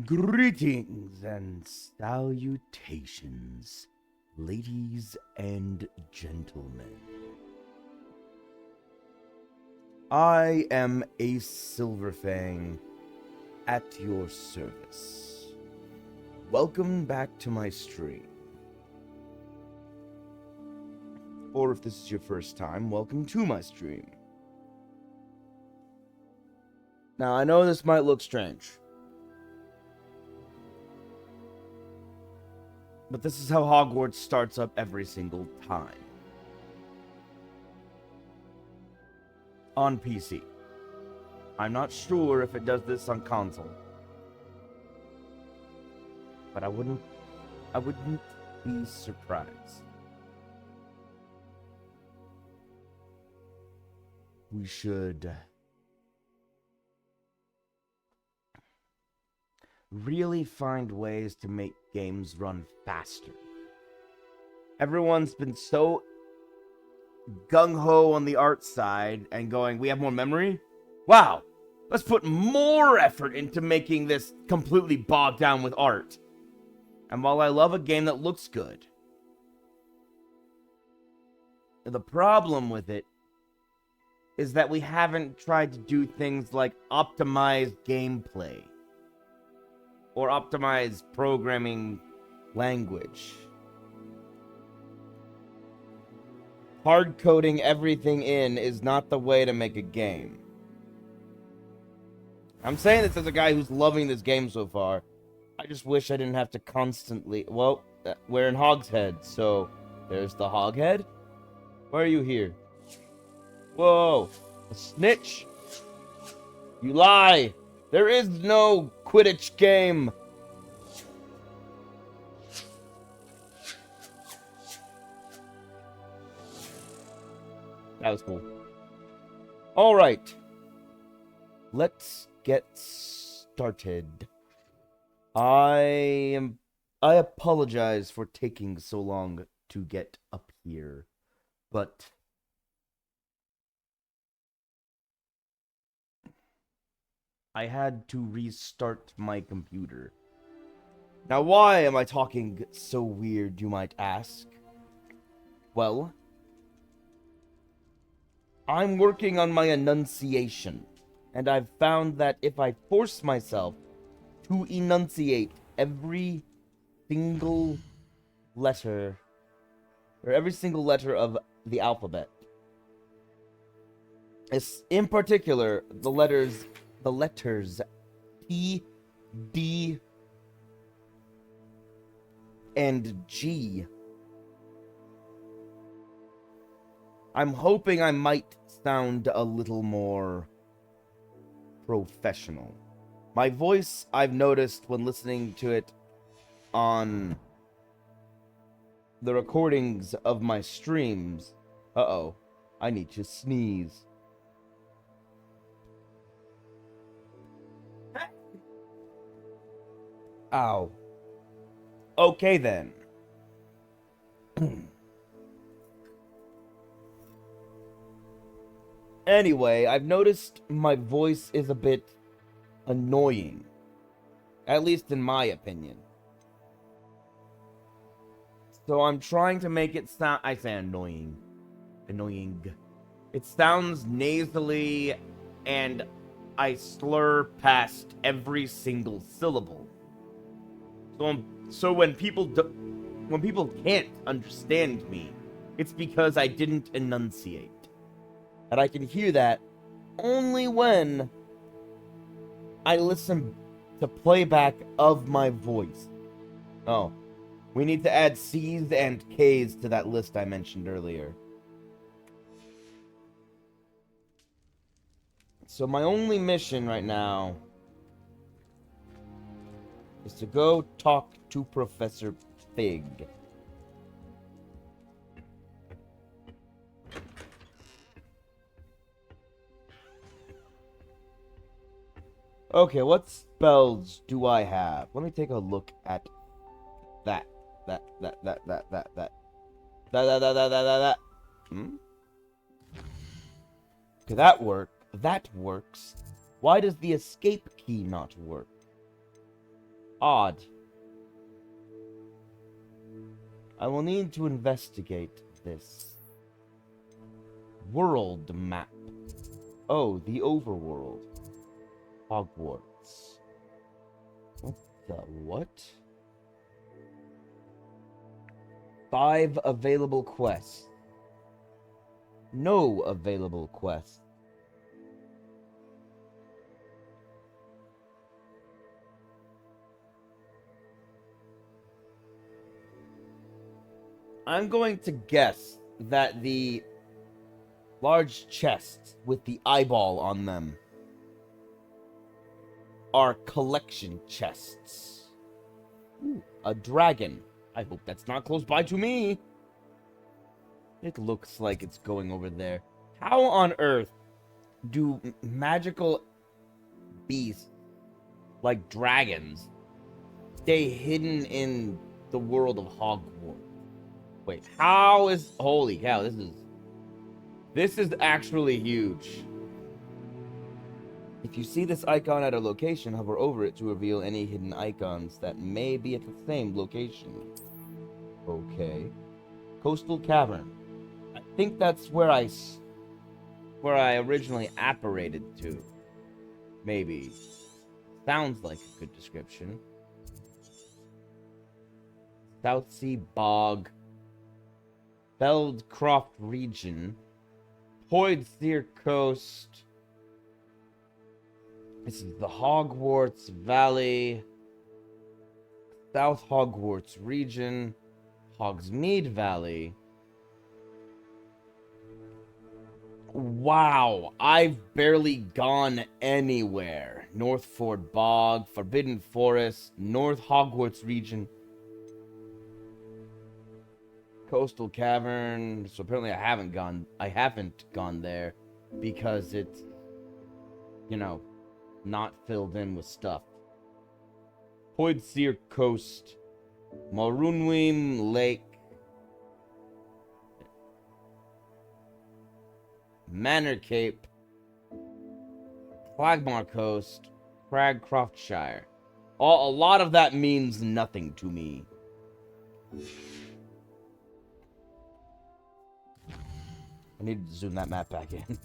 Greetings and salutations, ladies and gentlemen. I am Ace Silverfang at your service. Welcome back to my stream. Or if this is your first time, welcome to my stream. Now, I know this might look strange, but this is how Hogwarts starts up every single time. On PC. I'm not sure if it does this on console. But I wouldn't be surprised. We should really find ways to make games run faster. Everyone's been so gung-ho on the art side and going, we have more memory? Wow, let's put more effort into making this completely bogged down with art. And while I love a game that looks good, the problem with it is that we haven't tried to do things like optimize gameplay or optimize programming language. Hard coding everything in is not the way to make a game. I'm saying this as a guy who's loving this game so far. I just wish I didn't have to constantly... Well, we're in Hogshead, so there's the Hoghead. Why are you here? Whoa, a snitch. You lie. There is no Quidditch game. That was cool. All right. Let's get started. I apologize for taking so long to get up here, but I had to restart my computer. Now, why am I talking so weird, you might ask? Well, I'm working on my enunciation, and I've found that if I force myself to enunciate every single letter, or every single letter of the alphabet, in particular, the letters P, D, and G. I'm hoping I might sound a little more professional. My voice, I've noticed when listening to it on the recordings of my streams. Uh-oh, I need to sneeze. Ow. Okay then. Anyway, I've noticed my voice is a bit annoying. At least in my opinion. So I'm trying to make it sound... I say annoying. Annoying. It sounds nasally, and I slur past every single syllable. So when people can't understand me, it's because I didn't enunciate. And I can hear that only when I listen to playback of my voice. Oh, we need to add C's and K's to that list I mentioned earlier. So my only mission right now is to go talk to Professor Fig. Okay, what spells do I have? Let me take a look at that. That. Okay, that works. Why does the escape key not work? Odd. I will need to investigate this. World map. Oh, the overworld. Hogwarts. What the what? 5 available quests. No available quests. I'm going to guess that the large chests with the eyeball on them are collection chests. Ooh, a dragon. I hope that's not close by to me. It looks like it's going over there. How on earth do magical beasts like dragons stay hidden in the world of Hogwarts? Wait, how is... Holy cow, this is actually huge. If you see this icon at a location, hover over it to reveal any hidden icons that may be at the same location. Okay. Coastal Cavern. I think that's where I originally apparated to. Maybe. Sounds like a good description. South Sea Bog. Feldcroft region. Poidsir Coast. This is the Hogwarts Valley. South Hogwarts region. Hogsmeade Valley. Wow, I've barely gone anywhere. Northford Bog, Forbidden Forest, North Hogwarts region. Coastal Cavern. So apparently I haven't gone there because it's, you know, not filled in with stuff. Poidsir Coast, Morunwim Lake, Manor Cape, Flagmore Coast, Cragcroftshire. A lot of that means nothing to me. I need to zoom that map back in.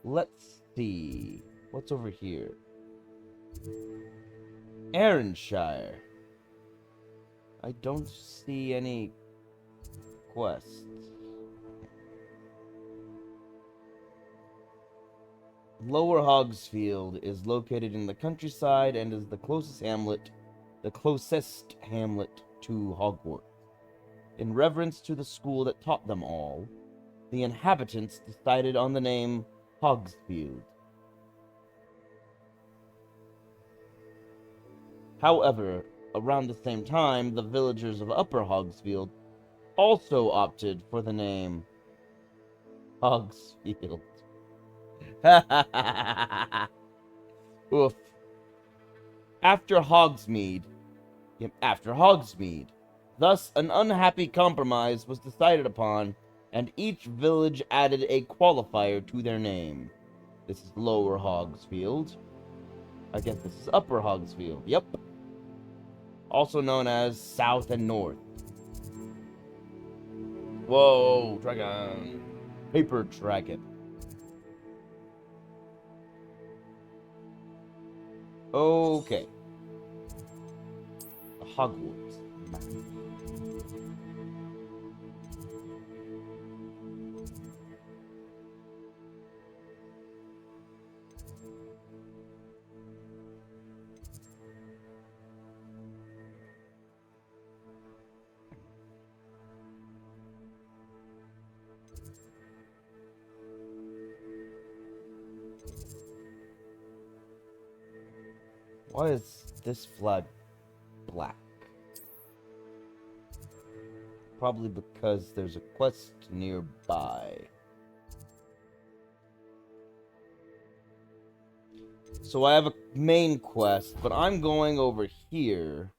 Let's see. What's over here? Arranshire. I don't see any quests. Lower Hogsfield is located in the countryside and is the closest hamlet to Hogwarts. In reverence to the school that taught them all, the inhabitants decided on the name Hogsfield. However, around the same time, the villagers of Upper Hogsfield also opted for the name Hogsfield. Oof. After Hogsmeade. Thus, an unhappy compromise was decided upon, and each village added a qualifier to their name. This is Lower Hogsfield. I guess this is Upper Hogsfield. Yep. Also known as South and North. Whoa, dragon. Paper dragon. Okay. Hogwarts map. Why is this flag black? Probably because there's a quest nearby. So I have a main quest, but I'm going over here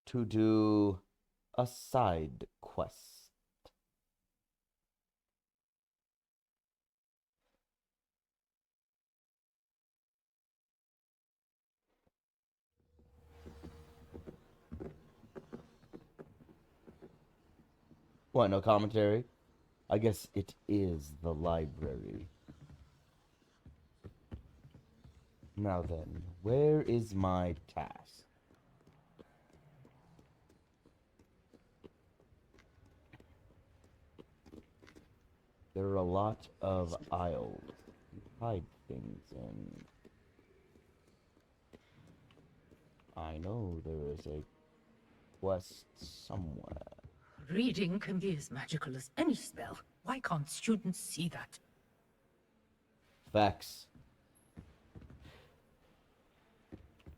to do a side quest. What, no commentary? I guess it is the library. Now then, where is my task? There are a lot of aisles to hide things in. I know there is a quest somewhere. Reading can be as magical as any spell. Why can't students see that? Facts.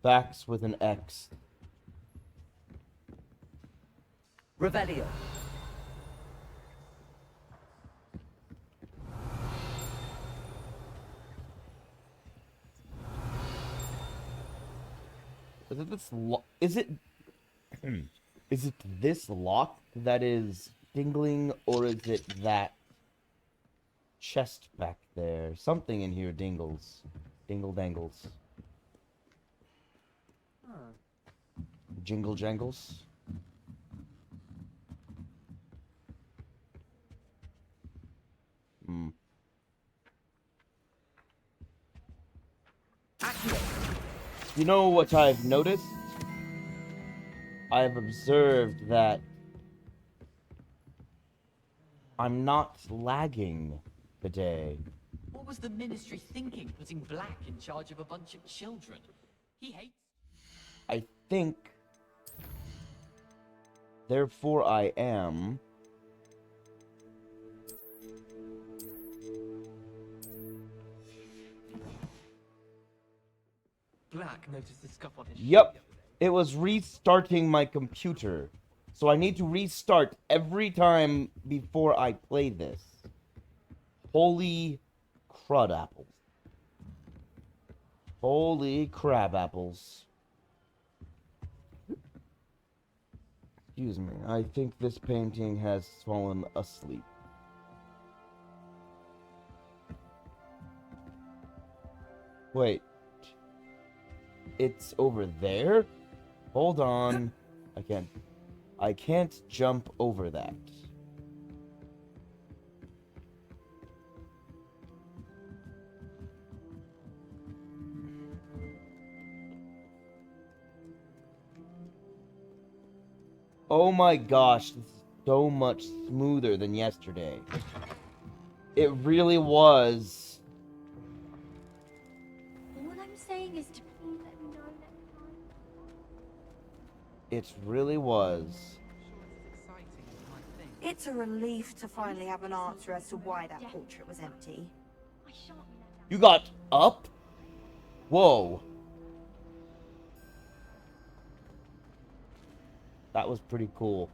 Facts with an X. Revelio. Is it this is it is it this lock that is dingling, or is it that chest back there? Something in here dingles. Dingle dangles. Jingle jangles. You know what I've noticed? I've observed that I'm not lagging today. What was the Ministry thinking, putting Black in charge of a bunch of children? He hates... I think... Therefore I am... Black noticed the scuff on his Yep. It was restarting my computer. So I need to restart every time before I play this. Holy crud apples. Holy crab apples. Excuse me. I think this painting has fallen asleep. Wait. It's over there? Hold on. I can't jump over that. Oh my gosh, this is so much smoother than yesterday. It really was. All I'm saying is to please let me know next time. It really was. It's a relief to finally have an answer as to why that portrait was empty. I shan't be let down. You got up? Whoa. That was pretty cool.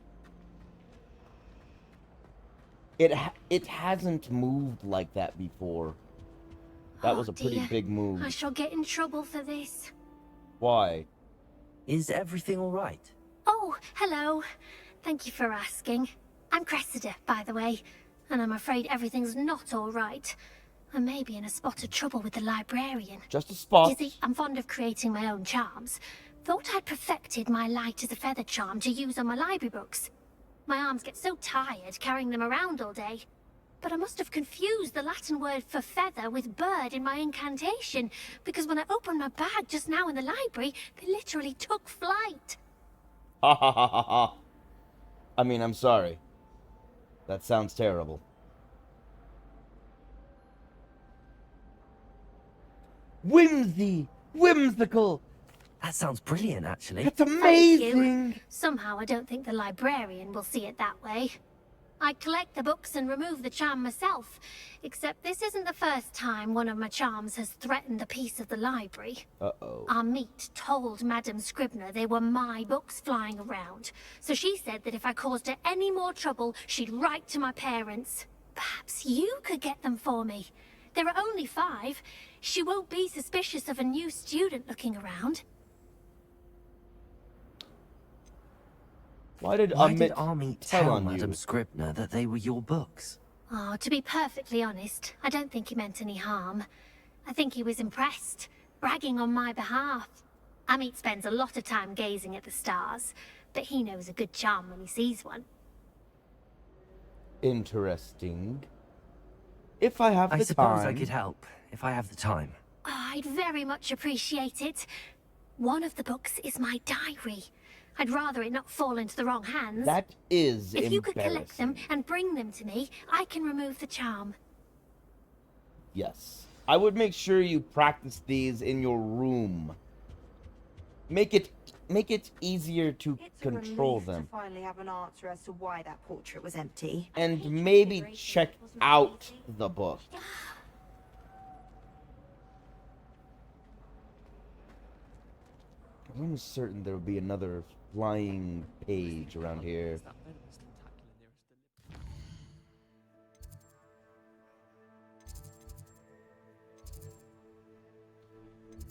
It hasn't moved like that before. That was a pretty dear. big move. I shall get in trouble for this. Why? Is everything all right? Oh, hello. Thank you for asking. I'm Cressida, by the way, and I'm afraid everything's not all right. I may be in a spot of trouble with the librarian. Just a spot. You see, I'm fond of creating my own charms. Thought I'd perfected my light as a feather charm to use on my library books. My arms get so tired carrying them around all day. But I must have confused the Latin word for feather with bird in my incantation, because when I opened my bag just now in the library, they literally took flight. Ha ha ha ha ha. I mean, I'm sorry. That sounds terrible. Whimsy! Whimsical! That sounds brilliant, actually. That's Thank amazing! you. Somehow I don't think the librarian will see it that way. I collect the books and remove the charm myself, except this isn't the first time one of my charms has threatened a piece of the library. Uh-oh. Our meet told Madame Scribner they were my books flying around, so she said that if I caused her any more trouble, she'd write to my parents. Perhaps you could get them for me. There are only 5. She won't be suspicious of a new student looking around. Why did Army tell tell on Madame you? Scribner that they were your books? Oh, to be perfectly honest, I don't think he meant any harm. I think he was impressed, bragging on my behalf. Amit spends a lot of time gazing at the stars, but he knows a good charm when he sees one. interesting. If I have I the suppose time. I could help, if I have the time. Oh, I'd very much appreciate it. One of the books is my diary. I'd rather it not fall into the wrong hands. That is If you could collect them embarrassing. and bring them to me, I can remove the charm. Yes. I would make sure you practice these in your room. Make it easier to It's a control relief them. to finally have an answer as to why that portrait was empty. And maybe check out the book. I'm almost certain there will be another flying page around here.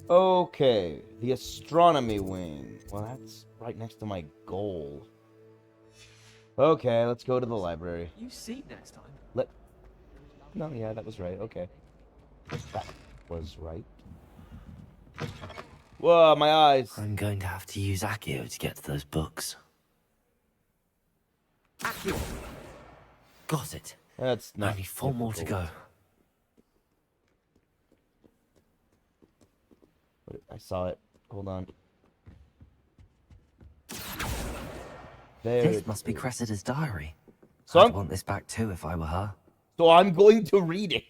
Okay, the astronomy wing. Well, that's right next to my goal. Okay, let's go to the library. You see next time. No, yeah, that was right. Okay. That was right. Whoa, my eyes. I'm going to have to use Accio to get to those books. Accio! Got it. That's not Only 4 more to difficult. go. Wait, I saw it. Hold on. There This it must be is. Cressida's diary. So I'd I'm, want this back too if I were her. so I'm going to read it.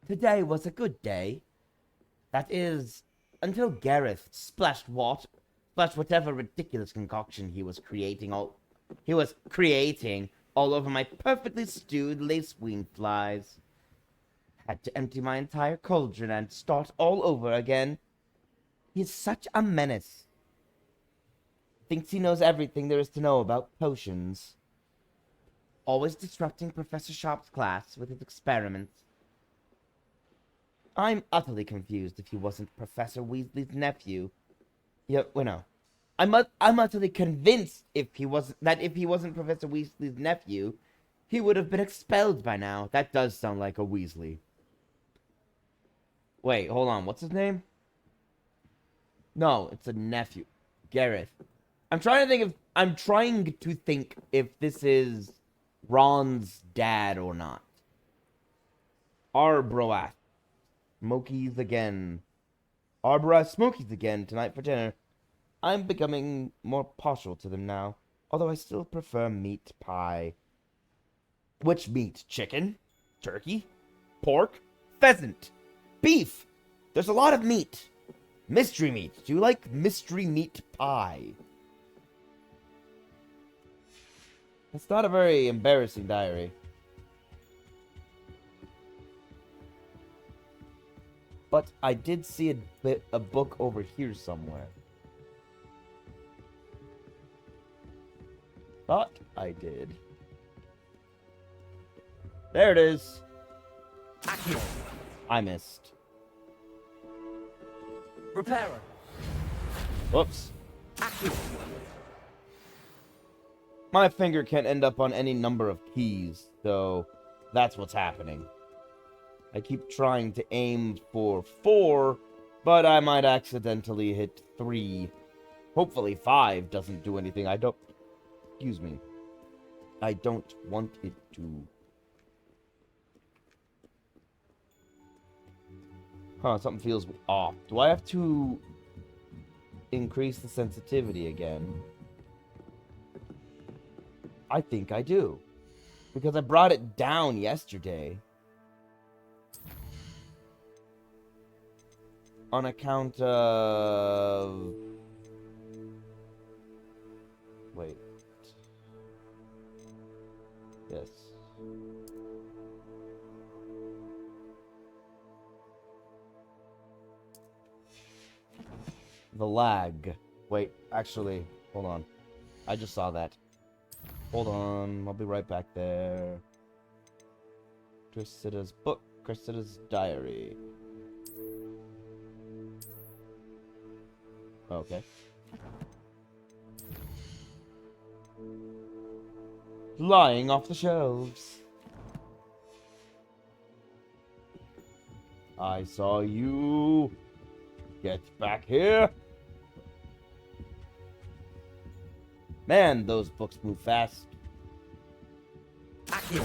Today was a good day. That is, until Gareth splashed whatever ridiculous concoction he was creating all over my perfectly stewed lacewing flies. Had to empty my entire cauldron and start all over again. He's such a menace. Thinks he knows everything there is to know about potions. Always disrupting Professor Sharp's class with his experiments. I'm utterly confused if he wasn't Professor Weasley's nephew. Yeah, well, no. I'm utterly convinced if he wasn't Professor Weasley's nephew, he would have been expelled by now. That does sound like a Weasley. Wait, hold on. What's his name? No, it's a nephew. Gareth. I'm trying to think if this is Ron's dad or not. Arbroath. Smokies again. Arbroath Smokies again tonight for dinner. I'm becoming more partial to them now, although I still prefer meat pie. Which meat? Chicken? Turkey? Pork? Pheasant? Beef? There's a lot of meat. Mystery meat. Do you like mystery meat pie? It's not a very embarrassing diary. But I did see a book over here somewhere. Thought I did. There it is. I missed. Repairer. Whoops. My finger can end up on any number of keys, so that's what's happening. I keep trying to aim for 4, but I might accidentally hit 3. Hopefully 5 doesn't do anything. Excuse me. I don't want it to. Huh, something feels off. Do I have to increase the sensitivity again? I think I do. Because I brought it down yesterday. On account of... Wait. Yes. The lag. Wait, actually, hold on. I just saw that. Hold on, I'll be right back there. Cressida's book, Cressida's diary. Okay. Lying off the shelves. I saw you. Get back here. Man, those books move fast. Accio.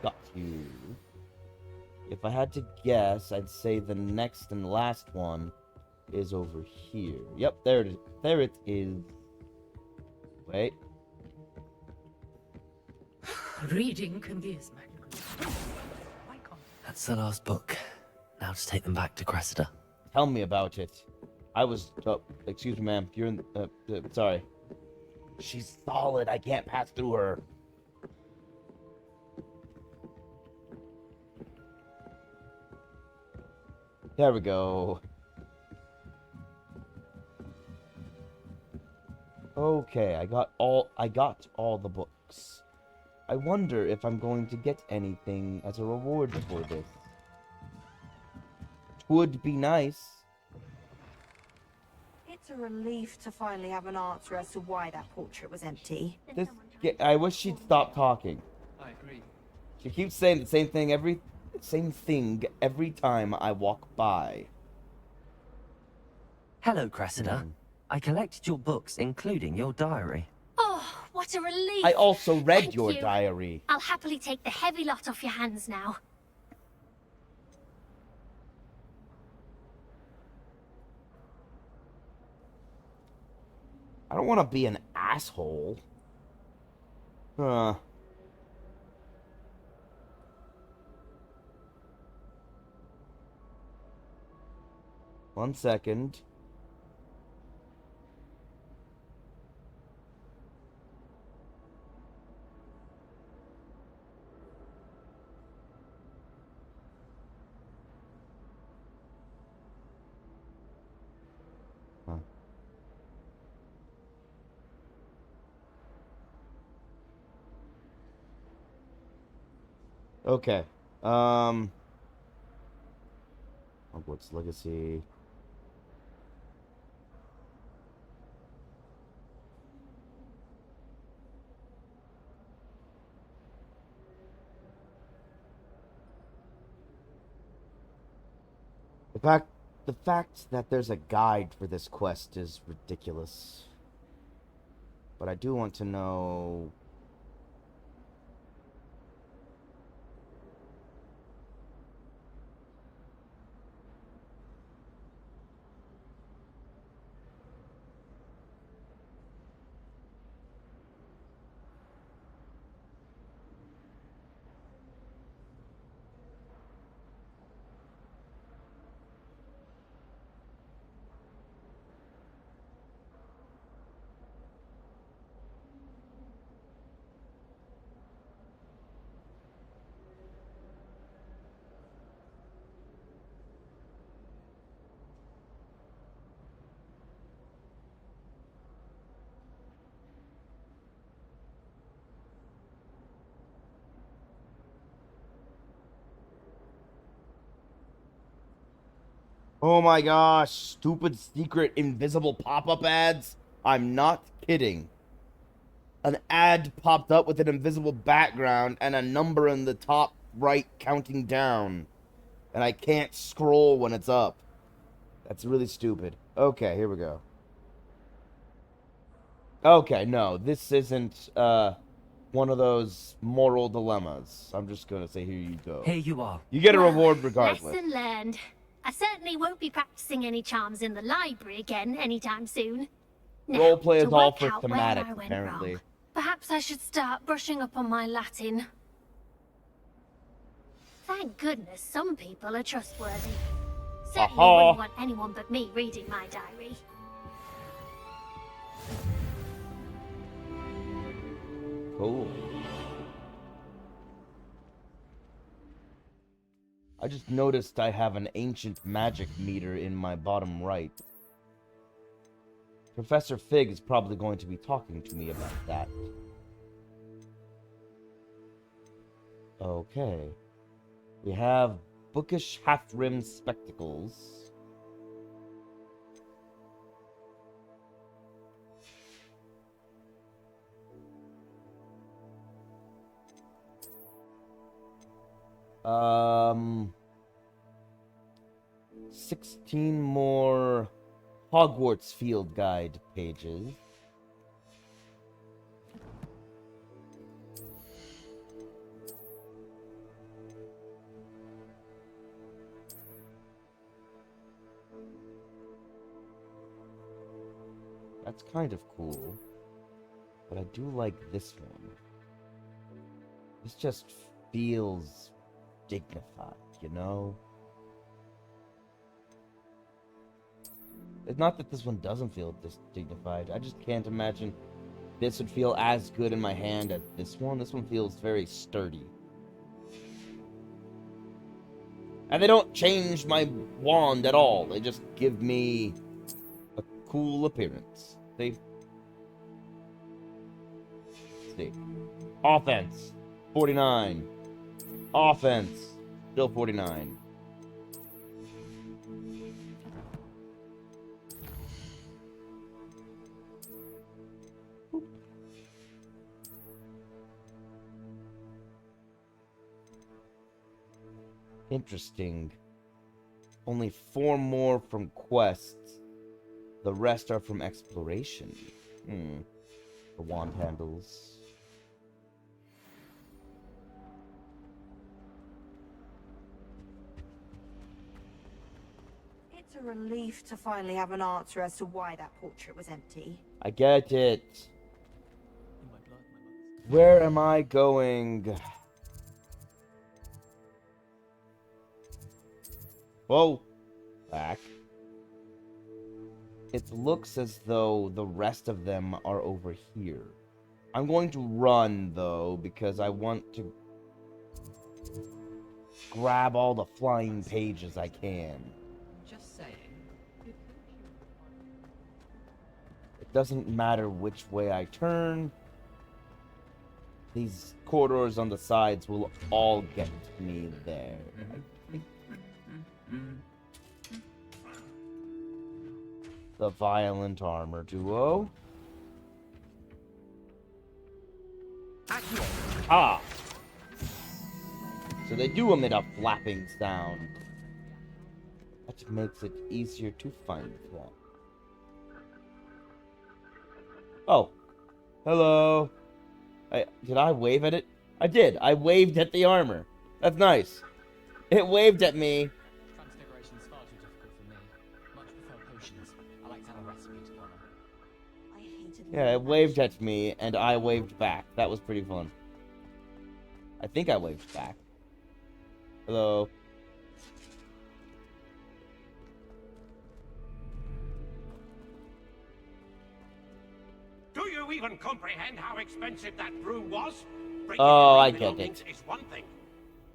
Got you. If I had to guess, I'd say the next and last one is over here. Yep, there it is. There it is. Wait. Reading can be as magical. Why can't That's the last book. Now to take them back to Cressida. Tell me about it. I was... Oh, excuse me, ma'am. You're in... sorry. She's solid. I can't pass through her. There we go. Okay, I got all the books. I wonder if I'm going to get anything as a reward for this. Would be nice. It's a relief to finally have an answer as to why that portrait was empty. I wish she'd stop talking. I agree. She keeps saying the same thing every time I walk by. Hello, Cressida. I collected your books, including your diary. Oh, what a relief! I also read Thank your you. diary. I'll happily take the heavy lot off your hands now. I don't want to be an asshole. Huh. One second. Huh. Okay. Hogwarts Legacy. The fact that there's a guide for this quest is ridiculous. But I do want to know... Oh my gosh, stupid secret invisible pop-up ads? I'm not kidding. An ad popped up with an invisible background and a number in the top right counting down. And I can't scroll when it's up. That's really stupid. Okay, here we go. Okay, no, this isn't one of those moral dilemmas. I'm just gonna say, here you go. Here you are. You get a Well, reward regardless. Lesson learned. I certainly won't be practicing any charms in the library again anytime soon. Now, Roleplay is to all work for out where thematic, I went apparently. wrong. Perhaps I should start brushing up on my Latin. Thank goodness some people are trustworthy. Certainly Aha. wouldn't want anyone but me reading my diary. Cool. I just noticed I have an ancient magic meter in my bottom right. Professor Fig is probably going to be talking to me about that. Okay. We have bookish half-rimmed spectacles. Um... 16 more Hogwarts field guide pages. That's kind of cool. But I do like this one. This just feels dignified, you know? It's not that this one doesn't feel this dignified. I just can't imagine this would feel as good in my hand as this one. This one feels very sturdy. And they don't change my wand at all. They just give me a cool appearance. See? Let's see. Offense, 49. Offense, still 49. Interesting. Only 4 more from quests. The rest are from exploration. The wand handles. It's a relief to finally have an answer as to why that portrait was empty. I get it. Where am I going? Whoa. Back. It looks as though the rest of them are over here. I'm going to run, though, because I want to grab all the flying pages I can. Just saying. It doesn't matter which way I turn. These corridors on the sides will all get me there. The violent armor duo. Ah! So they do emit a flapping sound. That makes it easier to find them. Oh. Hello. Did I wave at it? I did. I waved at the armor. That's nice. It waved at me. Transfiguration's far too difficult for me. Much prefer potions. I like to have a recipe to follow. I hated Yeah, it waved at me, and I waved back. That was pretty fun. I think I waved back. Hello. Do you even comprehend how expensive that broom was? Oh, I Breaking get belongings it. is one thing,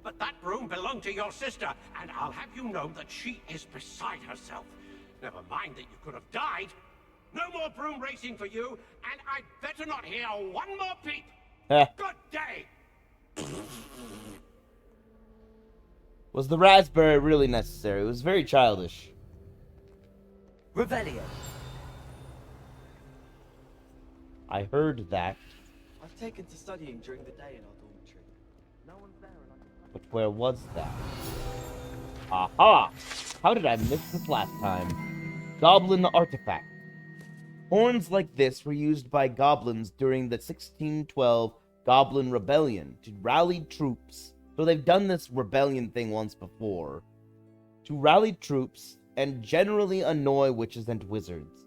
but that broom belonged to your sister, and I'll have you know that she is beside herself. Never mind that you could have died. No more broom racing for you, and I'd better not hear one more peep. Heh. Good day. Was the raspberry really necessary? It was very childish. Revelio. I heard that, I've taken to studying during the day in our dormitory. No one's there and I'm... but where was that? Aha! How did I miss this last time? Goblin artifact. Horns like this were used by goblins during the 1612 Goblin Rebellion to rally troops. So they've done this rebellion thing once before. To rally troops and generally annoy witches and wizards.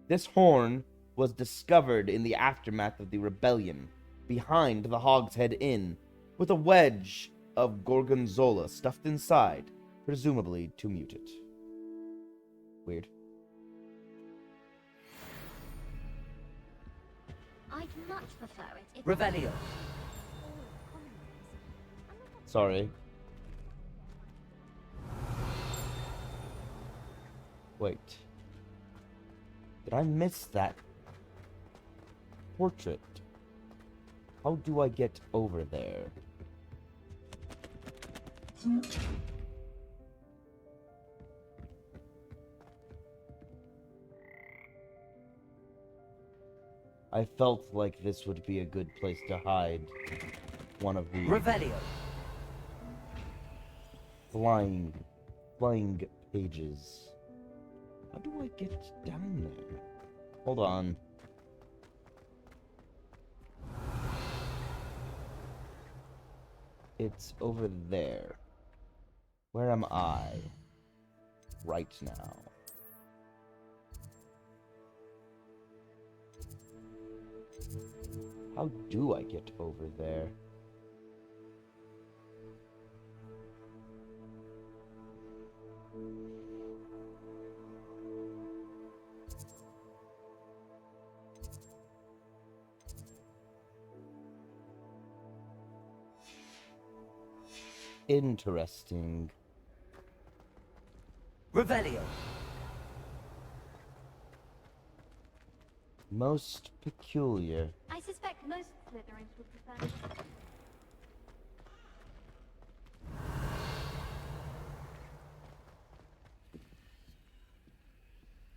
This horn was discovered in the aftermath of the rebellion, behind the Hogshead Inn, with a wedge of gorgonzola stuffed inside, presumably to mute it. Weird. I'd much prefer it if Revelio. Sorry. Wait. Did I miss that portrait? How do I get over there? I felt like this would be a good place to hide one of these Revelio. flying pages. How do I get down there? Hold on. It's over there. Where am I? Right now. How do I get over there? Interesting. Revelio. Most peculiar. I suspect most Slytherins would prefer.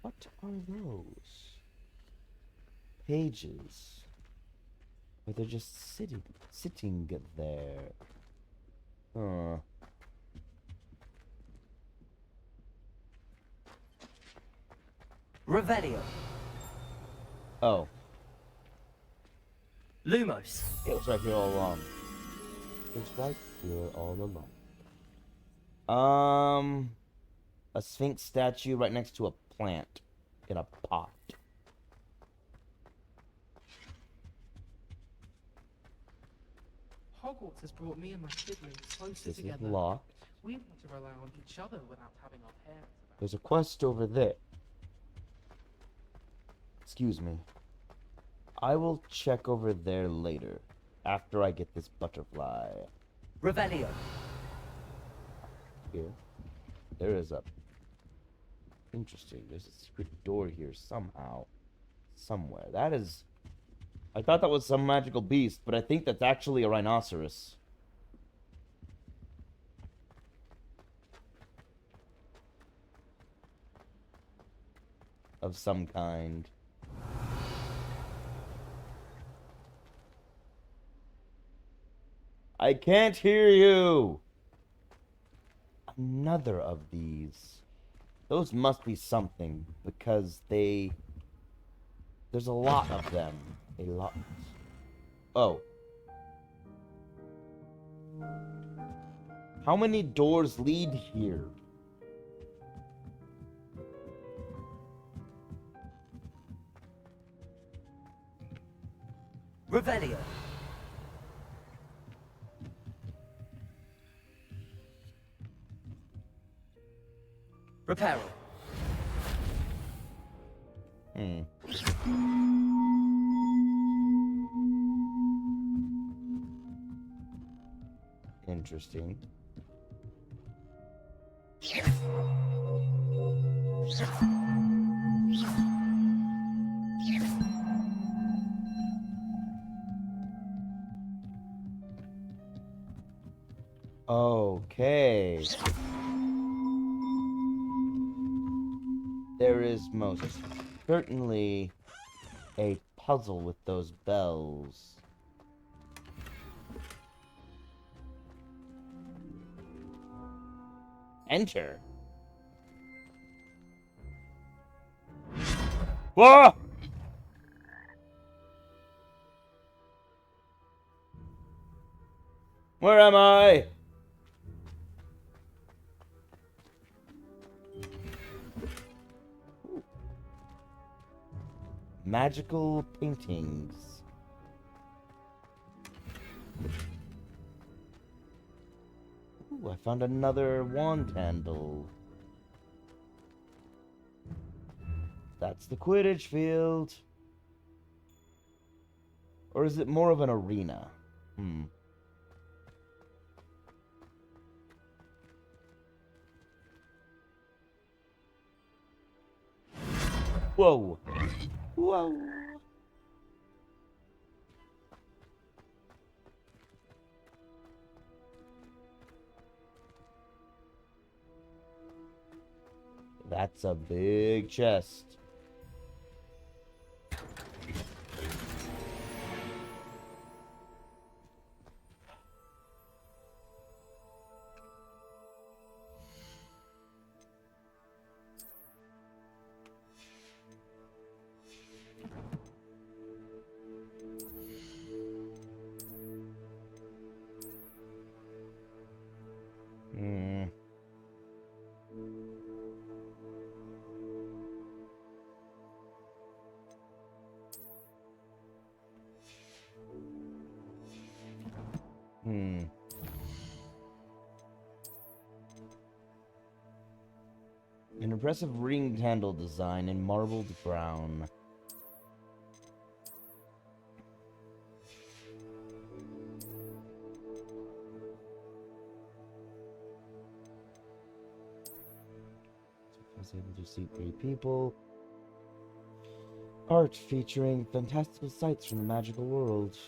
What are those? Pages. Or they're just sitting there. Huh. Revelio. Oh, Lumos. it was right here all along. It was right here all along. A Sphinx statue right next to a plant in a pot. Hogwarts has brought me and my siblings closer This is together. locked. We want to rely on each other without having our parents about. There's a quest over there. Excuse me. I will check over there later, after I get this butterfly. Revelio. Here. There is a... Interesting. There's a secret door here somehow. Somewhere. That is... I thought that was some magical beast, but I think that's actually a rhinoceros. Of some kind. I can't hear you! Another of these. Those must be something, because they... There's a lot of them. A lot. Oh. How many doors lead here? Revelio. Reparo. Interesting. Okay. There is most certainly a puzzle with those bells. Enter. Whoa! Where am I? Magical paintings. Ooh, I found another wand handle. That's the Quidditch field. Or is it more of an arena? Whoa. Whoa. That's a big chest. An impressive ring handle design in marbled brown. I was able to see 3 people. Art featuring fantastical sights from the magical world.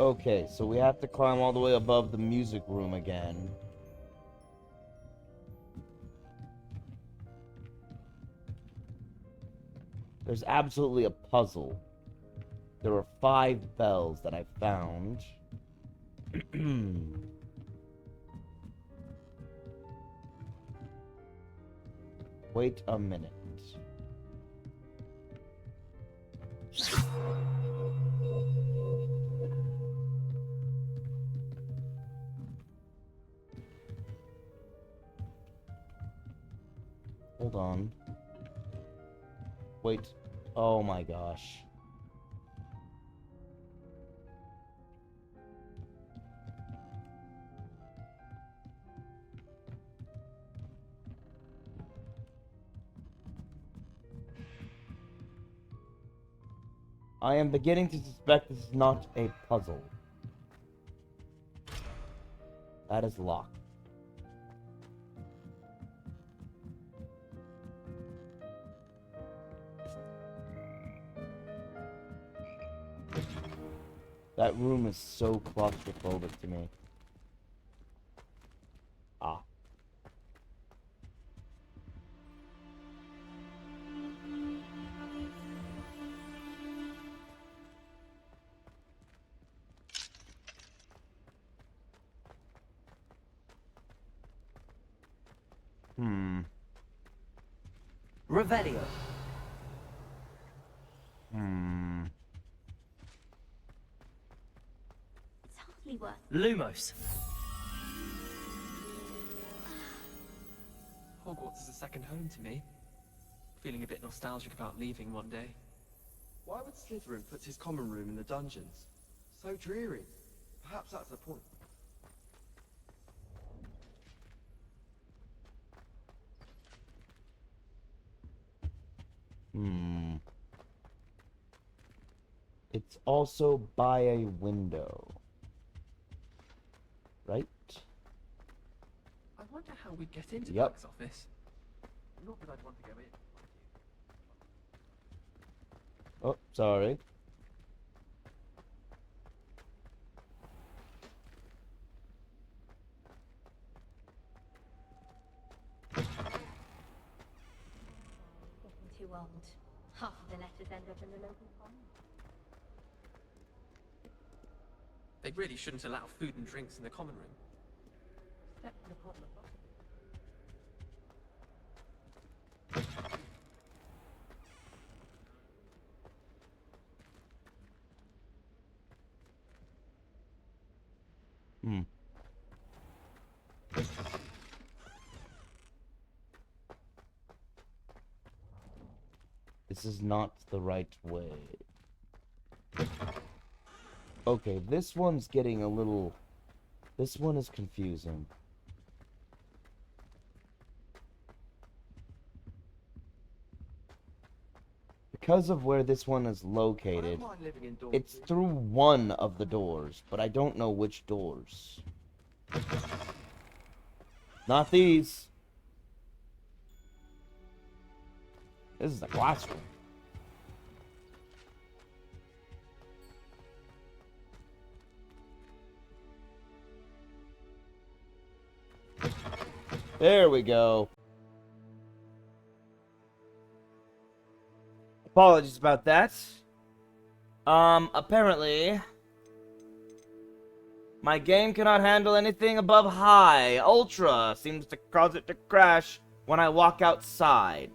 Okay, so we have to climb all the way above the music room again. There's absolutely a puzzle. There are 5 bells that I found. Wait a minute. Hold on. Wait. Oh my gosh. I am beginning to suspect this is not a puzzle. That is locked. That room is so claustrophobic to me. Ah. Revelio. It's hardly worth. Lumos. Hogwarts is a second home to me. Feeling a bit nostalgic about leaving one day. Why would Slytherin put his common room in the dungeons? So dreary. Perhaps that's the point. It's also by a window. Right? I wonder how we'd get into Yep. Doug's office. Not that I'd want to go in. Oh, sorry. Getting too old. Half of the letters end up in the local pond. They really shouldn't allow food and drinks in the common room. Step in the problem. This is not the right way. Okay, this one's getting a little... This one is confusing. Because of where this one is I located, don't mind living in it's dormitories. through one of the doors, but I don't know which doors. Not these. This is a classroom. There we go. Apologies about that. Apparently, my game cannot handle anything above high. Ultra seems to cause it to crash when I walk outside.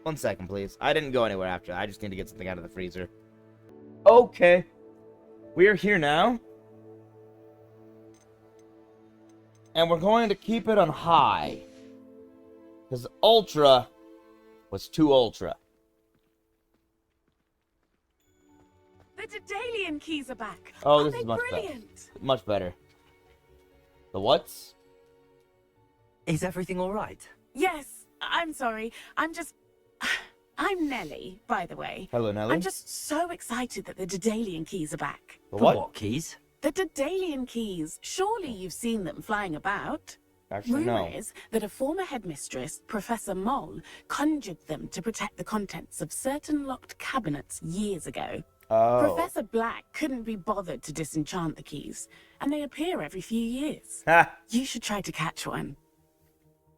1 second, please. I didn't go anywhere after. I just need to get something out of the freezer. Okay. We're here now. And we're going to keep it on high. Because ultra was too ultra. The Daedalian keys are back. Oh, Aren't this is they much brilliant? better. Much better. The what's? Is everything all right? Yes, I'm sorry. I'm Nellie, by the way. Hello, Nelly. I'm just so excited that the Daedalian keys are back. The The what? keys? The Daedalian keys. Surely you've seen them flying about. Actually, Rumor no. is that a former headmistress, Professor Moll, conjured them to protect the contents of certain locked cabinets years ago. Oh. Professor Black couldn't be bothered to disenchant the keys, and they appear every few years. Ha! You should try to catch one.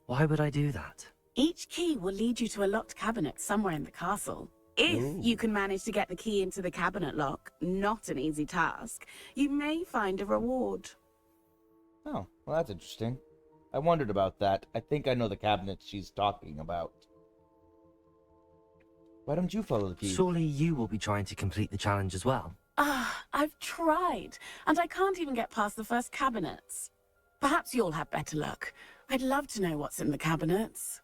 Why would I do that? Each key will lead you to a locked cabinet somewhere in the castle. If you can manage to get the key into the cabinet lock, not an easy task, you may find a reward. Oh, well, that's interesting. I wondered about that. I think I know the cabinet she's talking about. Why don't you follow the key? Surely you will be trying to complete the challenge as well. I've tried, and I can't even get past the first cabinets. Perhaps you'll have better luck. I'd love to know what's in the cabinets.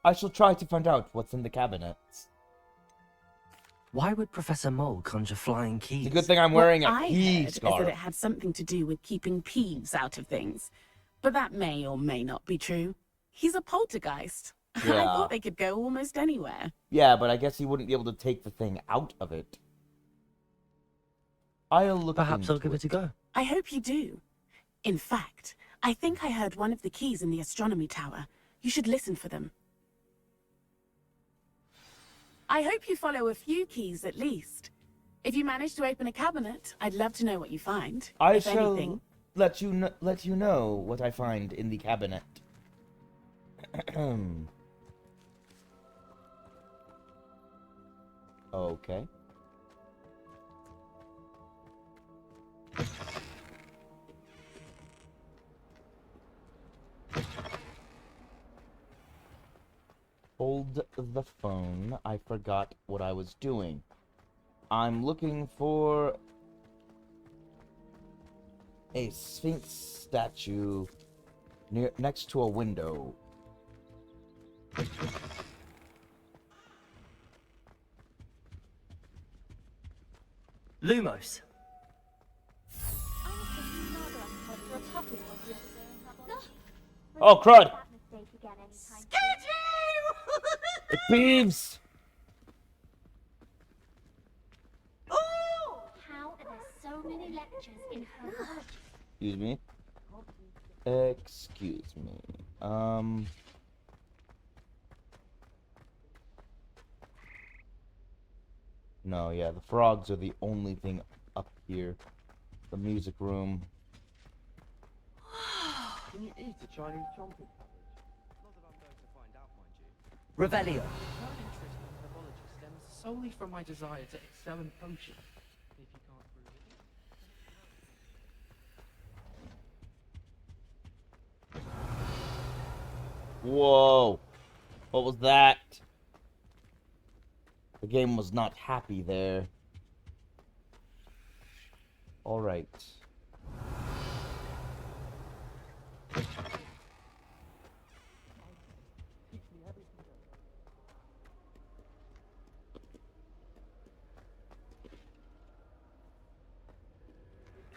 I shall try to find out what's in the cabinets. Why would Professor Mole conjure flying keys? It's a good thing I'm wearing what a I key heard is scarf. that it had something to do with keeping Peeves out of things. But that may or may not be true. He's a poltergeist. I Yeah. thought they could go almost anywhere. Yeah, but I guess he wouldn't be able to take the thing out of it. I'll look Perhaps I'll into give it a go. I hope you do. In fact, I think I heard one of the keys in the astronomy tower. You should listen for them. I hope you follow a few keys at least. If you manage to open a cabinet, I'd love to know what you find. I if shall anything. let you know what I find in the cabinet. Okay. Hold the phone. I forgot what I was doing. I'm looking for a Sphinx statue next to a window. Lumos. Oh, crud! It Peeves! How are there so many lectures in Hogwarts? Excuse me. Excuse me. No, yeah, the frogs are the only thing up here. The music room. Can you eat a Chinese chomping cabbage? Not that I'm going to find out, mind you. Revelio. My interest in herbology stems solely from my desire to excel in potions. If you can't prove it. Whoa! What was that? The game was not happy there. Alright.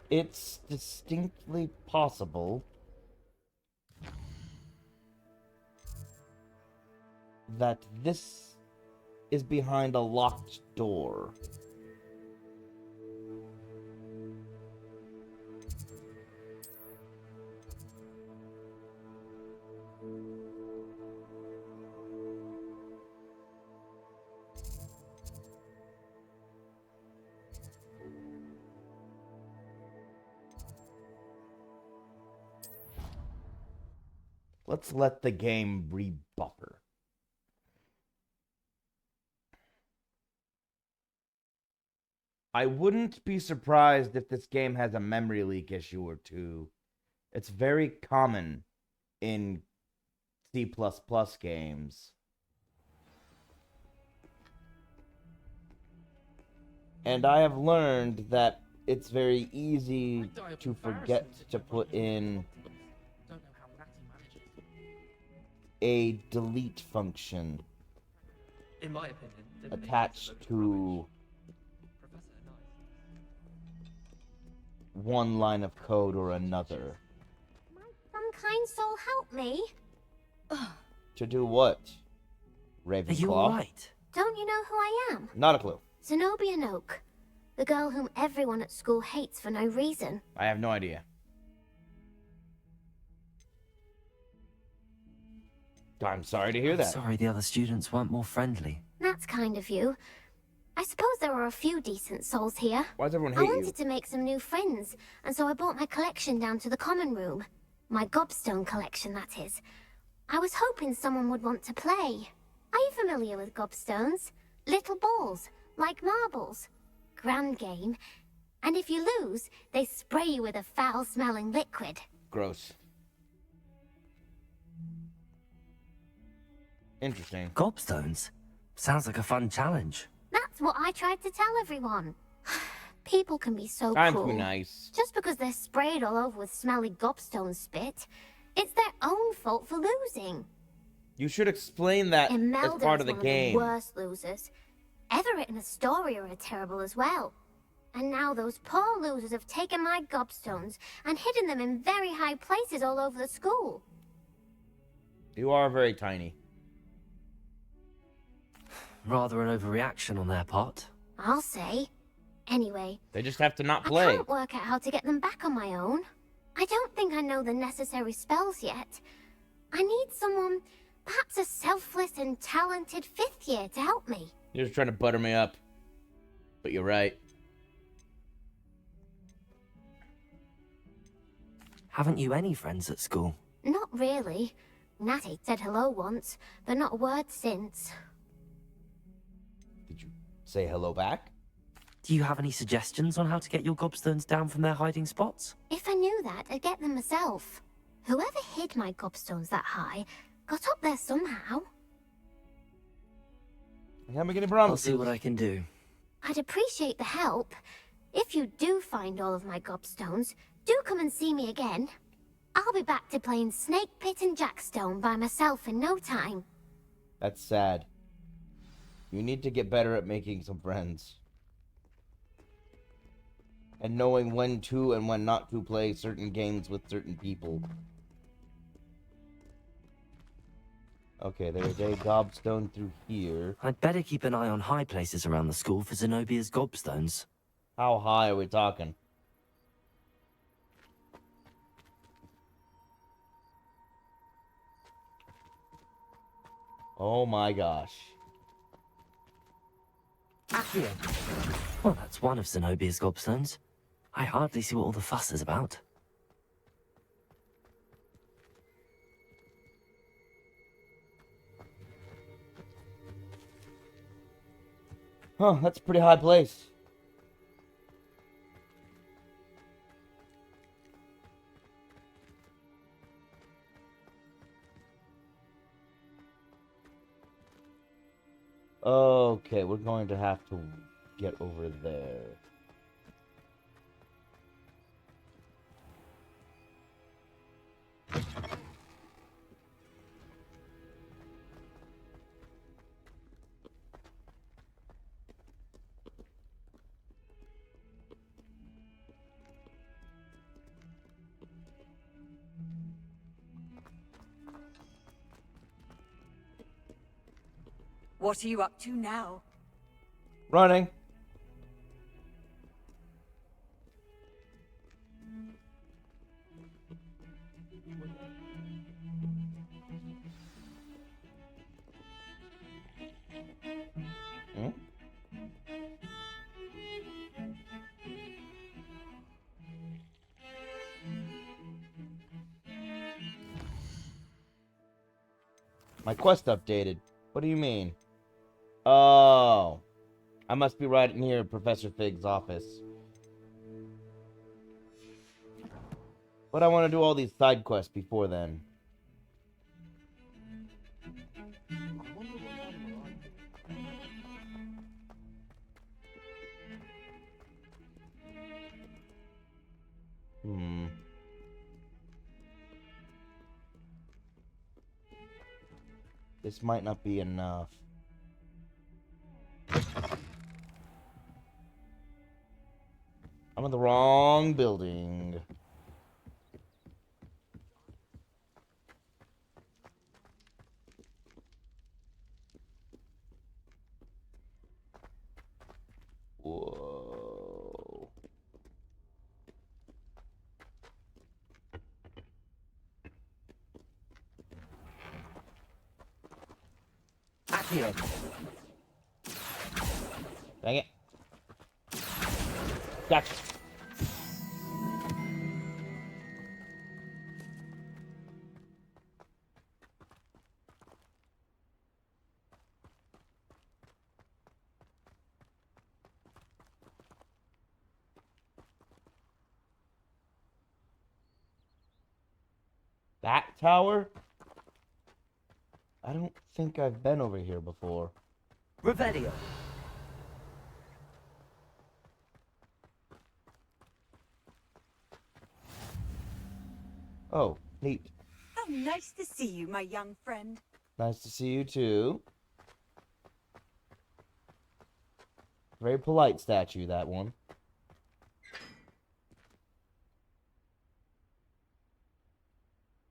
It's distinctly possible that this is behind a locked door. Let's let the game rebuffer. I wouldn't be surprised if this game has a memory leak issue or two. It's very common in C++ games. And I have learned that it's very easy to forget to put in a delete function In my opinion, the makers attached of those to Professor Nice. one line of code or another. Some kind soul help me. To do what? Are you Ravenclaw? alright? Don't you know who I am? Not a clue. Zenobia Noak. The girl whom everyone at school hates for no reason. I have no idea. I'm sorry to hear I'm that. sorry the other students weren't more friendly. That's kind of you. I suppose there are a few decent souls here. Why does everyone I hate wanted you? to make some new friends, and so I brought my collection down to the common room. My gobstone collection, that is. I was hoping someone would want to play. Are you familiar with gobstones? Little balls, like marbles. Grand game. And if you lose, they spray you with a foul-smelling liquid. Gross. Interesting. Gobstones? Sounds like a fun challenge. That's what I tried to tell everyone. People can be so I'm cruel. too nice. Just because they're sprayed all over with smelly gobstone spit, it's their own fault for losing. You should explain that Imelda as part is of the one game. of the worst losers. Everett and Astoria are terrible as well. And now those poor losers have taken my gobstones and hidden them in very high places all over the school. You are very tiny. Rather an overreaction on their part. I'll say. Anyway, They just have to not I play. can't work out how to get them back on my own. I don't think I know the necessary spells yet. I need someone, perhaps a selfless and talented fifth year to help me. You're just trying to butter me up. But you're right. Haven't you any friends at school? Not really. Natty said hello once, but not a word since. Did you say hello back? Do you have any suggestions on how to get your gobstones down from their hiding spots? If I knew that, I'd get them myself. Whoever hid my gobstones that high got up there somehow. I can't make any I'll promises. see what I can do. I'd appreciate the help. If you do find all of my gobstones, do come and see me again. I'll be back to playing Snake Pit and Jackstone by myself in no time. That's sad. You need to get better at making some friends. And knowing when to and when not to play certain games with certain people. Okay, there's a gobstone through here. I'd better keep an eye on high places around the school for Zenobia's gobstones. How high are we talking? Oh my gosh. Here. Well, that's one of Zenobia's gobstones. I hardly see what all the fuss is about. Huh, that's a pretty high place. Okay, we're going to have to get over there. What are you up to now? Running. Hmm? My quest updated. What do you mean? Oh. I must be right near Professor Fig's office. But I want to do all these side quests before then. This might not be enough. I'm in the wrong building. Whoa. Accio. Dang it. Gotcha. That tower? I don't think I've been over here before. Revelio. Oh, neat. How nice to see you, my young friend. Nice to see you too. Very polite statue, that one.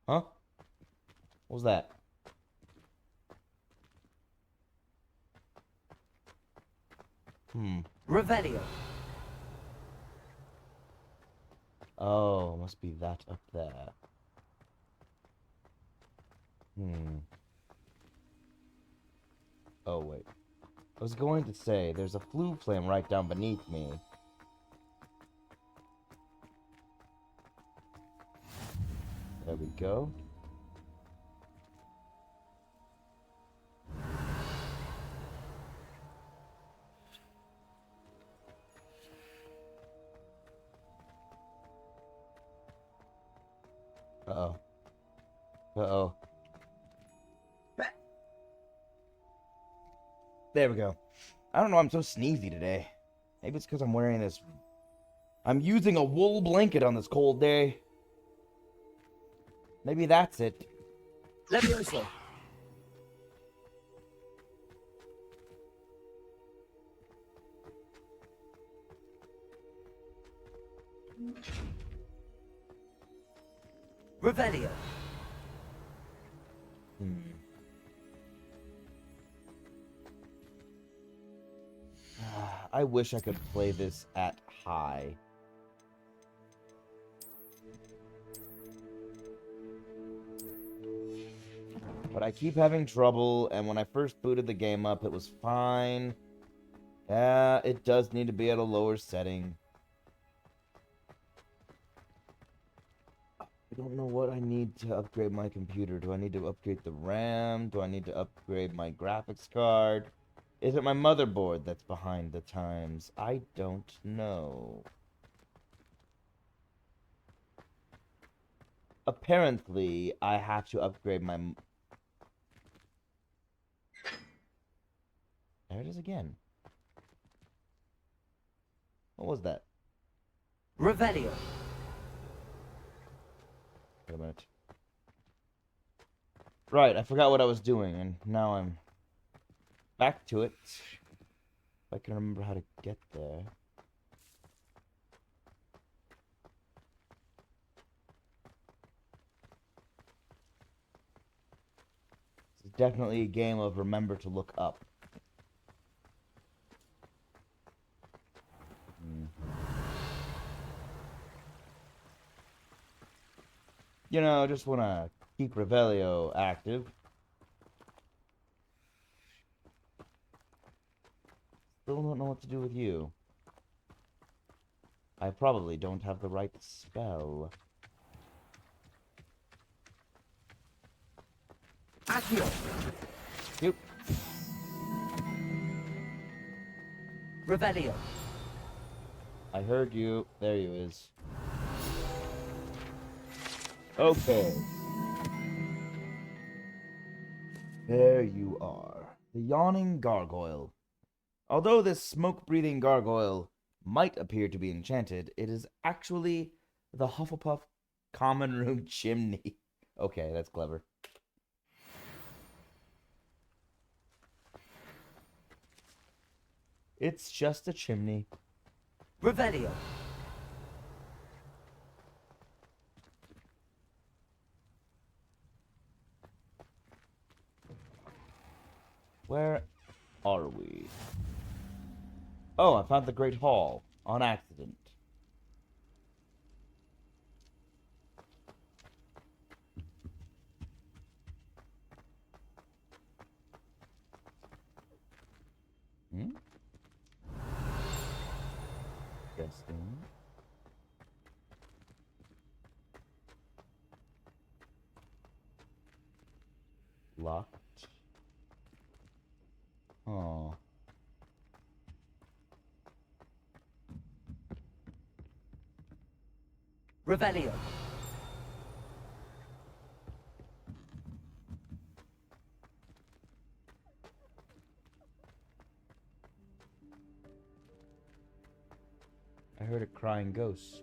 Huh? What was that? Revelio. Oh, must be that up there. Oh, wait. I was going to say, there's a flue flame right down beneath me. There we go. Uh-oh. Uh-oh. There we go. I don't know, I'm so sneezy today. Maybe it's because I'm wearing this... I'm using a wool blanket on this cold day. Maybe that's it. Levioso. Revelio. I wish I could play this at high. But I keep having trouble, and when I first booted the game up, it was fine. Yeah, it does need to be at a lower setting. I don't know what I need to upgrade my computer. Do I need to upgrade the RAM? Do I need to upgrade my graphics card? Is it my motherboard that's behind the times? I don't know. Apparently, I have to upgrade my... There it is again. What was that? Revelio. Wait a minute. Right, I forgot what I was doing, and now I'm back to it. If I can remember how to get there. This is definitely a game of remember to look up. You know, just want to keep Revelio active. Still don't know what to do with you. I probably don't have the right spell. Accio. Yep. Revelio. I heard you. There you is. Okay. There you are. The yawning gargoyle. Although this smoke-breathing gargoyle might appear to be enchanted, it is actually the Hufflepuff common room chimney. Okay, that's clever. It's just a chimney. Revelio. Where are we? Oh, I found the Great Hall on accident. Hmm? Interesting. Locked. Oh. Revelio. I heard a crying ghost.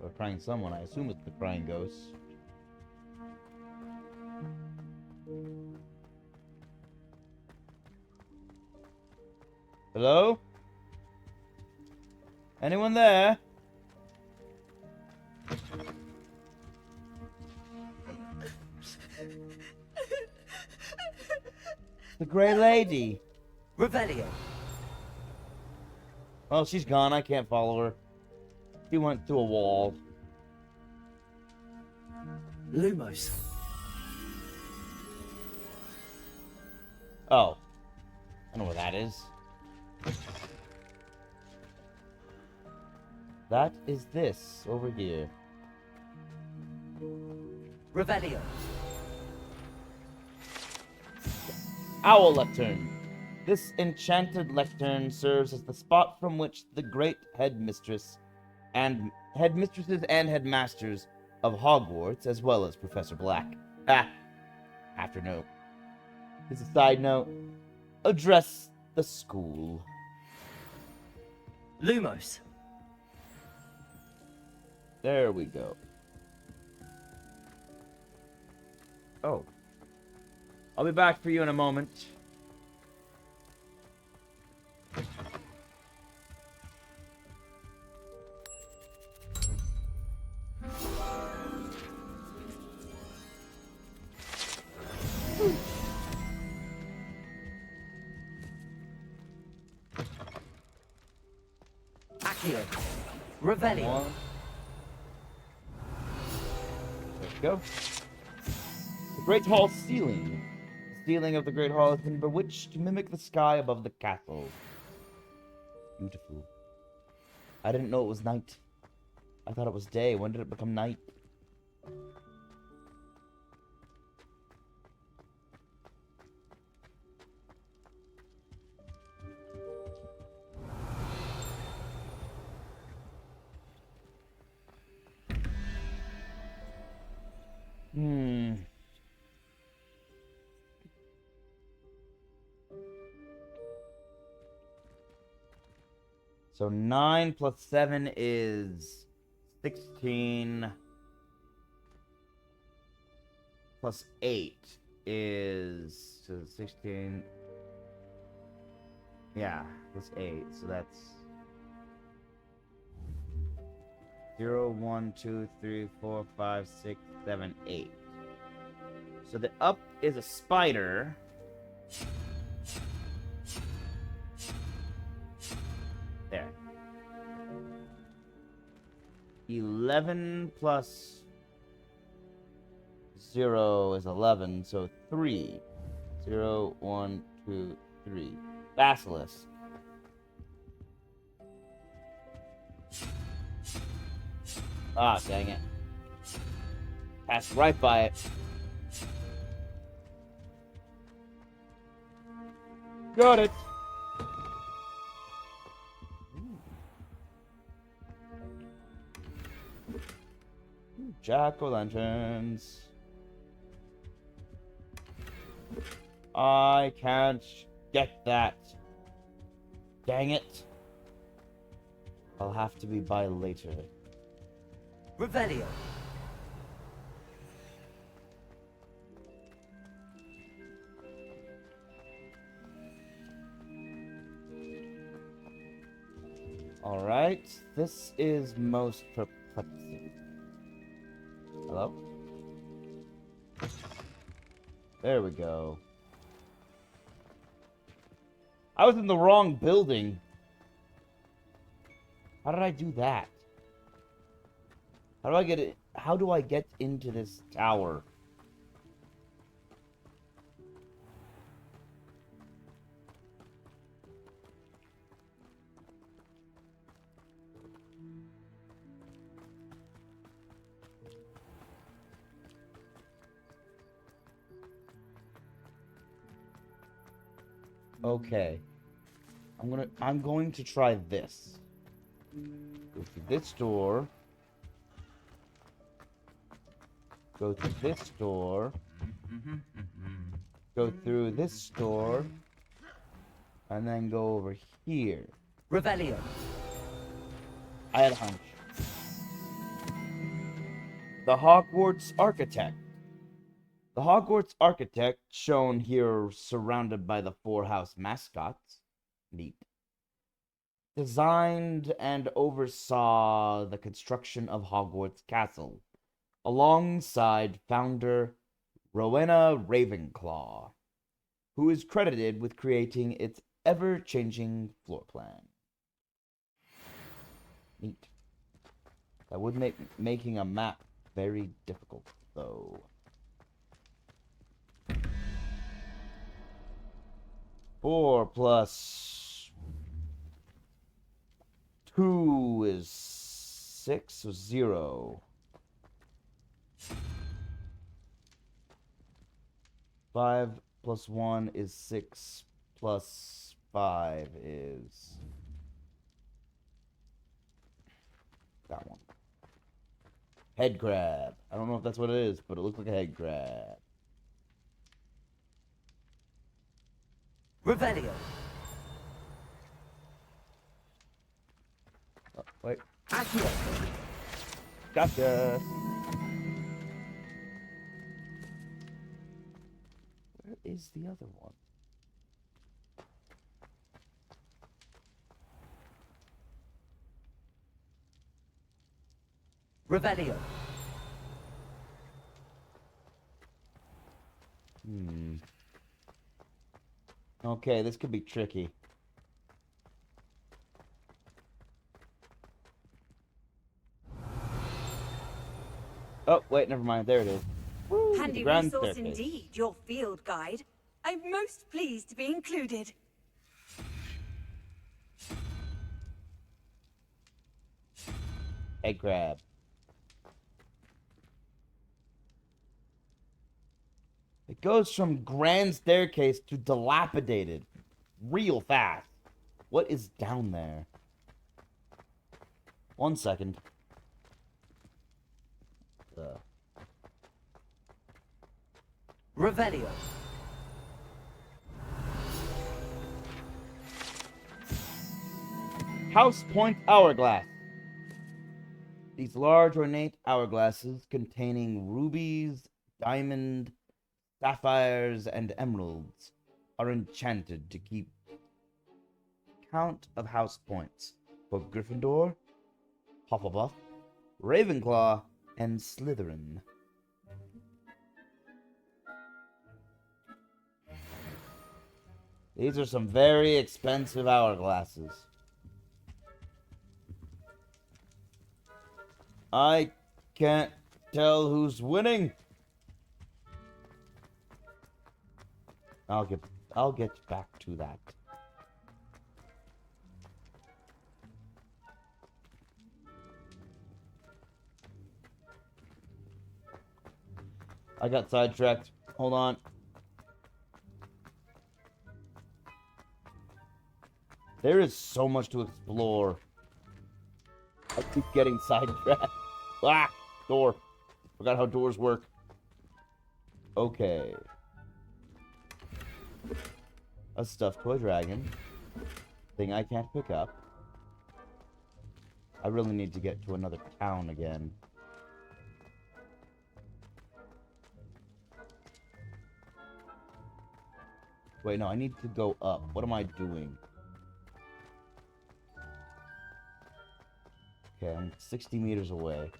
Or crying someone. I assume it's the crying ghost. Hello? Anyone there? The Grey Lady. Revelio. Oh, she's gone. I can't follow her. She went through a wall. Lumos. Oh. I know where that is. That is this over here. Revelio. Owl Lectern. This enchanted lectern serves as the spot from which the great headmistresses and headmasters of Hogwarts, as well as Professor Black. Afternote. As a side note, address the school. Lumos. There we go. Oh. I'll be back for you in a moment. Accio. Revelio. One. There we go. The Great Hall ceiling. The ceiling of the Great Hall has been bewitched to mimic the sky above the castle. Beautiful. I didn't know it was night. I thought it was day. When did it become night? So 9 plus 7 is 16. Plus 8 is 16. Yeah, plus 8. So that's 0, 1, 2, 3, 4, 5, 6, 7, 8. So the up is a spider. There. 11 plus 0 is 11, so 3. 0, 1, 2, 3. Basilisk. Ah, dang it. Passed right by it. Got it. Jack-o'-lanterns. I can't get that. Dang it. I'll have to be by later. Revelio. Alright, this is most perplexing. Hello? There we go. I was in the wrong building. How did I do that? How do I get it? How do I get into this tower? Okay. I'm going to try this. Go through this door. Go through this door. Go through this door. And then go over here. Revelio. I had a hunch. The Hogwarts Architect. The Hogwarts Architect, shown here surrounded by the four house mascots, neat, designed and oversaw the construction of Hogwarts Castle, alongside founder Rowena Ravenclaw, who is credited with creating its ever-changing floor plan. Neat. That would make making a map very difficult, though. Four plus 2 is 6, so 0. 5 plus 1 is 6, plus 5 is that one. Head crab. I don't know if that's what it is, but it looks like a head crab. Revelio. Oh, wait. Accio. Gotcha. Where is the other one? Revelio. Okay, this could be tricky. Oh, wait, never mind. There it is. Woo, Handy the grand resource staircase. indeed, your field guide. I'm most pleased to be included. Head crab. It goes from grand staircase to dilapidated real fast. What is down there? 1 second. Revelio. House Point Hourglass. These large ornate hourglasses containing rubies, diamond, sapphires, and emeralds are enchanted to keep count of house points for Gryffindor, Hufflepuff, Ravenclaw, and Slytherin. These are some very expensive hourglasses. I can't tell who's winning. I'll get back to that. I got sidetracked. Hold on. There is so much to explore. I keep getting sidetracked. Ah! Door. Forgot how doors work. Okay. A stuffed toy dragon. Thing I can't pick up. I really need to get to another town again. Wait, no, I need to go up. What am I doing? Okay, I'm 60 meters away.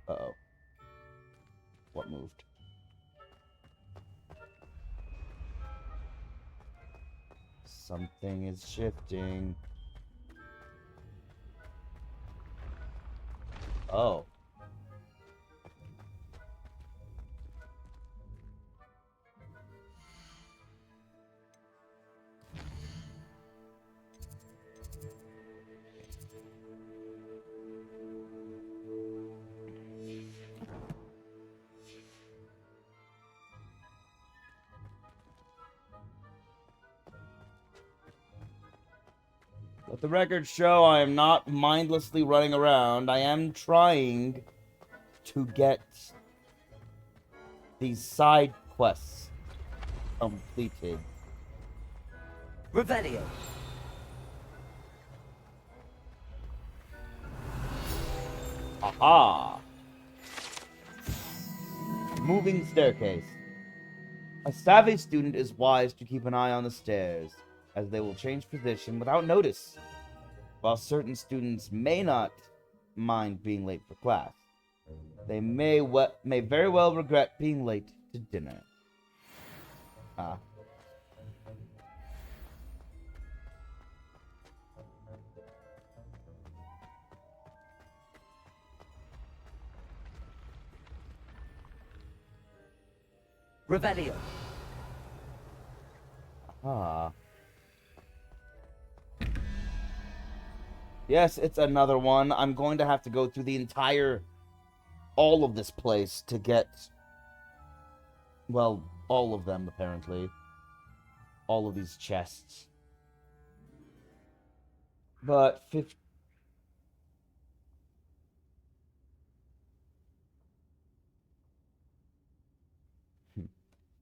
Uh-oh. What moved? Something is shifting. Oh. Let the record show I am not mindlessly running around. I am trying to get these side quests completed. Revelio. Aha! Moving staircase. A savvy student is wise to keep an eye on the stairs, as they will change position without notice. While certain students may not mind being late for class, they may very well regret being late to dinner. Ah. Revelio. Ah. Yes, it's another one. I'm going to have to go through all of this place to get, well, all of them, apparently. All of these chests. But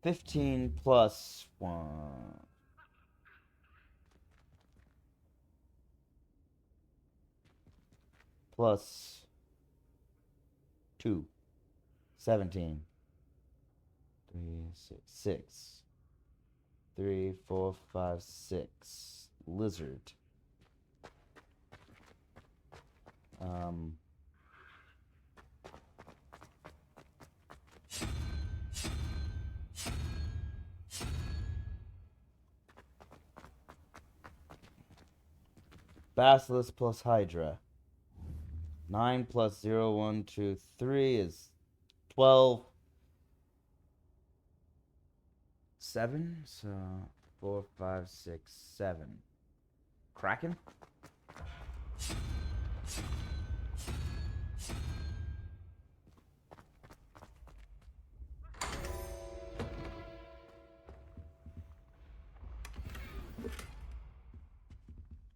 15 plus 1. Plus 2. 17. 3, 6. 3, 4, 5, 6. Lizard. Basilisk plus Hydra. 9 plus 0, 1, 2, 3 is 12. 7? So 4, 5, 6, 7. Kraken?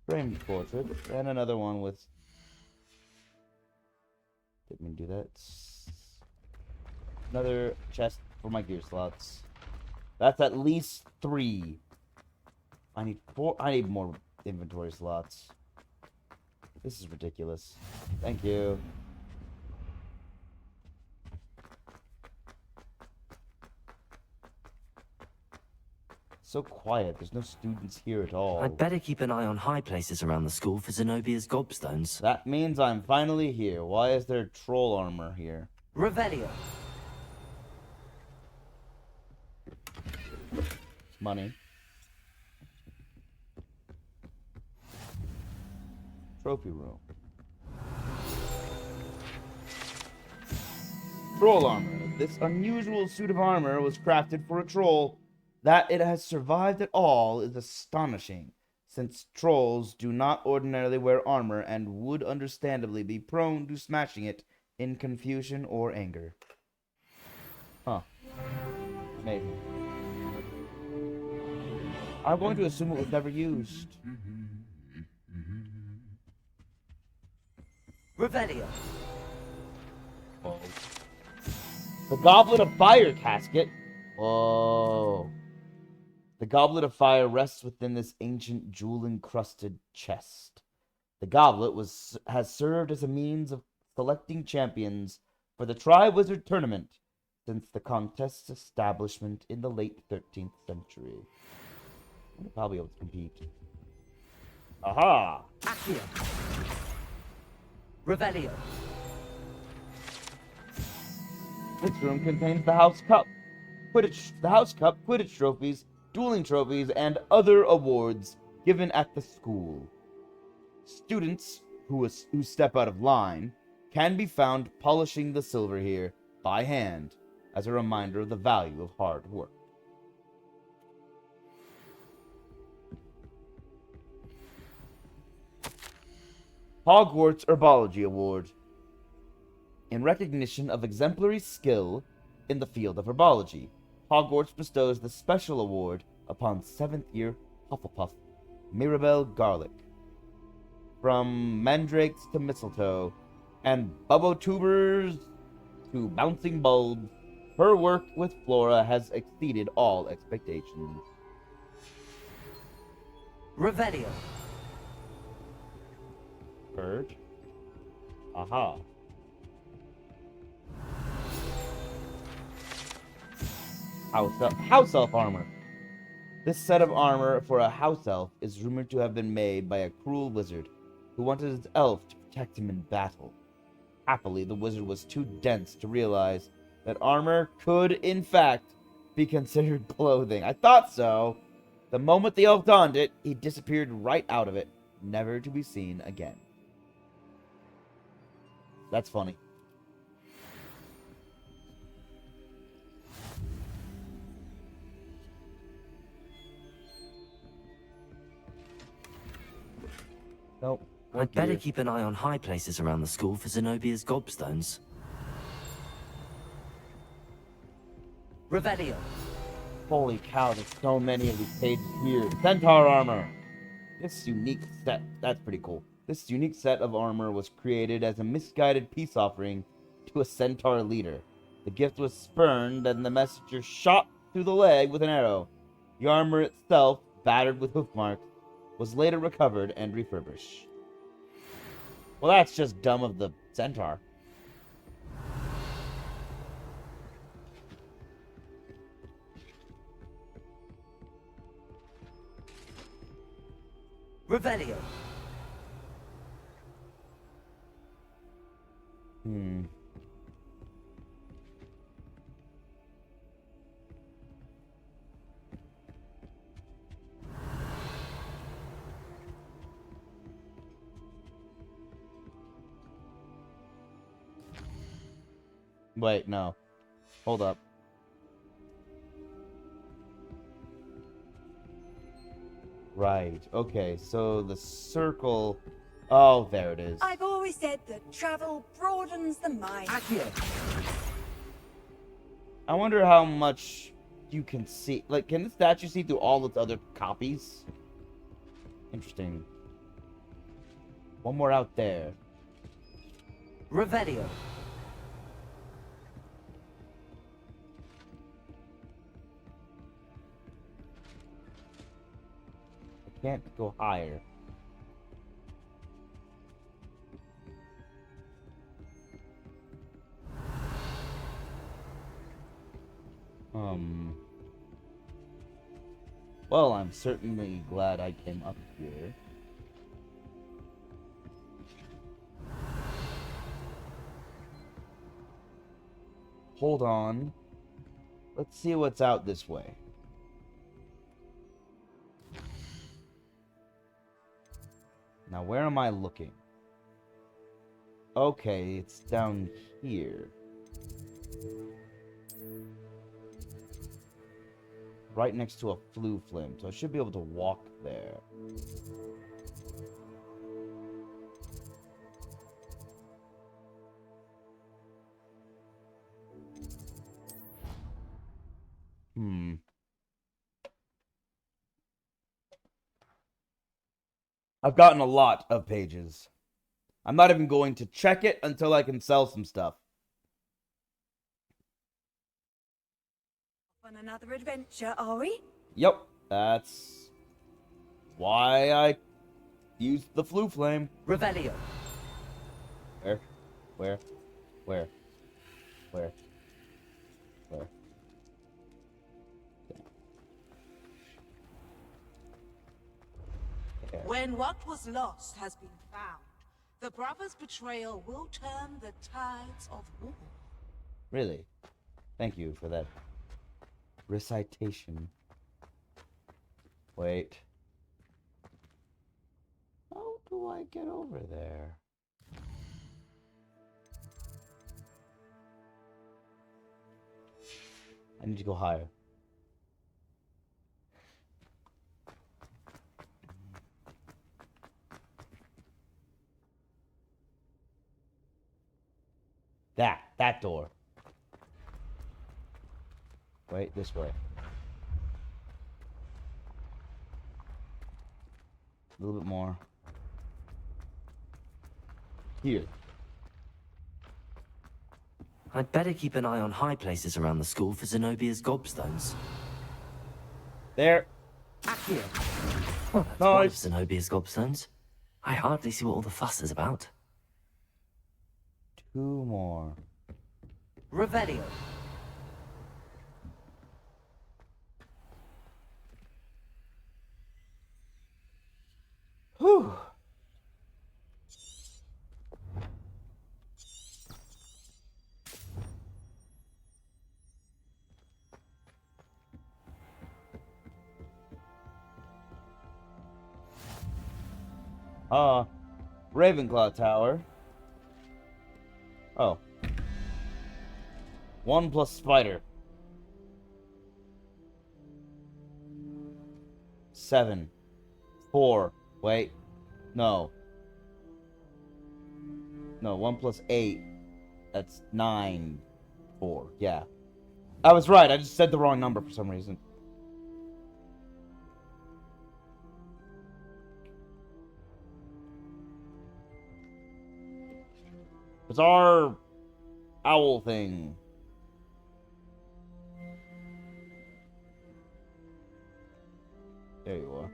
Framed portrait, and another one with... Didn't mean to do that. Another chest for my gear slots. That's at least 3. I need 4. I need more inventory slots. This is ridiculous. Thank you. So quiet. There's no students here at all. I'd better keep an eye on high places around the school for Zenobia's gobstones. That means I'm finally here. Why is there troll armor here? Revelio. Money. Trophy room. Troll armor. This unusual suit of armor was crafted for a troll. That it has survived at all is astonishing, since trolls do not ordinarily wear armor and would understandably be prone to smashing it in confusion or anger. Huh. Amazing. I'm going to assume it was never used. Revelio. Oh. The Goblet of Fire casket. Whoa. The Goblet of Fire rests within this ancient jewel-encrusted chest. The goblet has served as a means of selecting champions for the Tri-Wizard Tournament since the contest's establishment in the late 13th century. I'll probably be able to compete. Aha! Accio. Revelio. This room contains the House Cup, Quidditch trophies, dueling trophies, and other awards given at the school. Students who step out of line can be found polishing the silver here by hand as a reminder of the value of hard work. Hogwarts Herbology Award. In recognition of exemplary skill in the field of herbology, Hogwarts bestows the special award upon 7th year Hufflepuff, Mirabelle Garlick. From mandrakes to mistletoe, and bubble-tubers to bouncing bulbs, her work with Flora has exceeded all expectations. Revelio. Bird. Aha. House elf armor. This set of armor for a house elf is rumored to have been made by a cruel wizard who wanted his elf to protect him in battle. Happily, the wizard was too dense to realize that armor could, in fact, be considered clothing. I thought so. The moment the elf donned it, he disappeared right out of it, never to be seen again. That's funny. Nope. I'd better keep an eye on high places around the school for Zenobia's gobstones. Revelio. Holy cow, there's so many of these pages here. Centaur armor. This unique set, that's pretty cool. This unique set of armor was created as a misguided peace offering to a centaur leader. The gift was spurned and the messenger shot through the leg with an arrow. The armor itself, battered with hoof marks, was later recovered and refurbished. Well, that's just dumb of the centaur. Revelio. Wait, no. Hold up. Right. Okay, so the circle... Oh, there it is. I've always said that travel broadens the mind. I wonder how much you can see. Like, can the statue see through all its other copies? Interesting. One more out there. Revelio. I can't go higher. Well, I'm certainly glad I came up here. Hold on. Let's see what's out this way. Now, where am I looking? Okay, it's down here. Right next to a flue flame, so I should be able to walk there. I've gotten a lot of pages. I'm not even going to check it until I can sell some stuff. On another adventure, are we? Yep, that's why I used the flue flame. Revelio. Where? Where? Where? Where? Where? When what was lost has been found, the brother's betrayal will turn the tides of war. Really? Thank you for that recitation. Wait. How do I get over there? I need to go higher. That door. Wait, this way. A little bit more. Here. I'd better keep an eye on high places around the school for Zenobia's gobstones. There. Accio. Oh, that's Nice. one of Zenobia's gobstones. I hardly see what all the fuss is about. 2 more. Revelio. Whew. Ravenclaw Tower. Oh. 1 plus spider. 7. 4. Wait. No. No, 1 plus 8. That's 9. 4. Yeah. I was right. I just said the wrong number for some reason. Bizarre owl thing. There you are.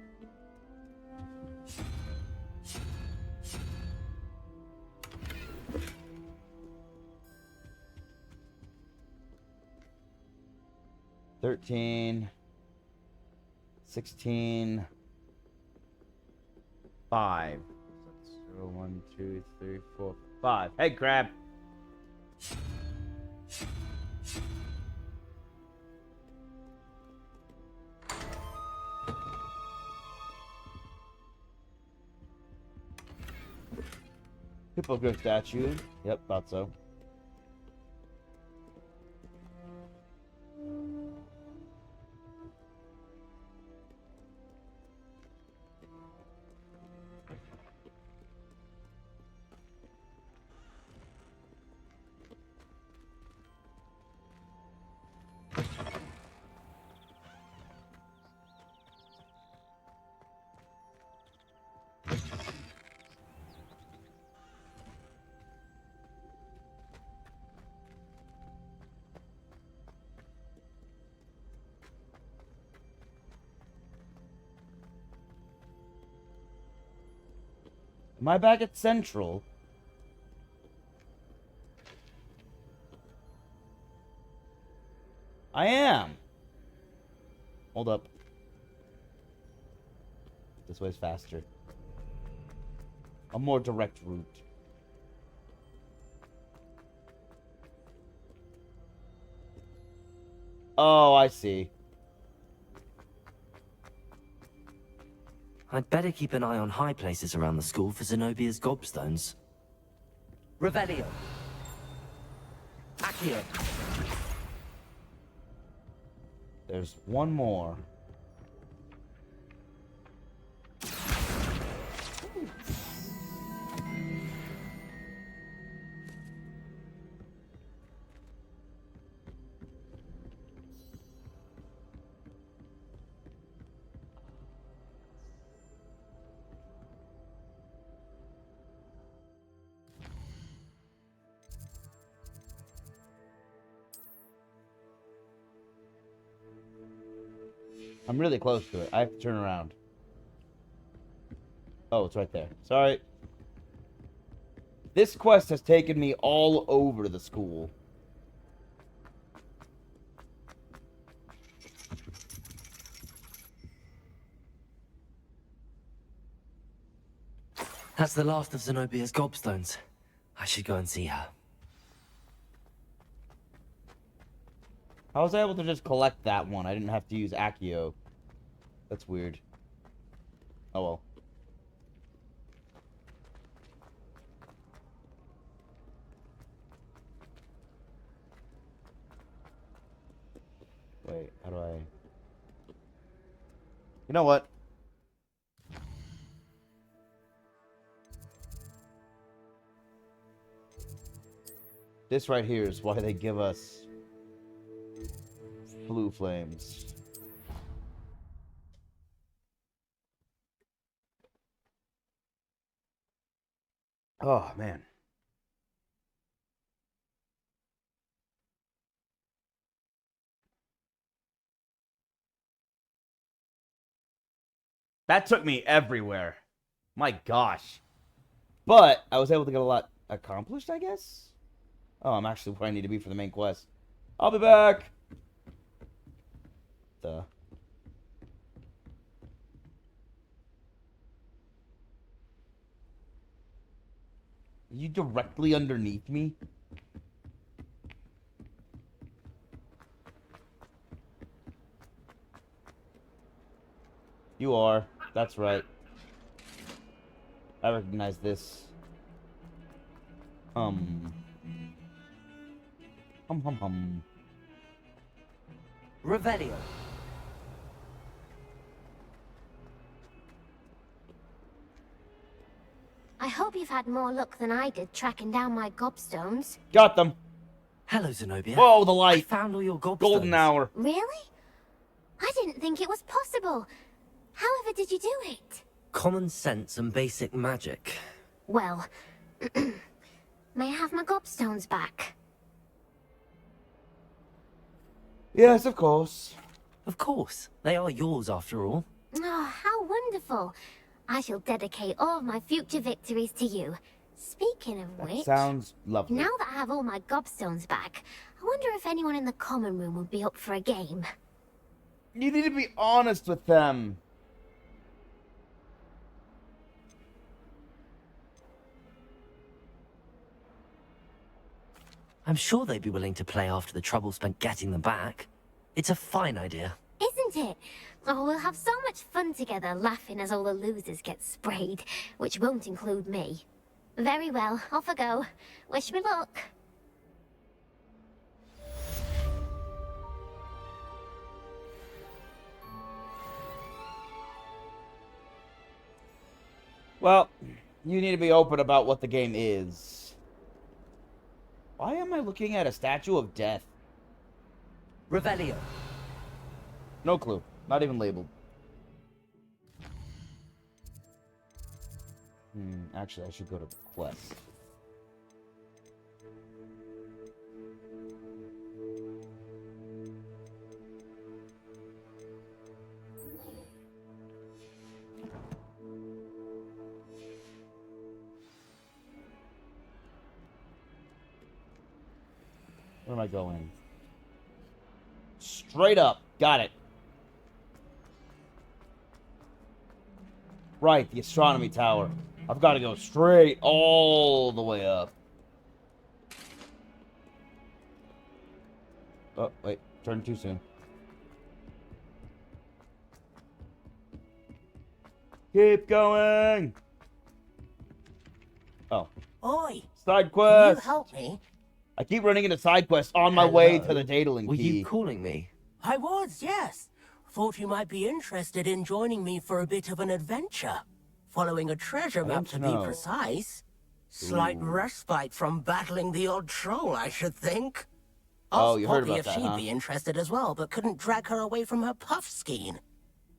$13, $16, $5. That's 0, 1, 2, 3, 4, 5. Hey, crab. Hippogriff statue. Yep, thought so. Am I back at Central? I am. Hold up. This way's faster. A more direct route. Oh, I see. I'd better keep an eye on high places around the school for Zenobia's gobstones. Revelio. Accio. There's 1 more. I'm really close to it. I have to turn around. Oh, it's right there. Sorry. This quest has taken me all over the school. That's the last of Zenobia's gobstones. I should go and see her. I was able to just collect that one. I didn't have to use Accio. That's weird. Oh well. Wait, how do I... You know what? This right here is why they give us blue flames. Oh, man. That took me everywhere. My gosh. But I was able to get a lot accomplished, I guess? Oh, I'm actually where I need to be for the main quest. I'll be back! Duh. You directly underneath me? You are. That's right. I recognize this. Hum hum hum. Revelio. I hope you've had more luck than I did tracking down my gobstones. Got them. Hello, Zenobia. Whoa, the light. I found all your gobstones. Golden hour. Really? I didn't think it was possible. However did you do it? Common sense and basic magic. Well, may I have my gobstones back? Yes, of course. Of course. They are yours after all. Oh, how wonderful. I shall dedicate all of my future victories to you. Speaking of which... Sounds lovely. Now that I have all my gobstones back, I wonder if anyone in the common room would be up for a game. You need to be honest with them. I'm sure they'd be willing to play after the trouble spent getting them back. It's a fine idea. Isn't it? Oh, we'll have so much fun together, laughing as all the losers get sprayed, which won't include me. Very well, off I go. Wish me luck. Well, you need to be open about what the game is. Why am I looking at a statue of death? Revelio. No clue. Not even labeled. Actually, I should go to the quest. Where am I going? Straight up. Got it. Right, the astronomy tower. I've got to go straight all the way up. Oh, wait. Turned too soon. Keep going! Oh. Oi! Side quest! Can you help me? I keep running into side quests on my way to the Daedalin Were key. you calling me? I was, yes. Thought you might be interested in joining me for a bit of an adventure. Following a treasure map to be precise. Slight respite from battling the odd troll, I should think. Oh, you heard Poppy about if that, she'd huh? be interested as well, but couldn't drag her away from her puff skein.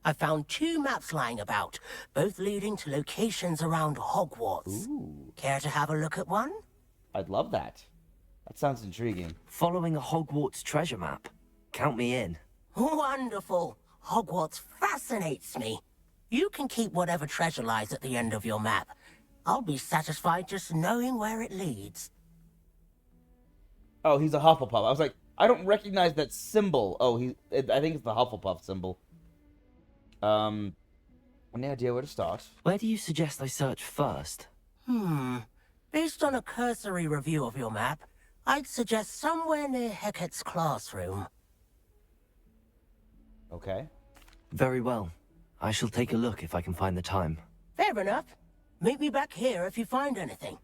I found 2 maps lying about, both leading to locations around Hogwarts. Ooh. Care to have a look at one? I'd love that. That sounds intriguing. Following a Hogwarts treasure map. Count me in. Wonderful. Hogwarts fascinates me. You can keep whatever treasure lies at the end of your map. I'll be satisfied just knowing where it leads. Oh, he's a Hufflepuff. I was like, I don't recognize that symbol. Oh, I think it's the Hufflepuff symbol. Wait Any idea where to start? Where do you suggest I search first? Based on a cursory review of your map, I'd suggest somewhere near Hecat's classroom. Okay. Very well. I shall take a look if I can find the time. Fair enough. Meet me back here if you find anything.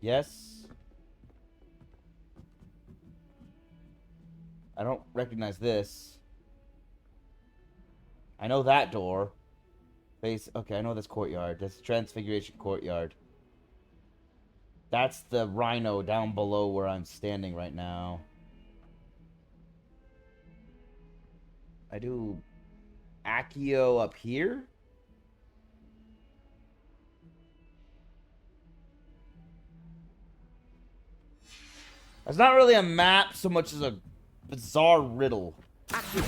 Yes. I don't recognize this. I know that door. Okay, I know this courtyard. That's the Transfiguration Courtyard. That's the rhino down below where I'm standing right now. I do Accio up here? That's not really a map so much as a bizarre riddle. Accio.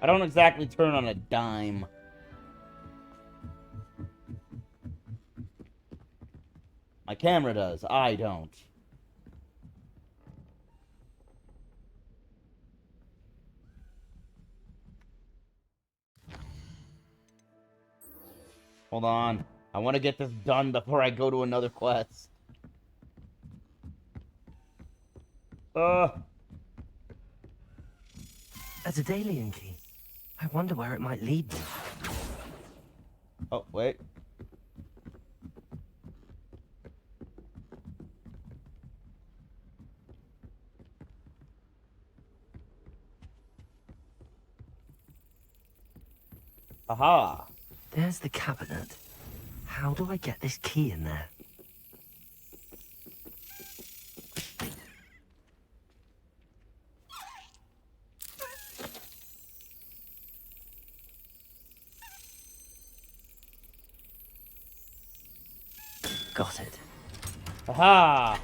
I don't exactly turn on a dime. My camera does. I don't. Hold on. I want to get this done before I go to another quest. That's a Dalian key. I wonder where it might lead me. Oh, wait. Aha! There's the cabinet. How do I get this key in there? Got it. Aha!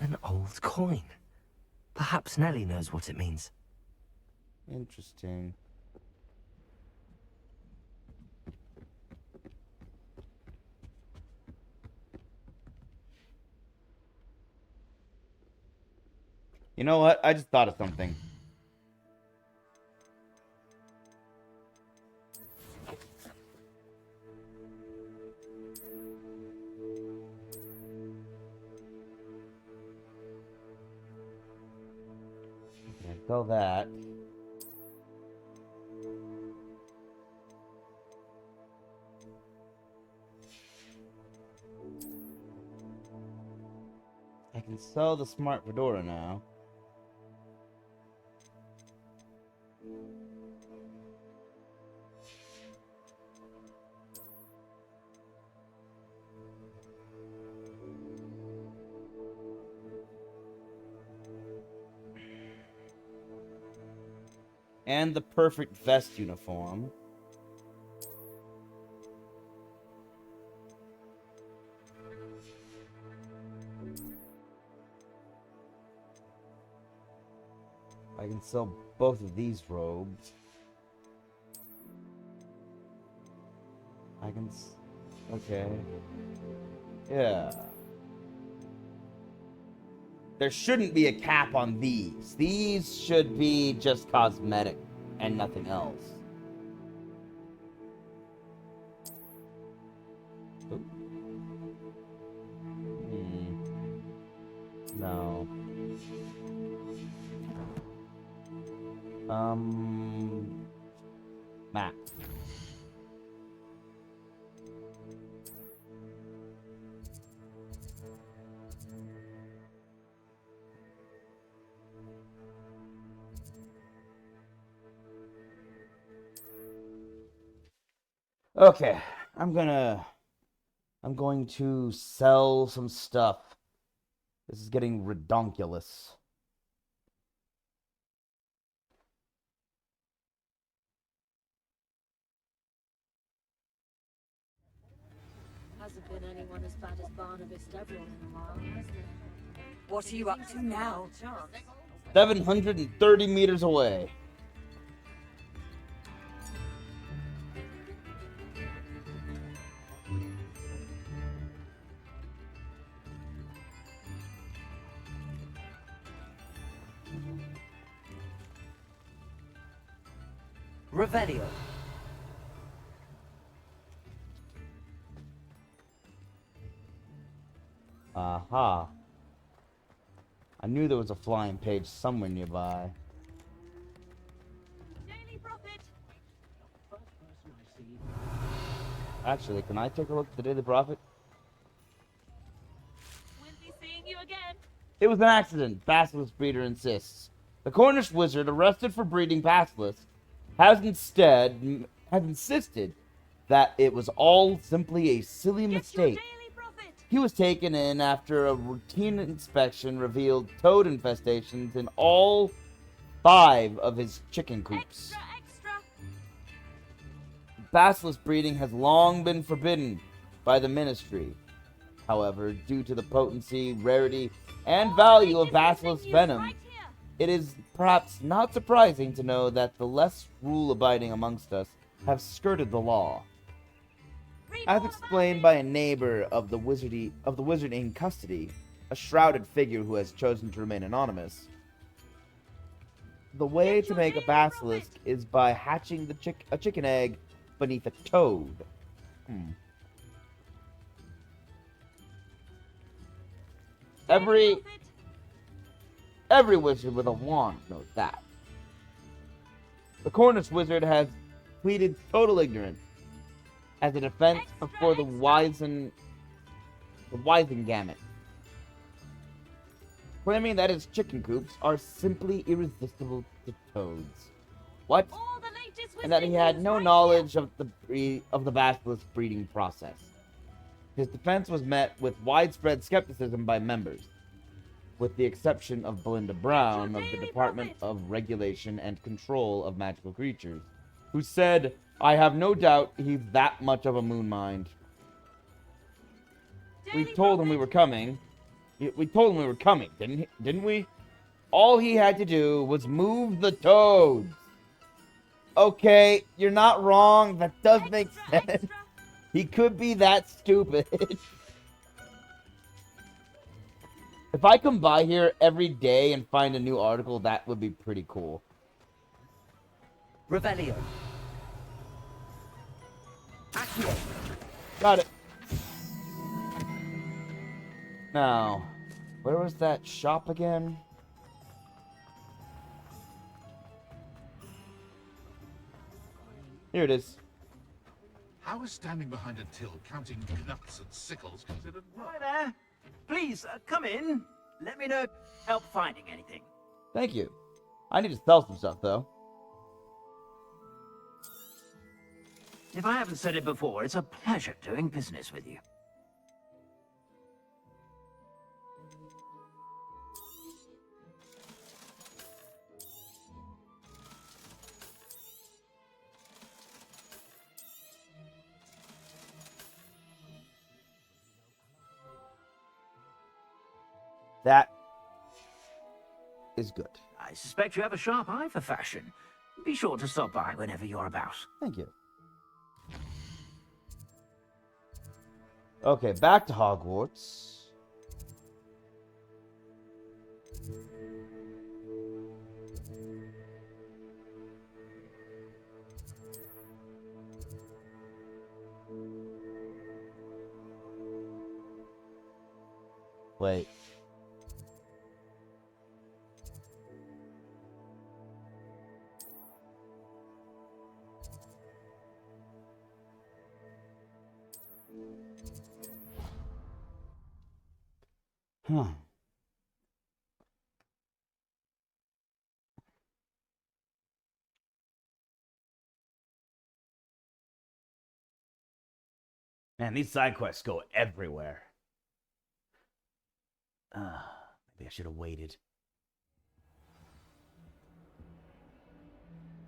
An old coin. Perhaps Nellie knows what it means. Interesting. You know what? I just thought of something. Go that. I can sell the smart fedora now. And the perfect vest uniform. I can sell both of these robes. I can... Okay. Yeah. There shouldn't be a cap on these. These should be just cosmetic and nothing else. Oop. No. Map. Okay, I'm going to sell some stuff. This is getting redonkulous. Hasn't been anyone as bad as Barnabas Devlin in a while, has there? What are you up to now? 730 meters away. Revelio. Aha. I knew there was a flying page somewhere nearby. Daily Prophet! Actually, can I take a look at the Daily Prophet? We'll be seeing you again. It was an accident, Basilisk Breeder insists. The Cornish wizard arrested for breeding basilisks has insisted that it was all simply a silly mistake. He was taken in after a routine inspection revealed toad infestations in all 5 of his chicken coops. Extra! Basilisk breeding has long been forbidden by the ministry. However, due to the potency, rarity, and value of basilisk venom, it is perhaps not surprising to know that the less rule-abiding amongst us have skirted the law. As explained by a neighbor of the wizard in custody, a shrouded figure who has chosen to remain anonymous, the way to make a basilisk is by hatching a chicken egg beneath a toad. Every wizard with a wand knows that. The Cornish wizard has pleaded total ignorance as a defense before the Wisengamot, claiming that his chicken coops are simply irresistible to toads. What? And that he had no knowledge of the basilisk breeding process. His defense was met with widespread skepticism by members, with the exception of Belinda Brown of the Department of Regulation and Control of Magical Creatures, who said, "I have no doubt he's that much of a moon mind. We told him we were coming. We told him we were coming, didn't we? All he had to do was move the toads." Okay, you're not wrong. That does make sense. He could be that stupid. If I come by here every day and find a new article, that would be pretty cool. Revelio. Accio. Got it. Now, where was that shop again? Here it is. How is standing behind a till counting nuts and sickles considered work? Hi there. Please, come in. Let me know if help finding anything. Thank you. I need to sell some stuff, though. If I haven't said it before, it's a pleasure doing business with you. That is good. I suspect you have a sharp eye for fashion. Be sure to stop by whenever you're about. Thank you. Okay, back to Hogwarts. Wait. Huh. Man, these side quests go everywhere. Maybe I should have waited.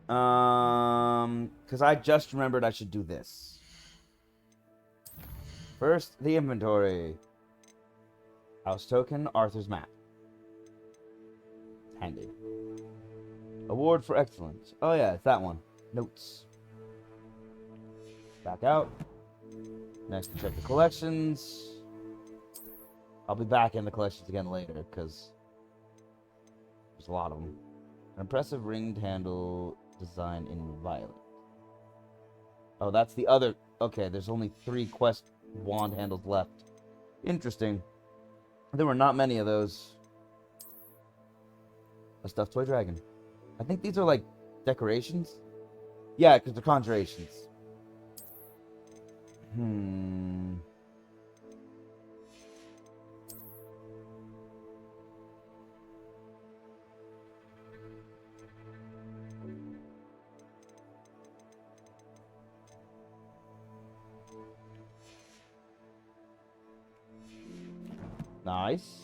Because I just remembered I should do this. First, the inventory. House token, Arthur's map. Handy. Award for excellence. Oh yeah, it's that one. Notes. Back out. Next, check the collections. I'll be back in the collections again later, because there's a lot of them. An impressive ringed handle design in violet. Oh, that's the other... Okay, there's only 3 quest wand handles left. Interesting. There were not many of those. A stuffed toy dragon. I think these are like decorations. Yeah, because they're conjurations. Nice.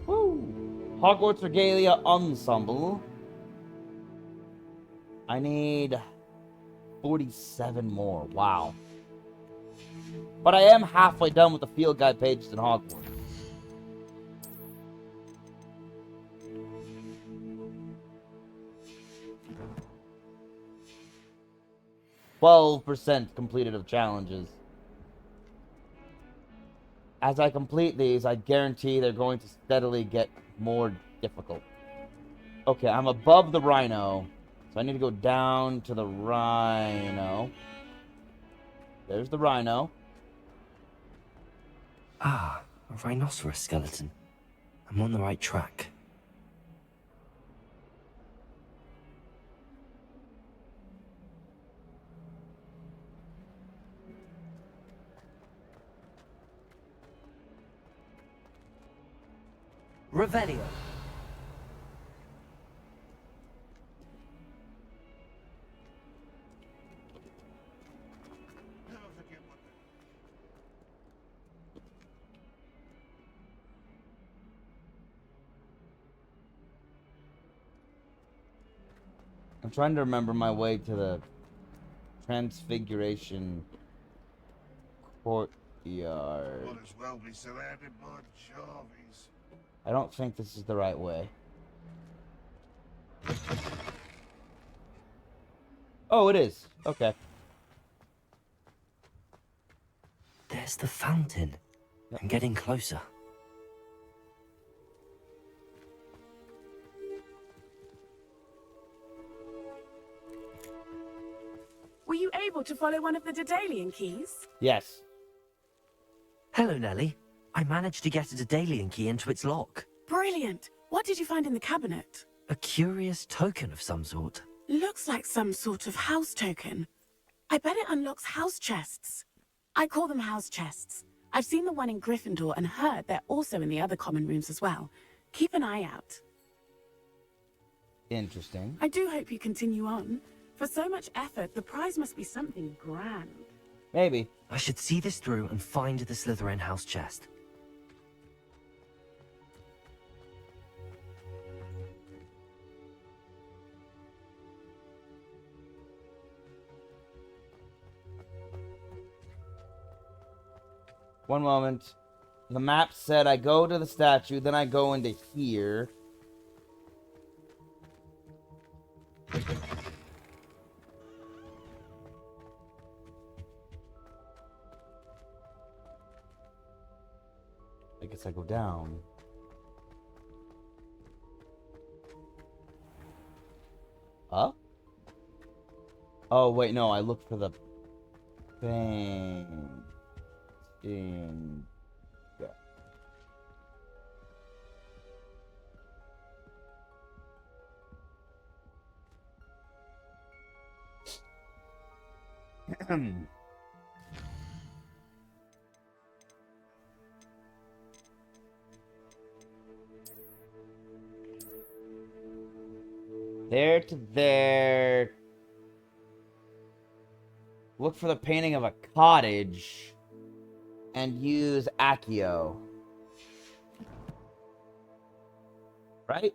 Woo! Hogwarts Regalia Ensemble. I need 47 more. Wow. But I am halfway done with the field guide pages in Hogwarts. %, completed of challenges. As I complete these, I guarantee they're going to steadily get more difficult. Okay, I'm above the rhino, so I need to go down to the rhino. There's the rhino. Ah, a rhinoceros skeleton. I'm on the right track. Revelio. I'm trying to remember my way to the Transfiguration Courtyard. Might as well be surrounded by Jarvies. I don't think this is the right way. Oh, it is. Okay. There's the fountain. I'm getting closer. Were you able to follow one of the Daedalian keys? Yes. Hello, Nellie. I managed to get a Daedalian key into its lock. Brilliant. What did you find in the cabinet? A curious token of some sort. Looks like some sort of house token. I bet it unlocks house chests. I call them house chests. I've seen the one in Gryffindor and heard they're also in the other common rooms as well. Keep an eye out. Interesting. I do hope you continue on. For so much effort, the prize must be something grand. Maybe. I should see this through and find the Slytherin house chest. One moment. The map said I go to the statue, then I go into here. I guess I go down. Up? Oh, wait, no, I looked for the thing. In... Yeah. There to there. Look for the painting of a cottage and use Accio. Right?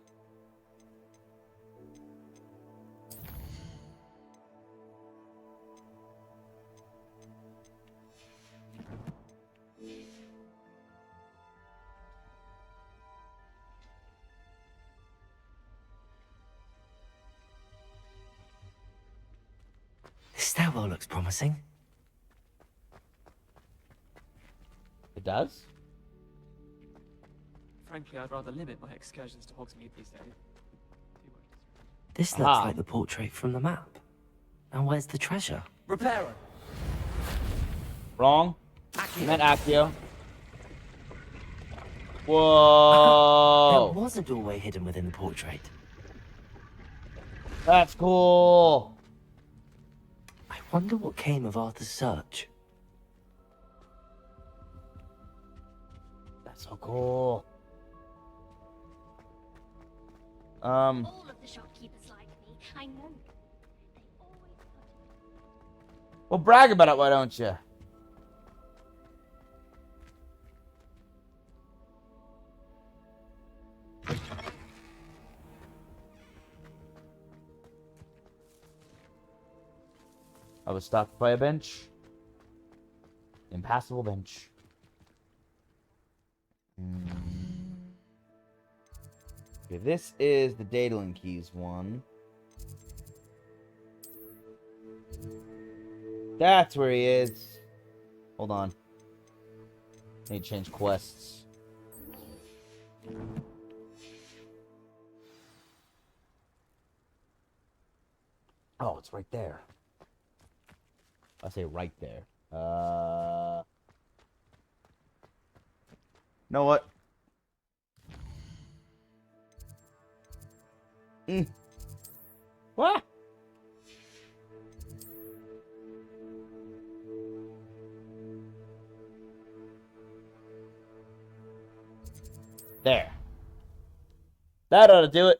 This stairwell looks promising. It does? Frankly, I'd rather limit my excursions to Hogsmeade these days. This looks like the portrait from the map. And where's the treasure? Repairer. Wrong. You meant Accio. Whoa. There was a doorway hidden within the portrait. That's cool. I wonder what came of Arthur's search. That's so cool. All of the shopkeepers like me. I know. Well, brag about it, why don't you? I was stopped by a bench. Impassable bench. Okay, this is the Daedalin Keys one. That's where he is. Hold on. I need to change quests. Oh, it's right there. I say right there. Know what? What? There. That ought to do it.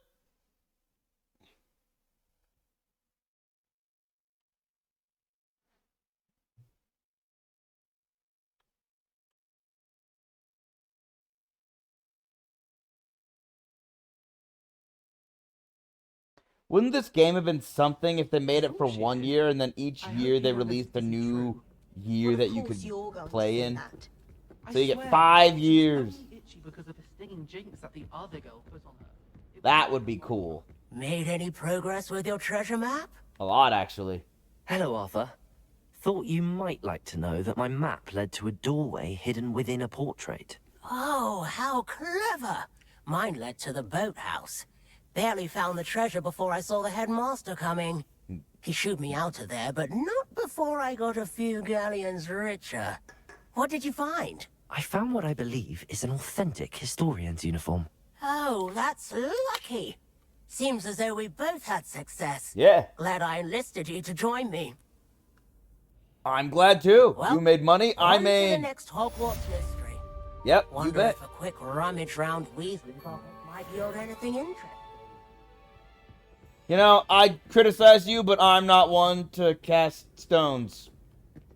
Wouldn't this game have been something if they made it for 1 year and then each year they released a new year that you could play in? So you get 5 years. Because of a stinging jinx that the other girl put on her. That would be cool. Made any progress with your treasure map? A lot, actually. Hello, Arthur. Thought you might like to know that my map led to a doorway hidden within a portrait. Oh, how clever! Mine led to the boathouse. Barely found the treasure before I saw the headmaster coming. He shooed me out of there, but not before I got a few galleons richer. What did you find? I found what I believe is an authentic historian's uniform. Oh, that's lucky. Seems as though we both had success. Yeah. Glad I enlisted you to join me. I'm glad too. Well, you made money, I on to made... the next Hogwarts mystery. Yep, Wonder you bet. if a quick rummage round Weasley's office might yield anything interesting. You know, I criticize you, but I'm not one to cast stones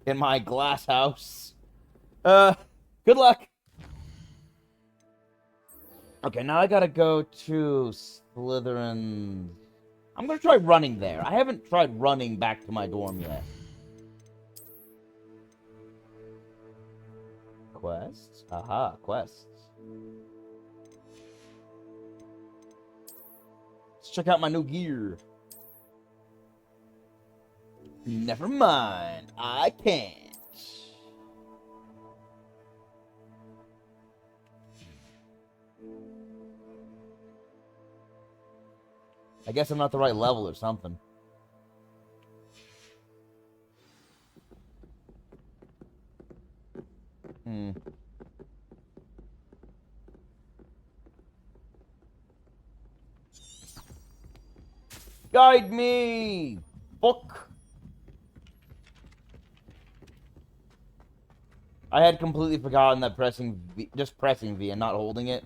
in my glass house. Good luck. Okay, now I gotta go to Slytherin. I'm gonna try running there. I haven't tried running back to my dorm yet. Quests? Aha, quests. Let's check out my new gear. Never mind, I can't. I guess I'm not the right level or something. Guide me! Book! I had completely forgotten that just pressing V and not holding it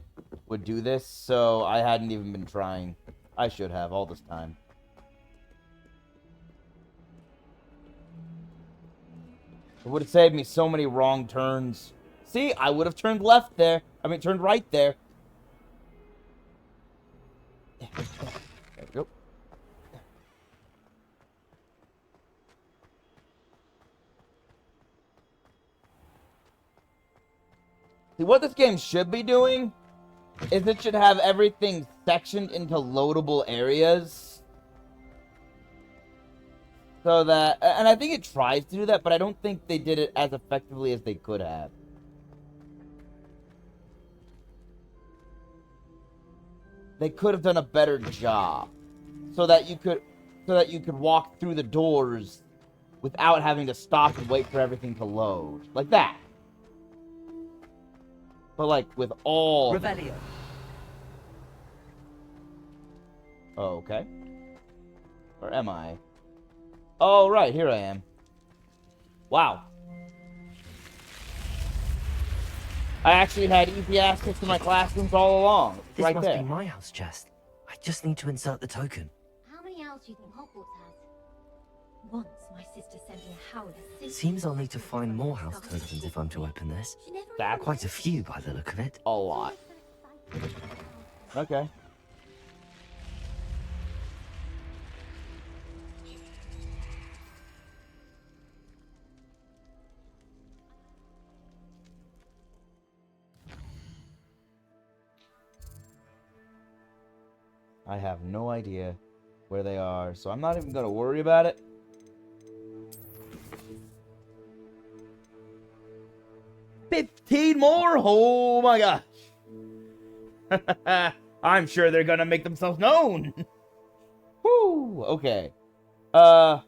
would do this, so I hadn't even been trying. I should have all this time. It would have saved me so many wrong turns. See, I would have turned left there. I mean, turned right there. There we go. See, what this game should be doing is it should have everything sectioned into loadable areas. So that, and I think it tries to do that, but I don't think they did it as effectively as they could have. They could have done a better job so that you could walk through the doors without having to stop and wait for everything to load. Like that. But like with all Revelio. Oh, okay. Where am I? Oh, right, here I am. Wow. I actually had easy access to my classrooms all along. It's This right must there. be my house chest. I just need to insert the token. How many owls do you think Hogwarts has? Once my sister sent me a howler. Seems I'll need to find more house tokens if I'm to open this. That's Quite a few by the look of it. a lot. Okay. I have no idea where they are, so I'm not even going to worry about it. $15 more? Oh my gosh. I'm sure they're going to make themselves known. Woo, okay. Any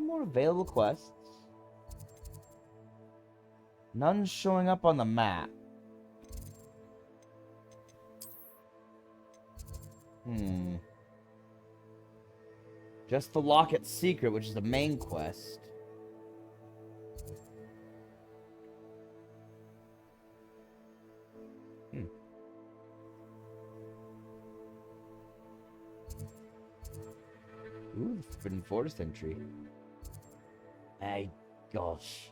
more available quests? None showing up on the map. Just the Locket Secret, which is the main quest. Ooh, Forbidden Forest entry. My gosh.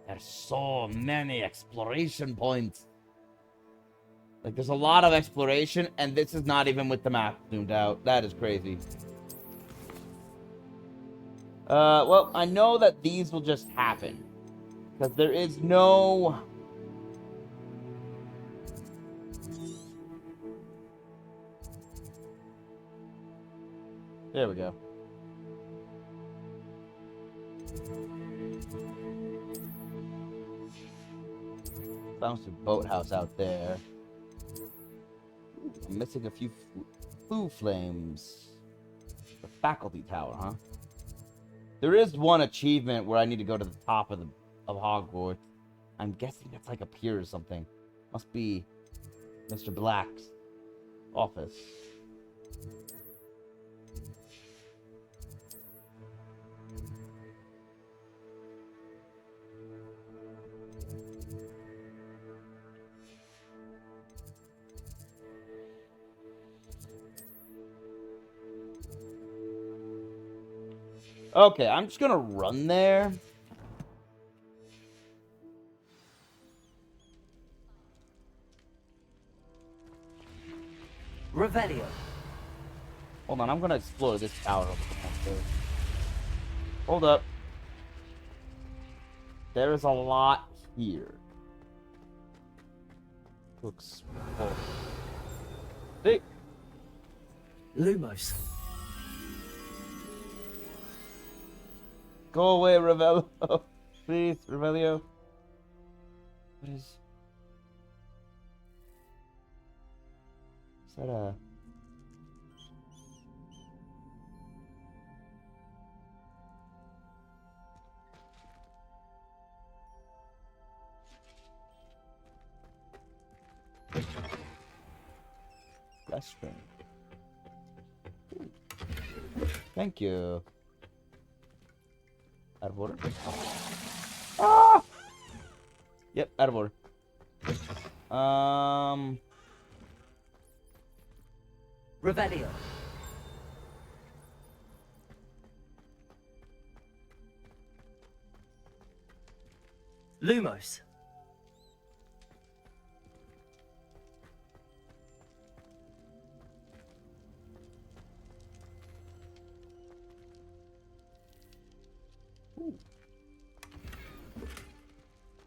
There's so many exploration points. Like, there's a lot of exploration, and this is not even with the map zoomed out. That is crazy. Well, I know that these will just happen. Because there is no... There we go. Found some boathouse out there. Ooh, I'm missing a few foo flames. The faculty tower, huh? There is one achievement where I need to go to the top of Hogwarts. I'm guessing that's like a pier or something. Must be Mr. Black's office. Okay, I'm just gonna run there. Revelio. Hold on, I'm gonna explore this tower. Hold up. There is a lot here. Looks full. See? Lumos. Go away, Revelio. Please, Revelio. What is... Is that a... Restroom. Thank you. Out of order. Ah! Yep, out of order. Revelio. Lumos.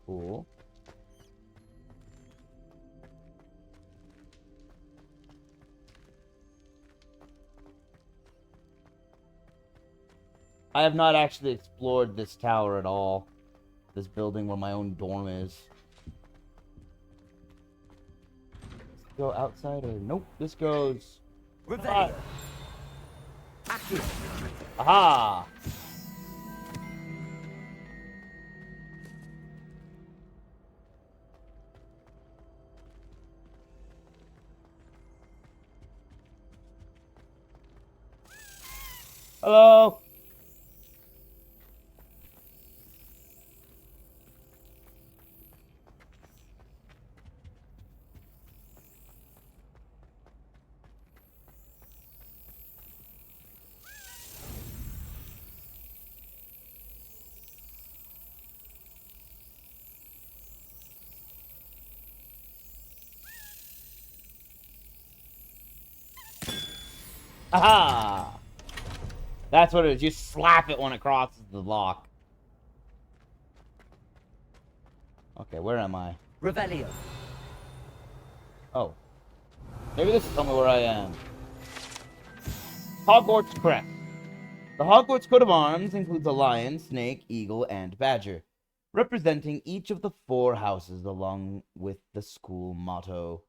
Cool. I have not actually explored this tower at all. This building where my own dorm is. Let's go outside or nope. This goes. Revelio. Aha! Hello. Aha! That's what it is. You slap it when it crosses the lock. Okay, where am I? Revelio. Oh. Maybe this will tell me where I am. Hogwarts crest. The Hogwarts coat of arms includes a lion, snake, eagle, and badger, representing each of the 4 houses along with the school motto.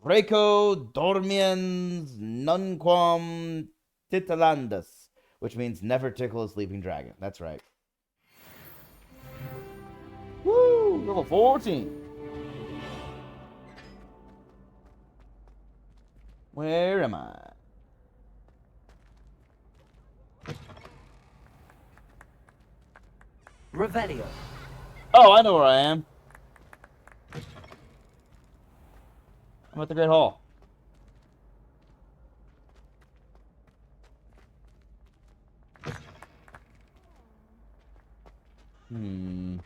Draco dormiens nunquam titilandus, which means never tickle a sleeping dragon. That's right. Woo! Level 14. Where am I? Revelio. Oh, I know where I am. I'm at the Great Hall. Hmm.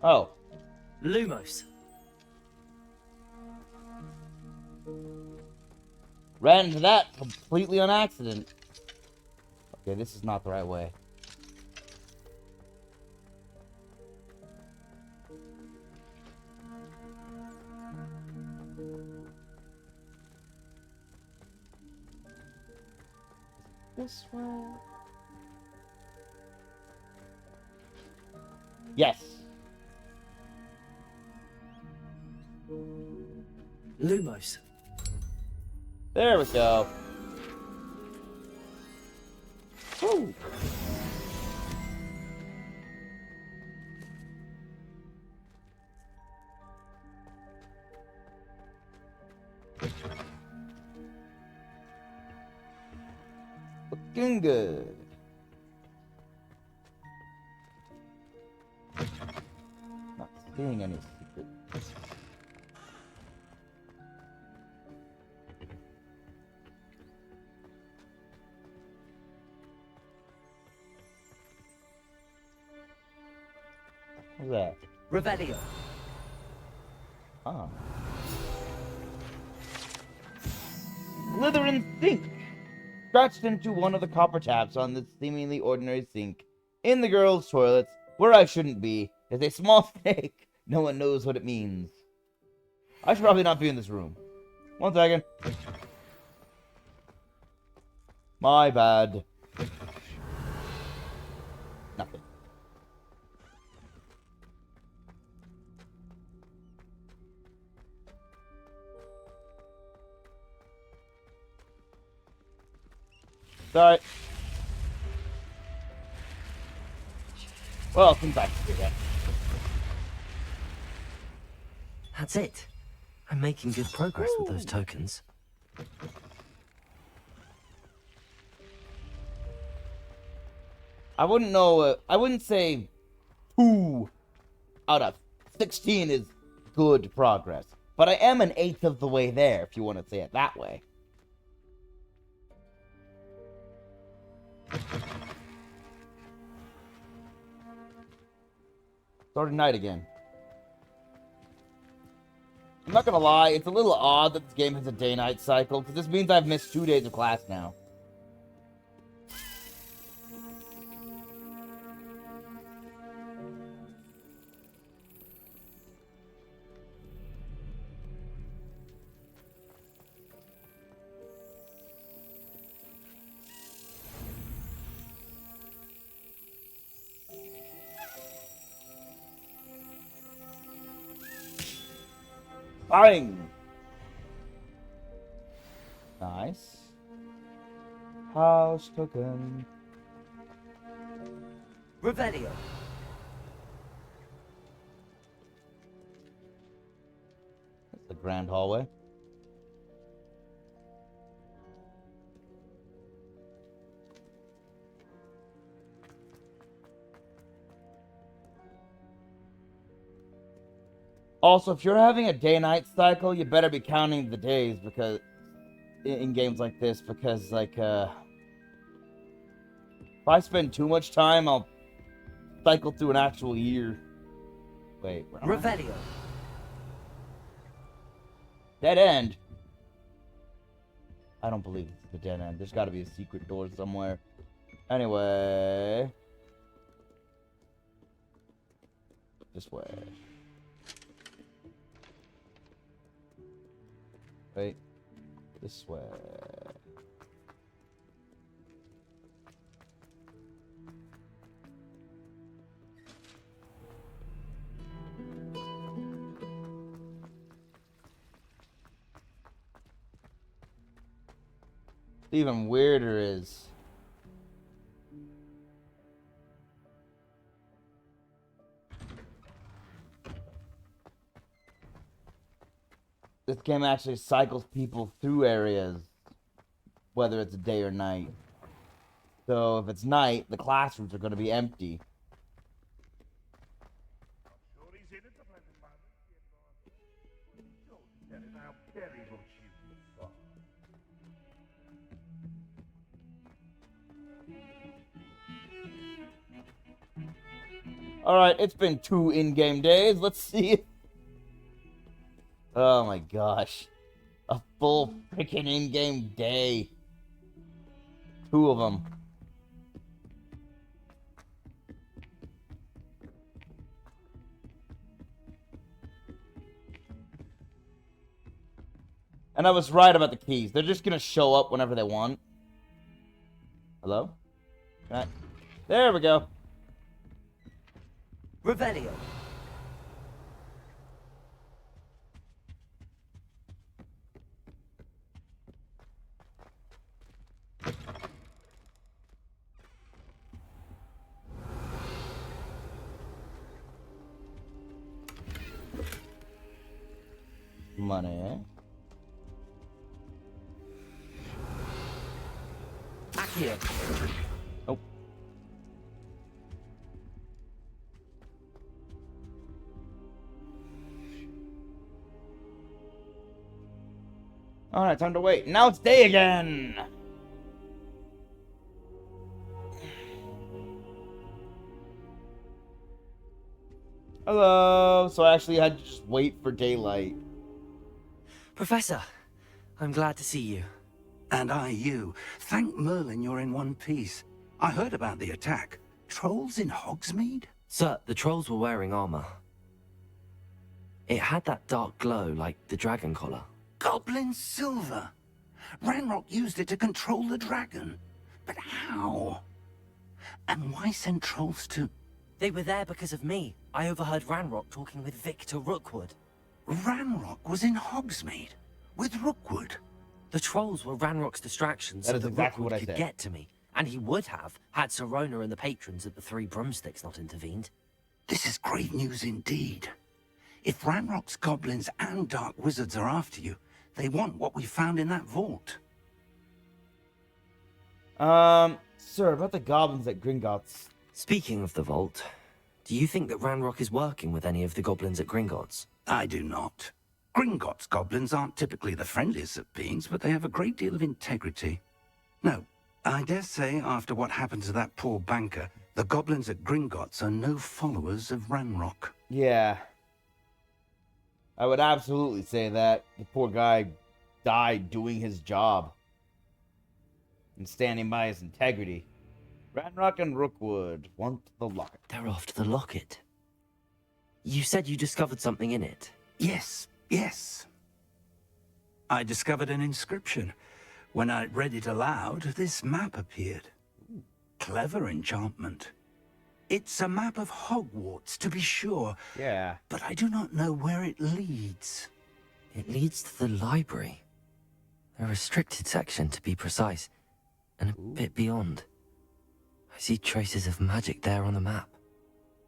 Oh. Lumos. Ran into that completely on accident. Okay, this is not the right way. This way. Yes. Lumos. There we go. Woo. Looking good. Not seeing any secrets. What's that? Revelio. Ah. Slytherin sink. Scratched into one of the copper taps on the seemingly ordinary sink in the girls' toilets, where I shouldn't be, is a small snake. No one knows what it means. I should probably not be in this room. 1 second. My bad. Nothing. Sorry. Well, since I can do that. That's it. I'm making good progress with those tokens. I wouldn't know. I wouldn't say 2 out of 16 is good progress, but I am an 1/8 of the way there, if you want to say it that way. Started night again. I'm not gonna lie, it's a little odd that this game has a day-night cycle, because this means I've missed 2 days of class now. Bang! Nice. House token. Revelio. That's the grand hallway. Also, if you're having a day-night cycle, you better be counting the days, because in games like this, because like if I spend too much time, I'll cycle through an actual year. Wait, where am I? Revelio. Dead end. I don't believe this is the dead end. There's got to be a secret door somewhere. Anyway, this way. Wait, this way. Even weirder is this game actually cycles people through areas, whether it's day or night. So if it's night, the classrooms are going to be empty. Alright, it's been 2 in-game days. Let's see. Oh my gosh. A full freaking in-game day. 2 of them. And I was right about the keys. They're just gonna show up whenever they want. Hello? There we go. Revelio. Money. Accio. Oh. Alright, time to wait. Now it's day again! Hello! So I actually had to just wait for daylight. Professor, I'm glad to see you. And I you. Thank Merlin you're in one piece. I heard about the attack. Trolls in Hogsmeade? Sir, the trolls were wearing armor. It had that dark glow like the dragon collar. Goblin silver. Ranrock used it to control the dragon. But how? And why send trolls to... They were there because of me. I overheard Ranrock talking with Victor Rookwood. Ranrock was in Hogsmeade with Rookwood. The trolls were Ranrock's distractions That so is that exactly Rookwood what I could said. get to me. And he would have, had Sirona and the patrons at the Three Broomsticks not intervened. This is great news indeed. If Ranrock's goblins and dark wizards are after you, they want what we found in that vault. Sir, about the goblins at Gringotts. Speaking of the vault, do you think that Ranrock is working with any of the goblins at Gringotts? I do not. Gringotts goblins aren't typically the friendliest of beings, but they have a great deal of integrity. No, I dare say after what happened to that poor banker, the goblins at Gringotts are no followers of Ranrock. Yeah. I would absolutely say that. The poor guy died doing his job. And standing by his integrity. Ranrock and Rookwood want the locket. They're after the locket. You said you discovered something in it. Yes, yes. I discovered an inscription. When I read it aloud, this map appeared. Clever enchantment. It's a map of Hogwarts, to be sure. Yeah. But I do not know where it leads. It leads to the library. A restricted section, to be precise. And a bit beyond. I see traces of magic there on the map.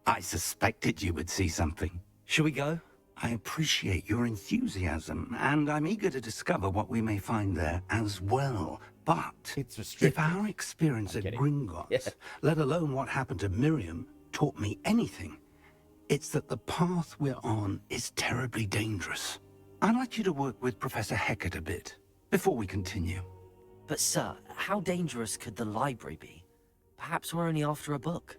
I suspected you would see something. Shall we go? I appreciate your enthusiasm, and I'm eager to discover what we may find there as well. But it's restricted. If our experience at Gringotts, let alone what happened to Miriam, taught me anything, it's that the path we're on is terribly dangerous. I'd like you to work with Professor Hecat a bit, before we continue. But sir, how dangerous could the library be? Perhaps we're only after a book.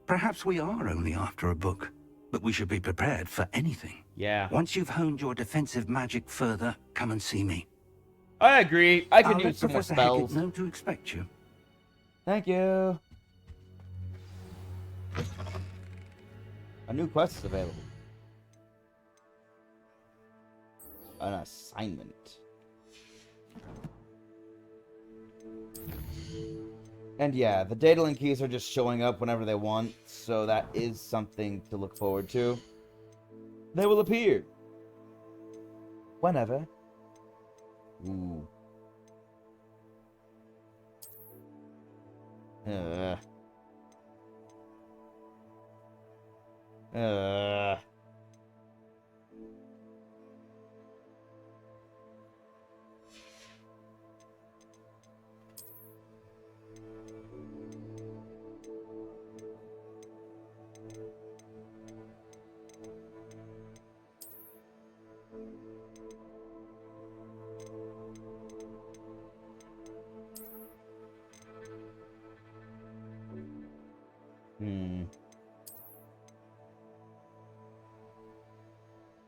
Perhaps we are only after a book, but we should be prepared for anything. Yeah. Once you've honed your defensive magic further, come and see me. I agree. I could I'll use some more Professor spells. Hecat know to expect you. Thank you. A new quest is available. An assignment. And yeah, the data link keys are just showing up whenever they want, so that is something to look forward to. They will appear. Whenever. Ooh.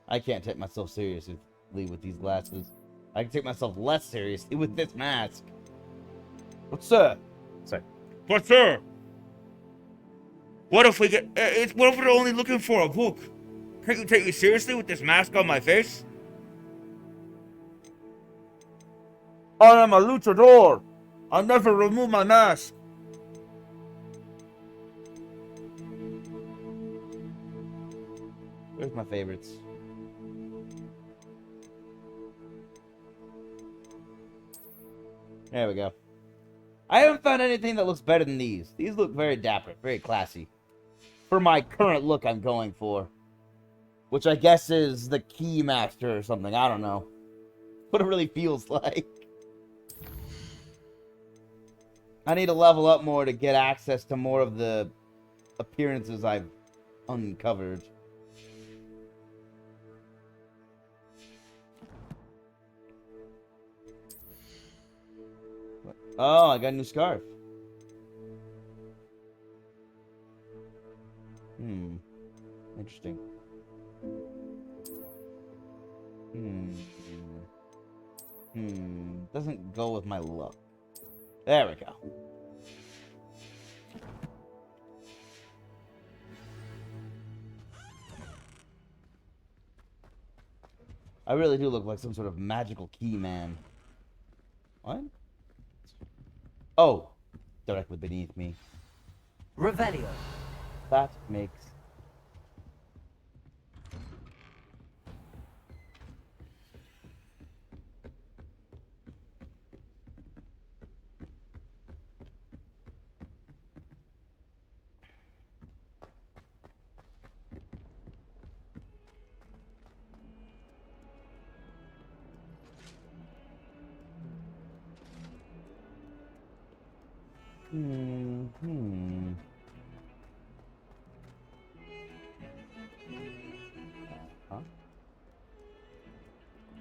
I can't take myself seriously with these glasses. I can take myself less seriously with this mask. But sir, sorry. But sir, what if we get? What if we're only looking for a book? Can't you take me seriously with this mask on my face? I am a luchador. I'll never remove my mask. Where's my favorites? There we go. I haven't found anything that looks better than these. These look very dapper, very classy. For my current look I'm going for. Which I guess is the Keymaster or something. I don't know. What it really feels like. I need to level up more to get access to more of the appearances I've uncovered. Oh, I got a new scarf. Interesting. Doesn't go with my look. There we go. I really do look like some sort of magical key man. What? Oh, directly beneath me. Revelio. That makes... Huh?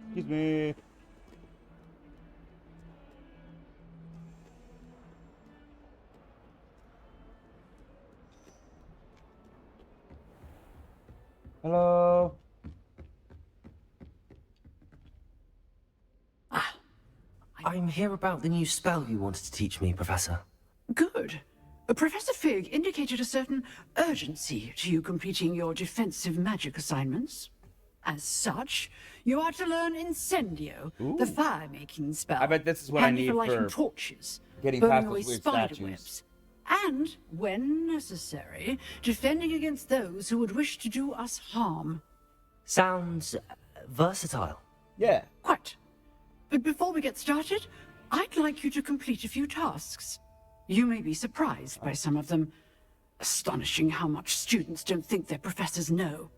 Excuse me. Hello. I'm here about the new spell you wanted to teach me, Professor. Good. Professor Fig indicated a certain urgency to you completing your defensive magic assignments. As such, you are to learn Incendio, the fire-making spell. I bet this is what I handy need for lighting for torches, getting burning past away those weird spider statues. webs, and, when necessary, defending against those who would wish to do us harm. Sounds versatile. Yeah. Quite. But before we get started, I'd like you to complete a few tasks. You may be surprised by some of them. Astonishing how much students don't think their professors know.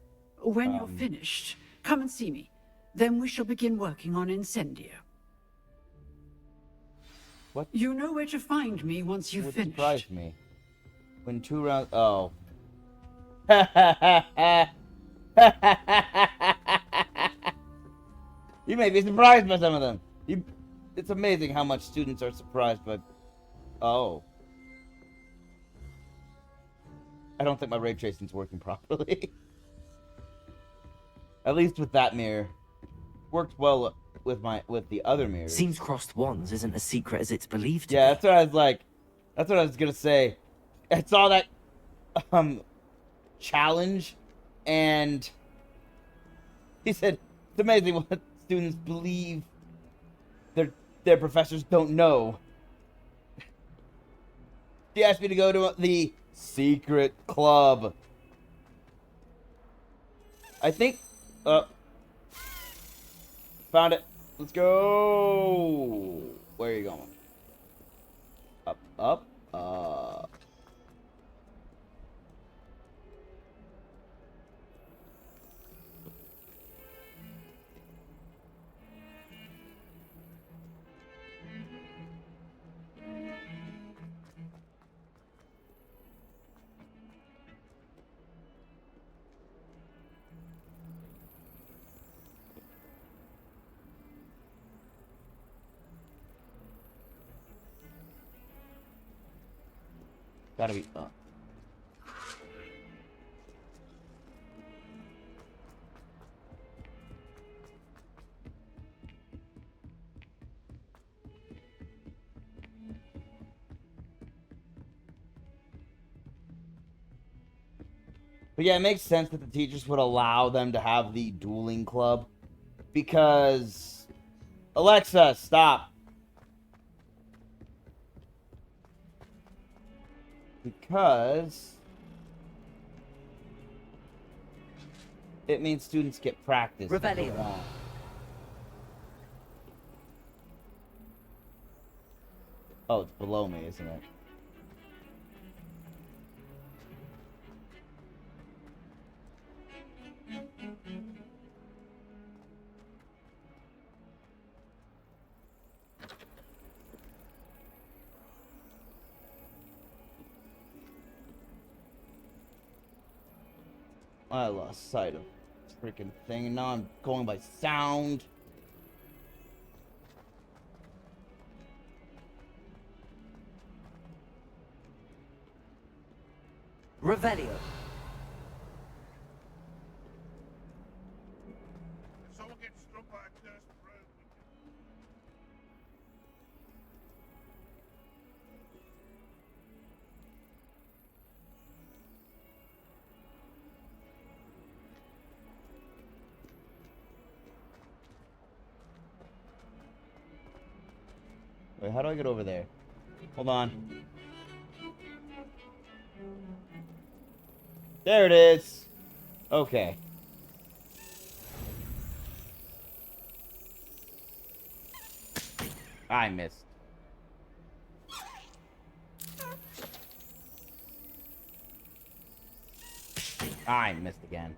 When you're finished, come and see me. Then we shall begin working on Incendio. What? You know where to find me once you've finished. Surprised me. When 2 rounds. Oh. You may be surprised by some of them. It's amazing how much students are surprised by. Oh. I don't think my ray tracing's working properly. At least with that mirror. Worked well with the other mirrors. Seems crossed wands isn't as secret as it's believed to Yeah, be. that's what I was like. That's what I was gonna say. I saw that challenge, and he said it's amazing what students believe their professors don't know. He asked me to go to the secret club. I think. Found it. Let's go. Where are you going? Up. Gotta be up. But yeah, it makes sense that the teachers would allow them to have the dueling club. Because... Alexa, stop. Because... it means students get practice. Rebellion. Oh, it's below me, isn't it? I lost sight of this freaking thing, and now I'm going by sound. Revelio. If someone gets struck by a cursed broom, Wait, how do I get over there? Hold on. There it is. Okay. I missed. I missed again.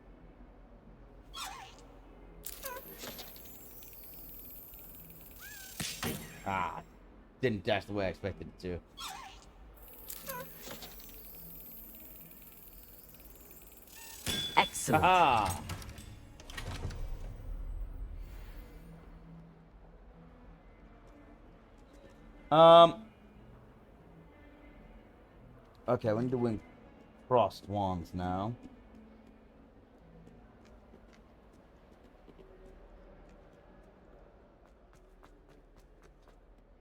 Ah, didn't dash the way I expected it to. Excellent. Haha. Okay, we're doing crossed wands now.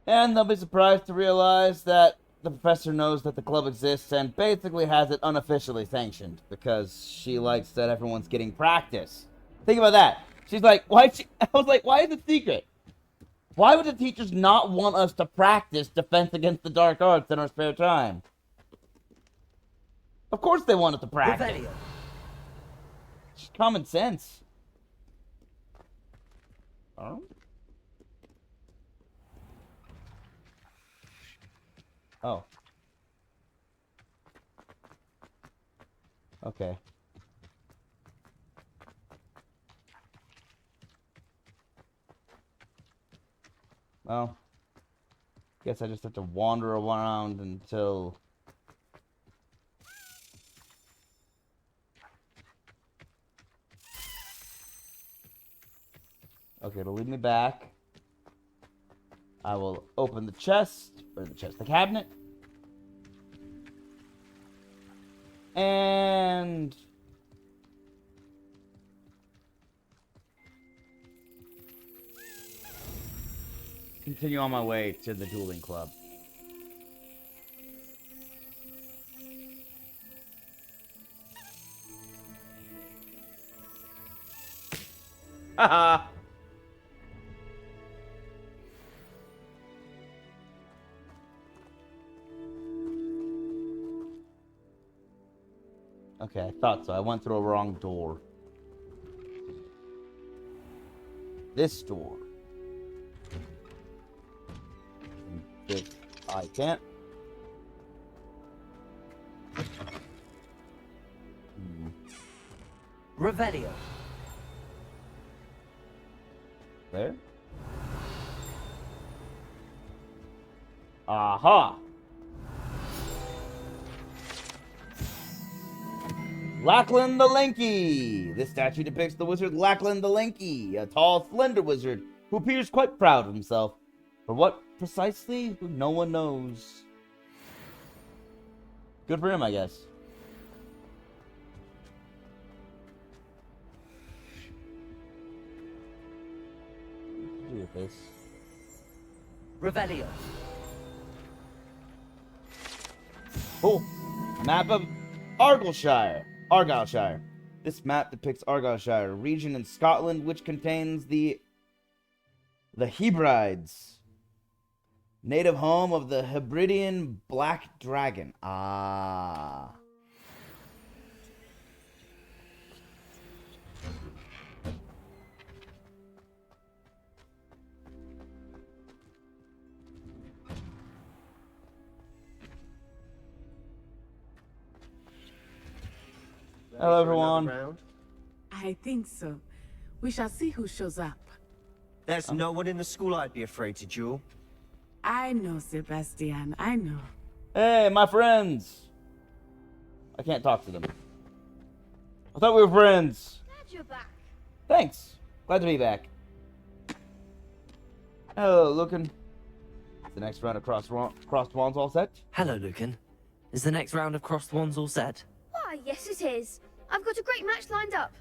And they'll be surprised to realize that the professor knows that the club exists and basically has it unofficially sanctioned because she likes that everyone's getting practice. Think about that. She's like, I was like, why is it secret? Why would the teachers not want us to practice Defense Against the Dark Arts in our spare time? Of course they want us to practice. Revelio. It's just common sense. Oh? Oh. Okay. Well, guess I just have to wander around until... Okay, it'll lead me back. I will open the chest, or the cabinet. And... continue on my way to the dueling club. Haha! Okay, I thought so. I went through a wrong door. This door. This I can't. Revelio. There. Aha! Lachlan the Lanky! This statue depicts the wizard Lachlan the Lanky, a tall, slender wizard who appears quite proud of himself. For what precisely? No one knows. Good for him, I guess. What do with this? Revelio. Oh, map of Argyllshire. This map depicts Argyllshire, a region in Scotland which contains the Hebrides, native home of the Hebridean black dragon. Ah. Hello, everyone. I think so. We shall see who shows up. There's no one in the school I'd be afraid to duel. I know, Sebastian. I know. Hey, my friends. I can't talk to them. I thought we were friends. Glad you're back. Thanks. Glad to be back. Hello, Lucan. Is the next round of crossed wands all set? Hello, Lucan. Is the next round of crossed wands all set? Why, yes it is. I've got a great match lined up.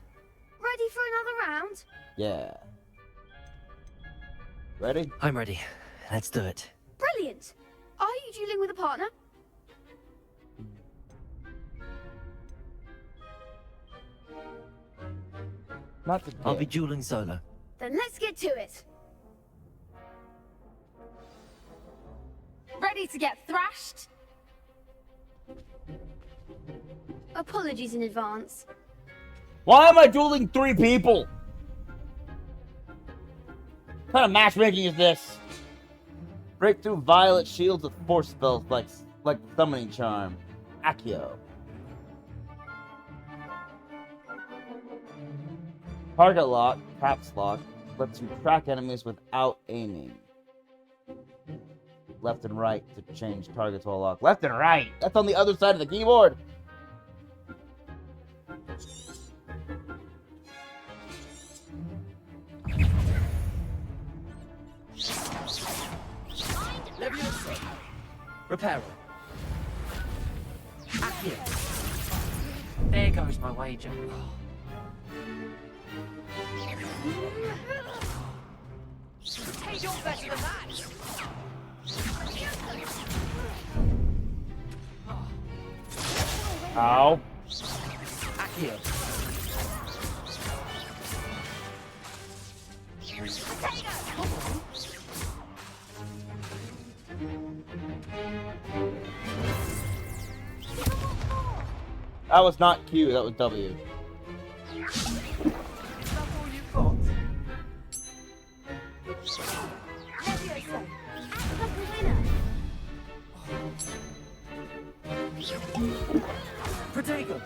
Ready for another round? Yeah. Ready? I'm ready. Let's do it. Brilliant. Are you dueling with a partner? Not today. I'll be dueling solo. Then let's get to it. Ready to get thrashed? Apologies in advance. Why am I dueling 3 people? What kind of matchmaking is this? Break through violet shields with force spells like summoning charm. Accio. Target lock, caps lock, lets you track enemies without aiming. Left and right to change targets while locked. Left and right! That's on the other side of the keyboard! Reparo. Accio. There goes my wager. Hey, you're better than that! Ow. Accio. That was not Q, that was W. Protego.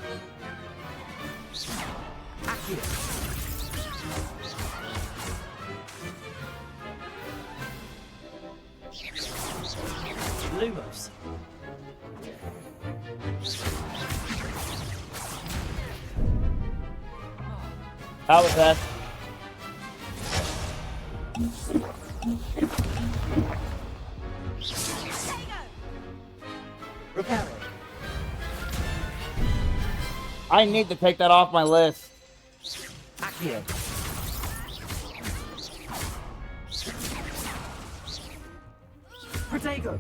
Accio. Lumos. How was that? Reparo. I need to take that off my list. Accio. Protego.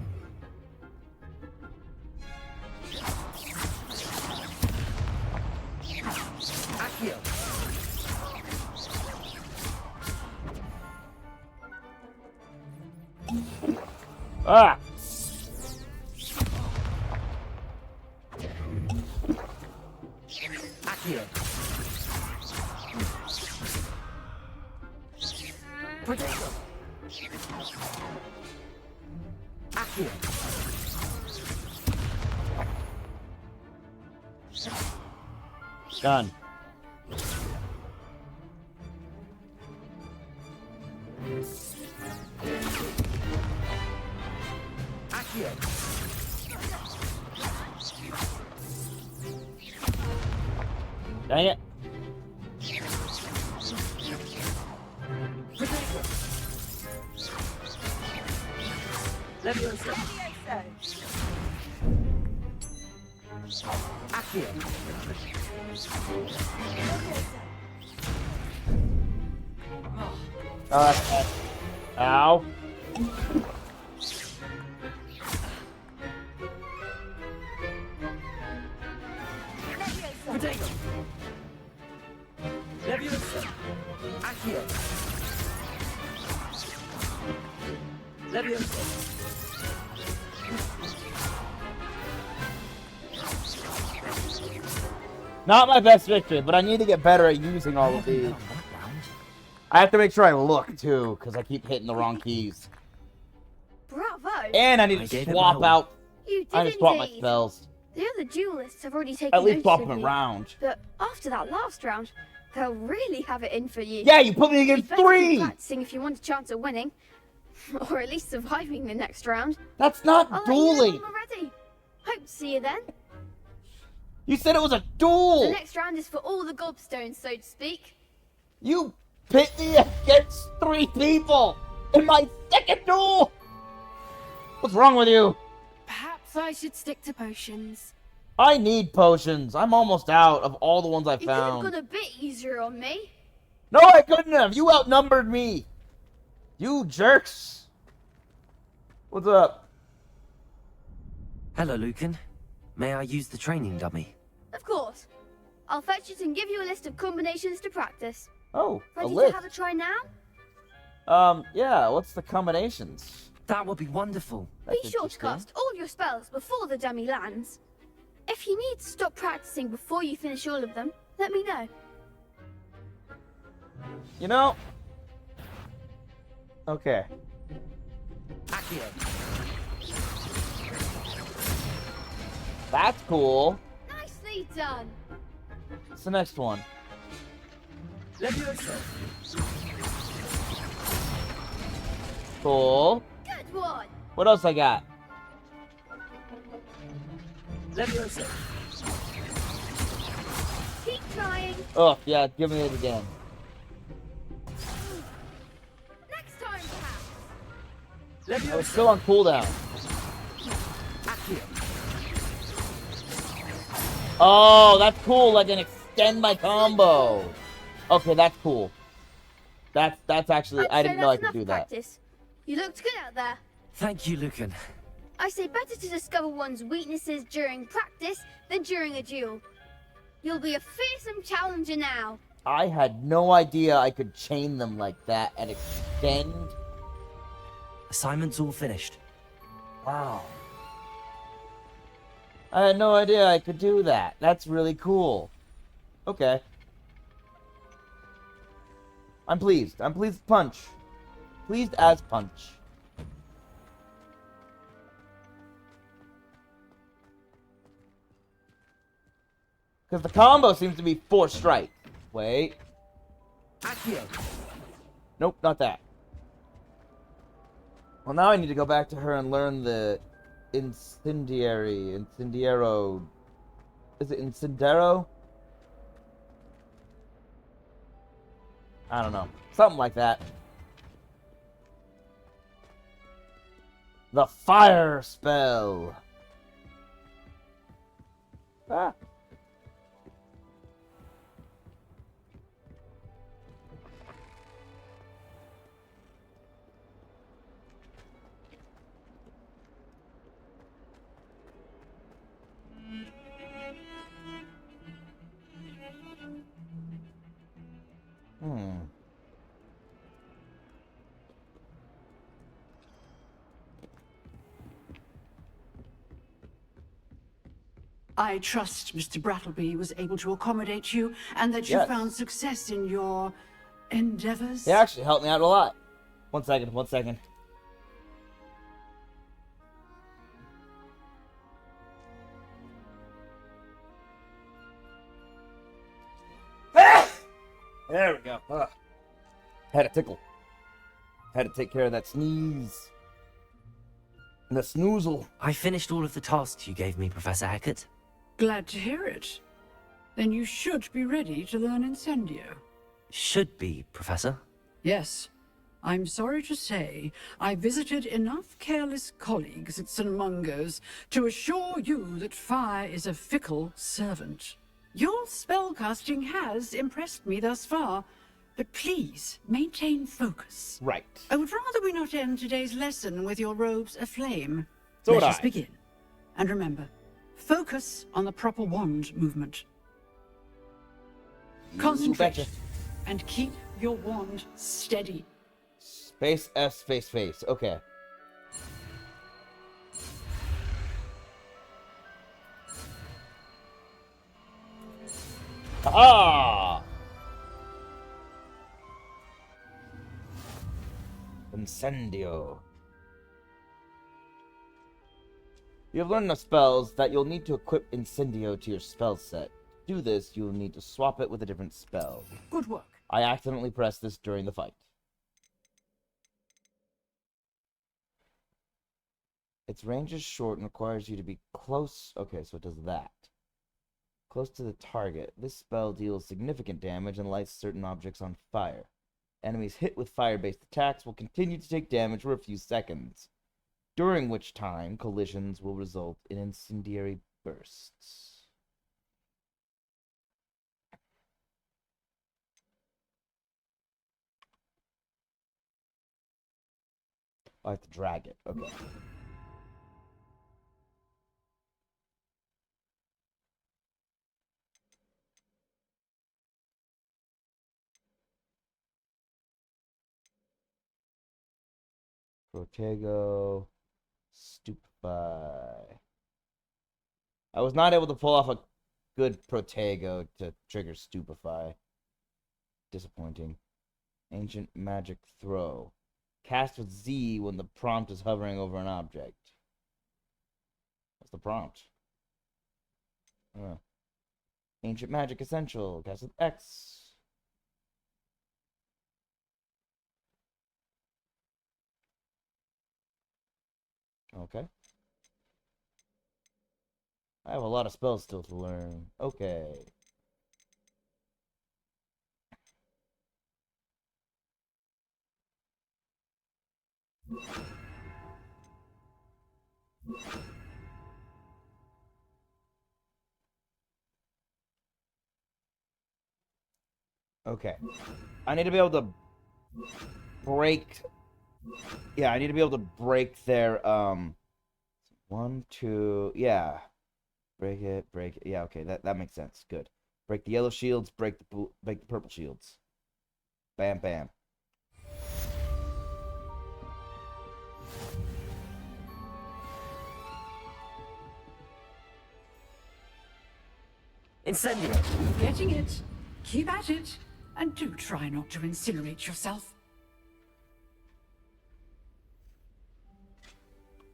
Accio. Ah! Accio. Protego. Accio. Done. Accio. Dang it. Protego. Leviosa. Accio. Ow. Protego. Leviosa. Accio. Leviosa. Not my best victory, but I need to get better at using all of these. I have to make sure I look, too, because I keep hitting the wrong keys. Bravo! And I need to swap out. You did I need to swap my indeed. spells. The other duelists have already taken At least notice swap of them you, around. But after that last round, they'll really have it in for you. Yeah, you put me against You'd better keep 3! practicing if you want a chance of winning. Or at least surviving the next round. That's not I'll dueling! let you know when we're ready. Hope to see you then. You said it was a duel! The next round is for all the gobstones, so to speak. You pit me against 3 people in my second duel! What's wrong with you? Perhaps I should stick to potions. I need potions. I'm almost out of all the ones I You could have found. gone a bit easier on me. No, I couldn't have. You outnumbered me. You jerks. What's up? Hello, Lucan. May I use the training dummy? Of course. I'll fetch it and give you a list of combinations to practice. Oh, a Ready list. to have a try now? Yeah, what's the combinations? That would be wonderful. Be sure to cast all your spells before the dummy lands. If you need to stop practicing before you finish all of them, let me know. You know? Okay. Accio. That's cool. Nicely done. What's the next one? Leviosa. Cool. Good one. What else I got? Leviosa. Keep trying. Oh, yeah, give me it again. Next time, perhaps. I was still on cooldown. Oh, that's cool. I can extend my combo. Okay, that's cool. That's actually, I didn't know I could do that. Practice. You looked good out there. Thank you, Lucan. I say better to discover one's weaknesses during practice than during a duel. You'll be a fearsome challenger now. I had no idea I could chain them like that and extend. Assignment's all finished. Wow. I had no idea I could do that. That's really cool. Okay. I'm pleased. I'm pleased with Punch. Pleased as Punch. Because the combo seems to be 4 strikes. Wait. Nope, not that. Well, now I need to go back to her and learn the Incendiaro. Is it Incendiaro? I don't know. Something like that. The fire spell. Ah. I trust Mr. Brattleby was able to accommodate you and that you Yes. found success in your endeavors. They actually helped me out a lot. One second, one second. There we go. Had a tickle. Had to take care of that sneeze. And the snoozle. I finished all of the tasks you gave me, Professor Hackett. Glad to hear it. Then you should be ready to learn Incendio. Should be, Professor. Yes. I'm sorry to say, I visited enough careless colleagues at St. Mungo's to assure you that fire is a fickle servant. Your spellcasting has impressed me thus far, but please maintain focus. Right. I would rather we not end today's lesson with your robes aflame. So Let would us I. begin. And remember, focus on the proper wand movement. Concentrate betcha. and keep your wand steady. Space S space face. Okay. Ah! Incendio. You have learned enough spells that you'll need to equip Incendio to your spell set. To do this, you'll need to swap it with a different spell. Good work. I accidentally pressed this during the fight. Its range is short and requires you to be close. Okay, so it does that. Close to the target. This spell deals significant damage and lights certain objects on fire. Enemies hit with fire-based attacks will continue to take damage for a few seconds, during which time collisions will result in incendiary bursts. I have to drag it. Okay. Protego. Stupefy. I was not able to pull off a good Protego to trigger Stupefy. Disappointing. Ancient Magic Throw. Cast with Z when the prompt is hovering over an object. What's the prompt? Ancient Magic Essential. Cast with X. Okay. I have a lot of spells still to learn. Okay. Okay. I need to be able to break... Yeah, I need to be able to break their, 1, 2... Yeah. Break it, break it. Yeah, okay, that makes sense. Good. Break the yellow shields, break the purple shields. Bam, bam. Incendio. Getting it. Keep at it. And do try not to incinerate yourself.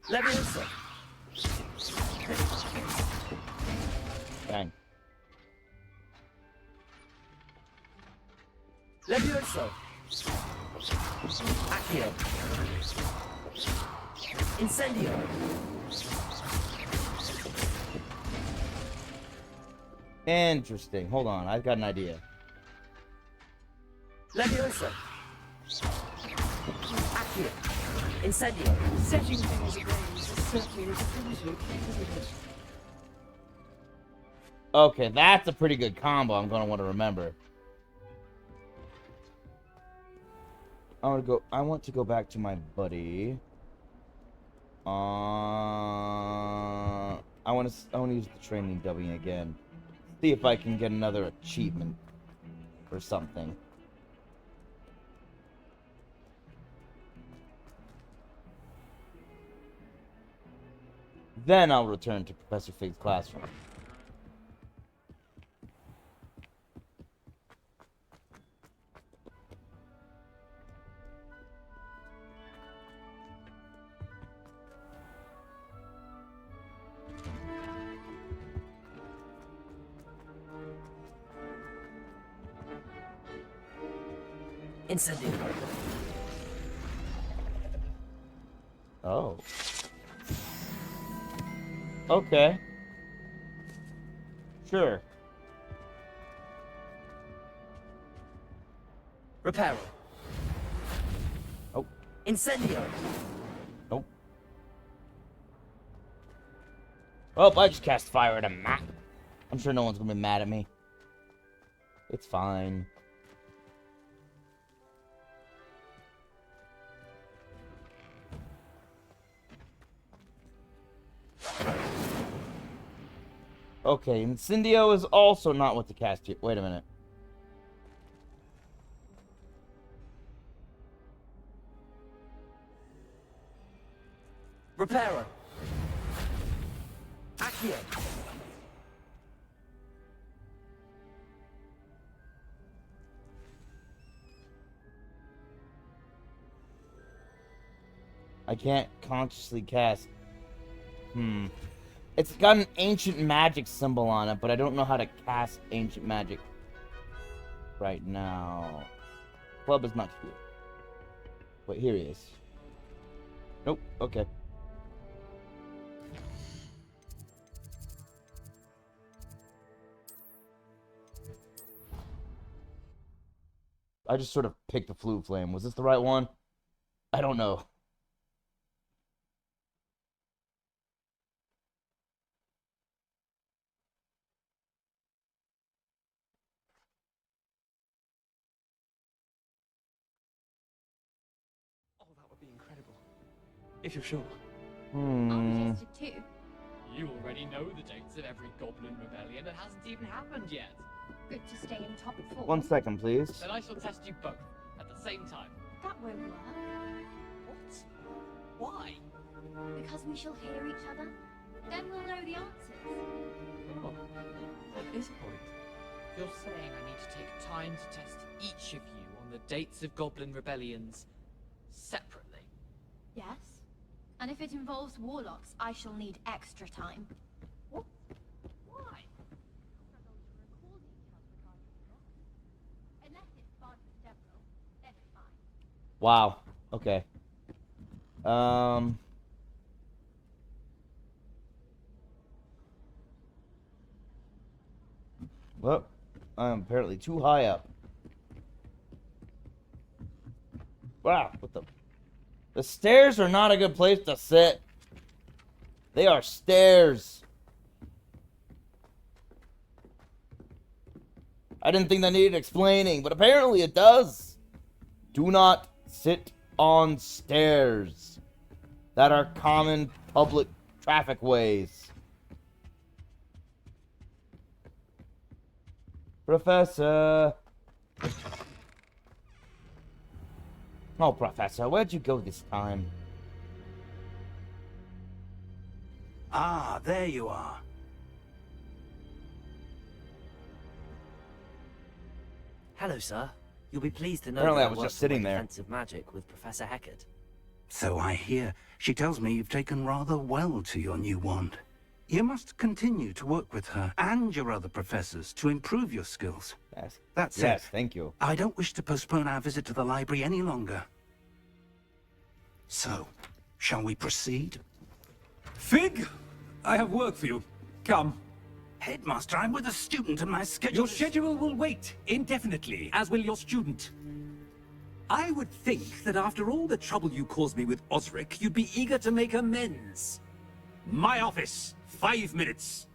Leviosa. Bang. Leviosa. Accio. Incendio. Interesting. Hold on, I've got an idea. Leviosa. Accio. Incendio. Setting things ablaze is certainly a definitive, isn't it? Okay, that's a pretty good combo I'm gonna want to remember. I want to go back to my buddy. I want to use the training W again. See if I can get another achievement or something. Then I'll return to Professor Fig's classroom. Incendio. Oh. Okay. Sure. Reparo. Oh. Incendio. Nope. Oh, I just cast fire at a map. I'm sure no one's gonna be mad at me. It's fine. Okay, Incendio is also not what to cast here. Wait a minute. Reparo. Accio. I can't consciously cast. It's got an ancient magic symbol on it, but I don't know how to cast ancient magic right now. Club is not here. Wait, here he is. Nope, okay. I just sort of picked the Flu Flame. Was this the right one? I don't know. If you're sure. I'll test it too. You already know the dates of every Goblin Rebellion. It hasn't even happened yet. Good to stay in top form. 1 second, please. Then I shall test you both at the same time. That won't work. What? Why? Because we shall hear each other. Then we'll know the answers. Oh, that is a point. You're saying I need to take time to test each of you on the dates of Goblin Rebellions separately. Yes. And if it involves warlocks, I shall need extra time. What? Why? Unless it's fun for several, then it's fine. Wow. Okay. Well, I'm apparently too high up. Wow, what the... The stairs are not a good place to sit. They are stairs. I didn't think that needed explaining, but apparently it does. Do not sit on stairs that are common public traffic ways. Professor. Oh, Professor, where'd you go this time? Ah, there you are. Hello, sir. You'll be pleased to know Apparently that I was worked just on sitting my there. defensive magic with Professor Heckard. So I hear. She tells me you've taken rather well to your new wand. You must continue to work with her and your other professors to improve your skills. Yes. That's it. Yes, thank you. I don't wish to postpone our visit to the library any longer. So, shall we proceed? Fig, I have work for you. Come. Headmaster, I'm with a student and my schedule... Your schedule will wait indefinitely, as will your student. I would think that after all the trouble you caused me with Osric, you'd be eager to make amends. My office, 5 minutes.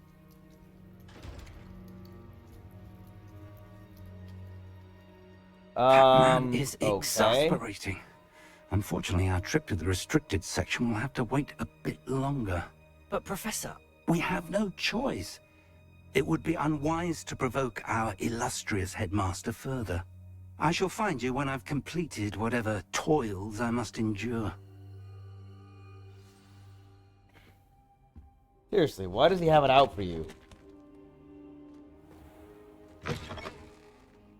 That man is exasperating. Unfortunately, our trip to the restricted section will have to wait a bit longer. But, Professor... We have no choice. It would be unwise to provoke our illustrious headmaster further. I shall find you when I've completed whatever toils I must endure. Seriously, why does he have it out for you?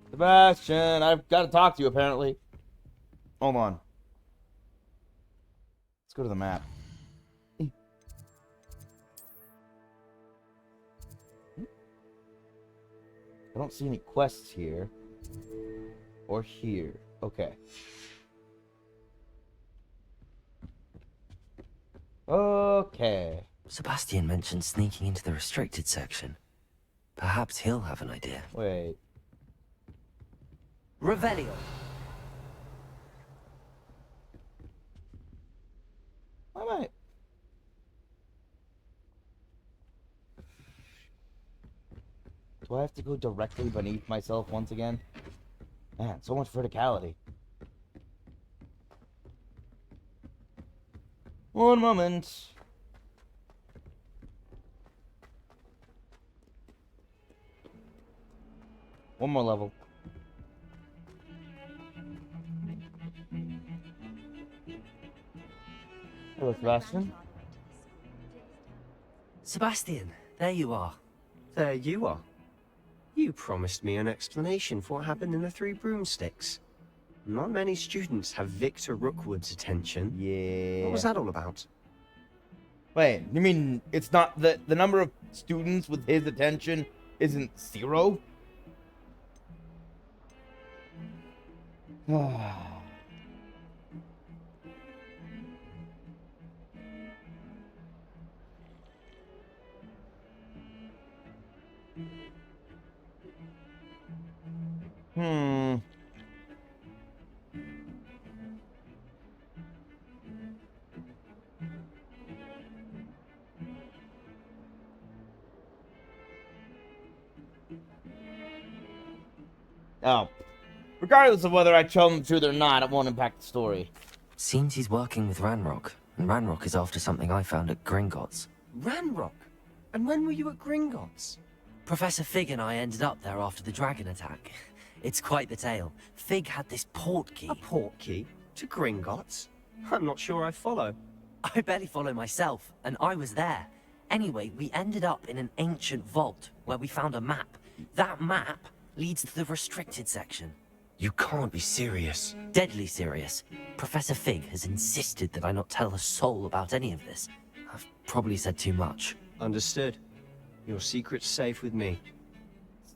Sebastian, I've got to talk to you, apparently. Hold on. Let's go to the map. I don't see any quests here. Or here. Okay. Okay. Sebastian mentioned sneaking into the restricted section. Perhaps he'll have an idea. Wait. Revelio. Why am I... Do I have to go directly beneath myself once again? Man, so much verticality. One moment. One more level. Hello, Sebastian. Sebastian, there you are. There you are. You promised me an explanation for what happened in the Three Broomsticks. Not many students have Victor Rookwood's attention. Yeah. What was that all about? Wait, you mean it's not the number of students with his attention isn't 0? Oh. Regardless of whether I tell them the truth or not, it won't impact the story. Seems he's working with Ranrock, and Ranrock is after something I found at Gringotts. Ranrock? And when were you at Gringotts? Professor Fig and I ended up there after the dragon attack. It's quite the tale. Fig had this port key. A port key? To Gringotts? I'm not sure I follow. I barely follow myself, and I was there. Anyway, we ended up in an ancient vault where we found a map. That map leads to the restricted section. You can't be serious. Deadly serious. Professor Fig has insisted that I not tell a soul about any of this. I've probably said too much. Understood. Your secret's safe with me.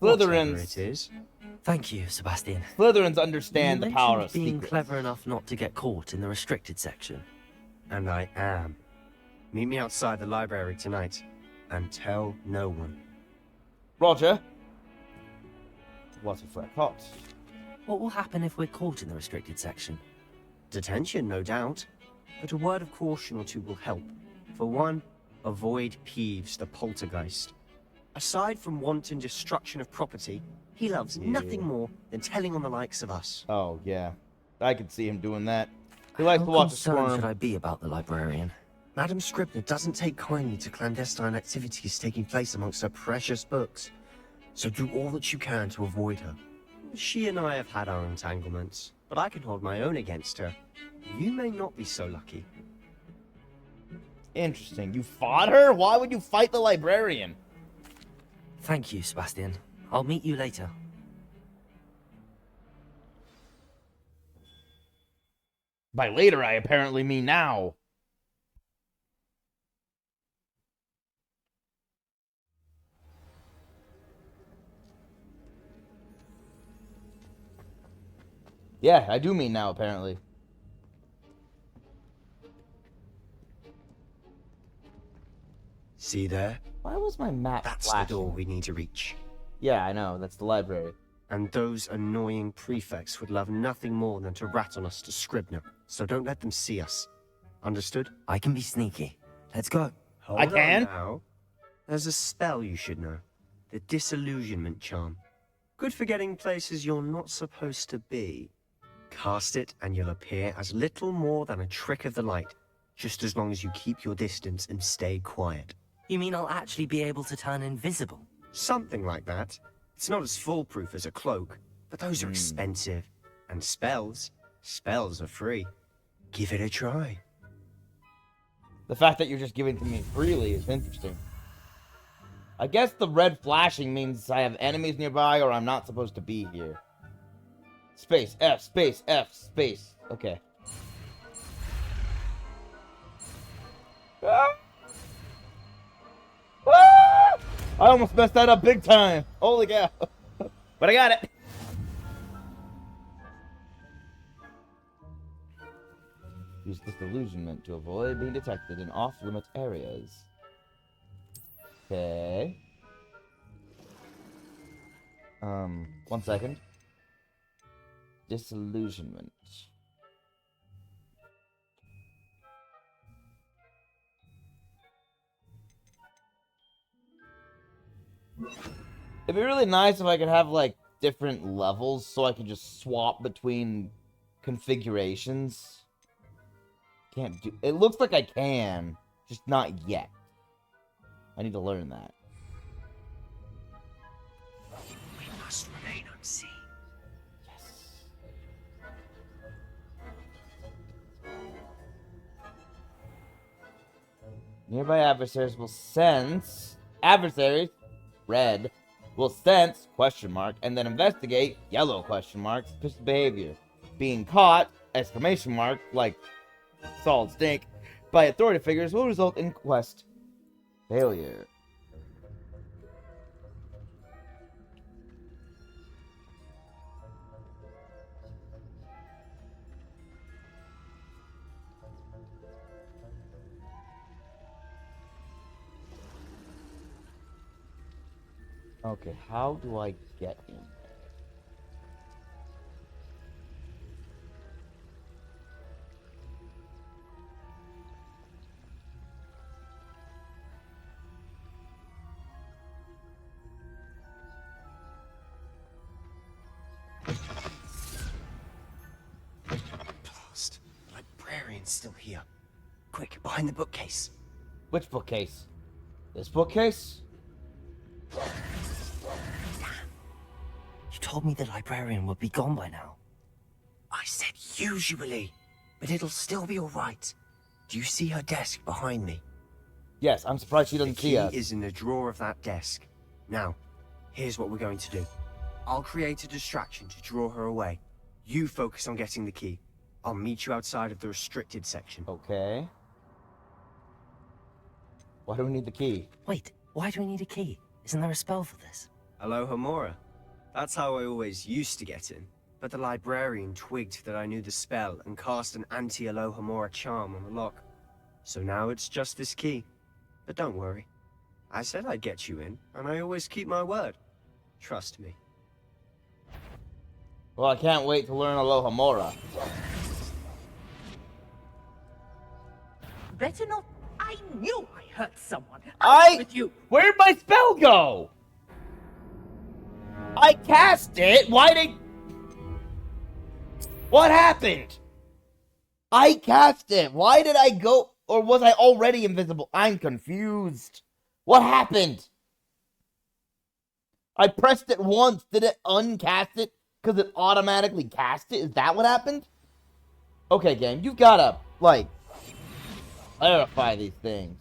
Slytherins. Whatever it is. Thank you, Sebastian. Slytherins understand the power of being secrets. clever enough not to get caught in the restricted section. And I am. Meet me outside the library tonight. And tell no one. Roger. What if we're caught? What will happen if we're caught in the restricted section? Detention, no doubt. But a word of caution or two will help. For one, avoid Peeves, the poltergeist. Aside from wanton destruction of property, he loves nothing more than telling on the likes of us. Oh, yeah. I could see him doing that. He likes How to watch a concerned squirm. should I be about the librarian? Madam Scribner doesn't take kindly to clandestine activities taking place amongst her precious books, so do all that you can to avoid her. She and I have had our entanglements, but I can hold my own against her. You may not be so lucky. Interesting. You fought her? Why would you fight the librarian? Thank you, Sebastian. I'll meet you later. By later, I apparently mean now. Yeah, I do mean now, apparently. See there? Why was my map That's flashing? the door we need to reach. Yeah, I know. That's the library. And those annoying prefects would love nothing more than to rat on us to Scribner, so don't let them see us. Understood? I can be sneaky. Let's go. Hold I can? on now. There's a spell you should know. The Disillusionment Charm. Good for getting places you're not supposed to be. Cast it and you'll appear as little more than a trick of the light, just as long as you keep your distance and stay quiet. You mean I'll actually be able to turn invisible? Something like that. It's not as foolproof as a cloak, but those are expensive. And spells are free. Give it a try. The fact that you're just giving it to me freely is interesting. I guess the red flashing means I have enemies nearby or I'm not supposed to be here. Space, F, space, F, space. Okay. Ah! Ah! I almost messed that up big time. Holy cow. But I got it. Use disillusionment to avoid being detected in off-limit areas. Okay. 1 second. Disillusionment. It'd be really nice if I could have, like, different levels so I could just swap between configurations. Can't do... It looks like I can, just not yet. I need to learn that. We must remain unseen. Nearby adversaries will sense... Adversaries, red, will sense, question mark, and then investigate, yellow question mark, suspicious behavior. Being caught, exclamation mark, like solid snake, by authority figures will result in quest failure. Okay, how do I get in there? Blast. The librarian's still here. Quick, behind the bookcase. Which bookcase? This bookcase? You told me the librarian would be gone by now. I said usually, but it'll still be alright. Do you see her desk behind me? Yes, I'm surprised she doesn't see us. The key is in the drawer of that desk. Now, here's what we're going to do. I'll create a distraction to draw her away. You focus on getting the key. I'll meet you outside of the restricted section. Okay. Why do we need the key? Wait, why do we need a key? Isn't there a spell for this? Alohomora. That's how I always used to get in. But the librarian twigged that I knew the spell and cast an anti-Alohomora charm on the lock. So now it's just this key. But don't worry. I said I'd get you in, and I always keep my word. Trust me. Well, I can't wait to learn Alohomora. Better not. I I knew I hurt someone. With you. Where'd my spell go? I cast it. Why did? What happened? I cast it. Why did I go? Or was I already invisible? I'm confused. What happened? I pressed it once. Did it uncast it? Because it automatically cast it? Is that what happened? Okay, game. You've got to, like, clarify these things.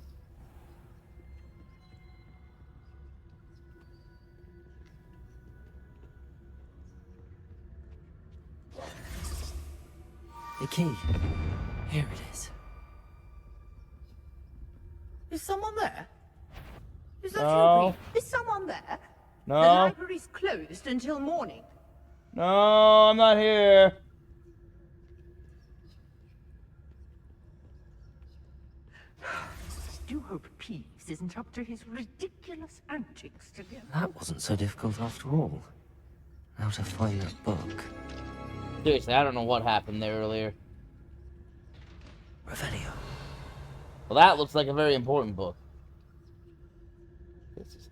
The key. Here it is. Is someone there? Is that No. you, Reed? Is someone there? No. The library's closed until morning. No, I'm not here. I do hope Peeves isn't up to his ridiculous antics again. That wasn't so difficult after all. How to find that book. Seriously, I don't know what happened there earlier. Revelio. Well, that looks like a very important book. This is...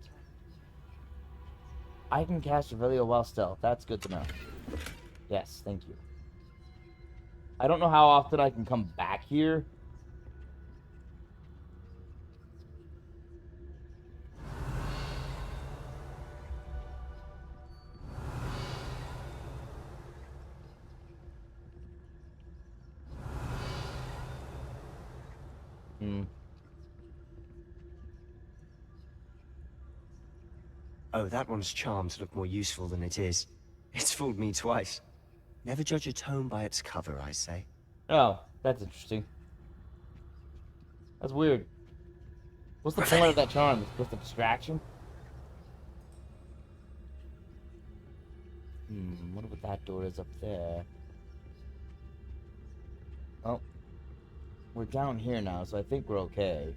I can cast Revelio while stealth. That's good to know. Yes, thank you. I don't know how often I can come back here. Oh, that one's charms look more useful than it is. It's fooled me twice. Never judge a tome by its cover, I say. Oh, that's interesting. That's weird. What's the point of that charm? It's just a distraction? What if that door is up there? Oh. We're down here now, so I think we're okay.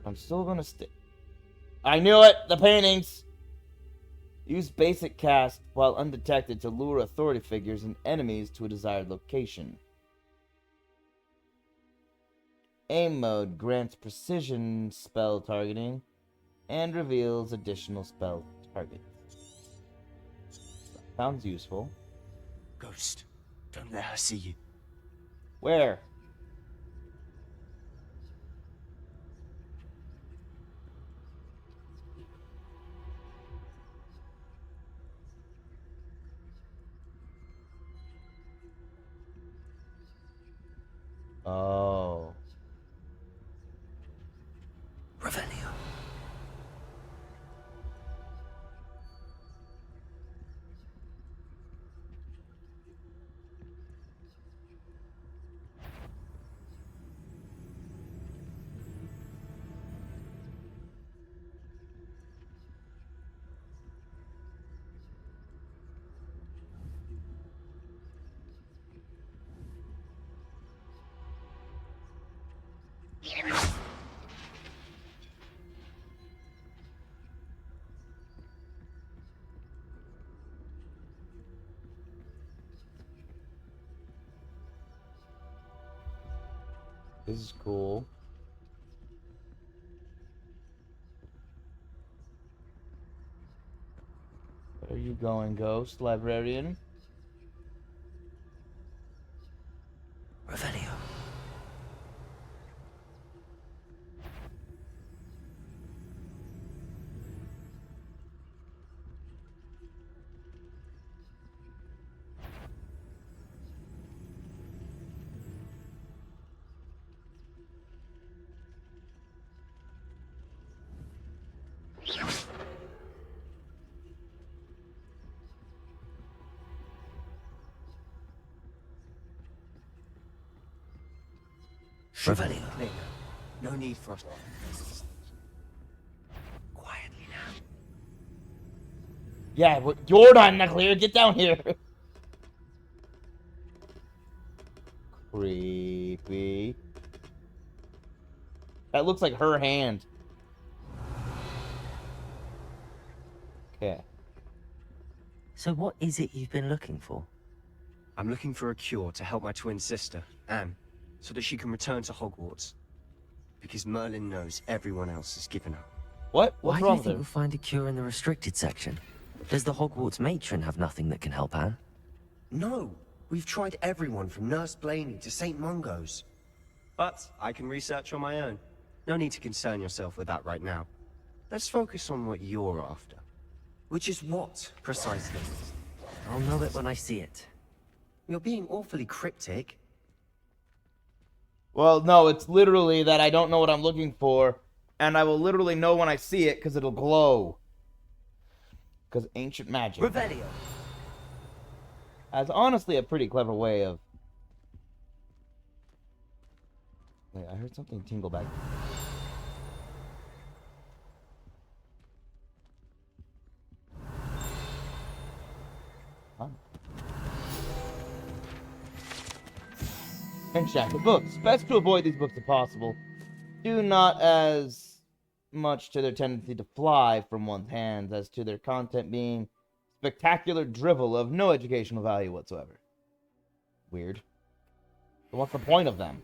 I'm still gonna stay. I knew it! The paintings! Use basic cast while undetected to lure authority figures and enemies to a desired location. Aim mode grants precision spell targeting and reveals additional spell targets. Sounds useful. Ghost, don't let her see you. Where? Oh. Revelio. This is cool. Where are you going, Ghost Librarian? Revelio. Revelio. No need for us. Quietly now. Yeah, you're not in the clear. Get down here. Creepy. That looks like her hand. Okay. So what is it you've been looking for? I'm looking for a cure to help my twin sister, Anne, so that she can return to Hogwarts. because Merlin knows everyone else has given up. What? Why What's do wrong you with think her? we'll find a cure in the restricted section? Does the Hogwarts matron have nothing that can help Anne? No, we've tried everyone from Nurse Blaney to St. Mungo's. But I can research on my own. No need to concern yourself with that right now. Let's focus on what you're after. Which is what, precisely? I'll know it when I see it. You're being awfully cryptic. Well, no, it's literally that I don't know what I'm looking for, and I will literally know when I see it because it'll glow. Because ancient magic. Revelio. That's honestly a pretty clever way of... Wait, I heard something tingle back. Huh? Enchanted books. Best to avoid these books if possible. Due not as much to their tendency to fly from one's hands as to their content being spectacular drivel of no educational value whatsoever. Weird. So what's the point of them?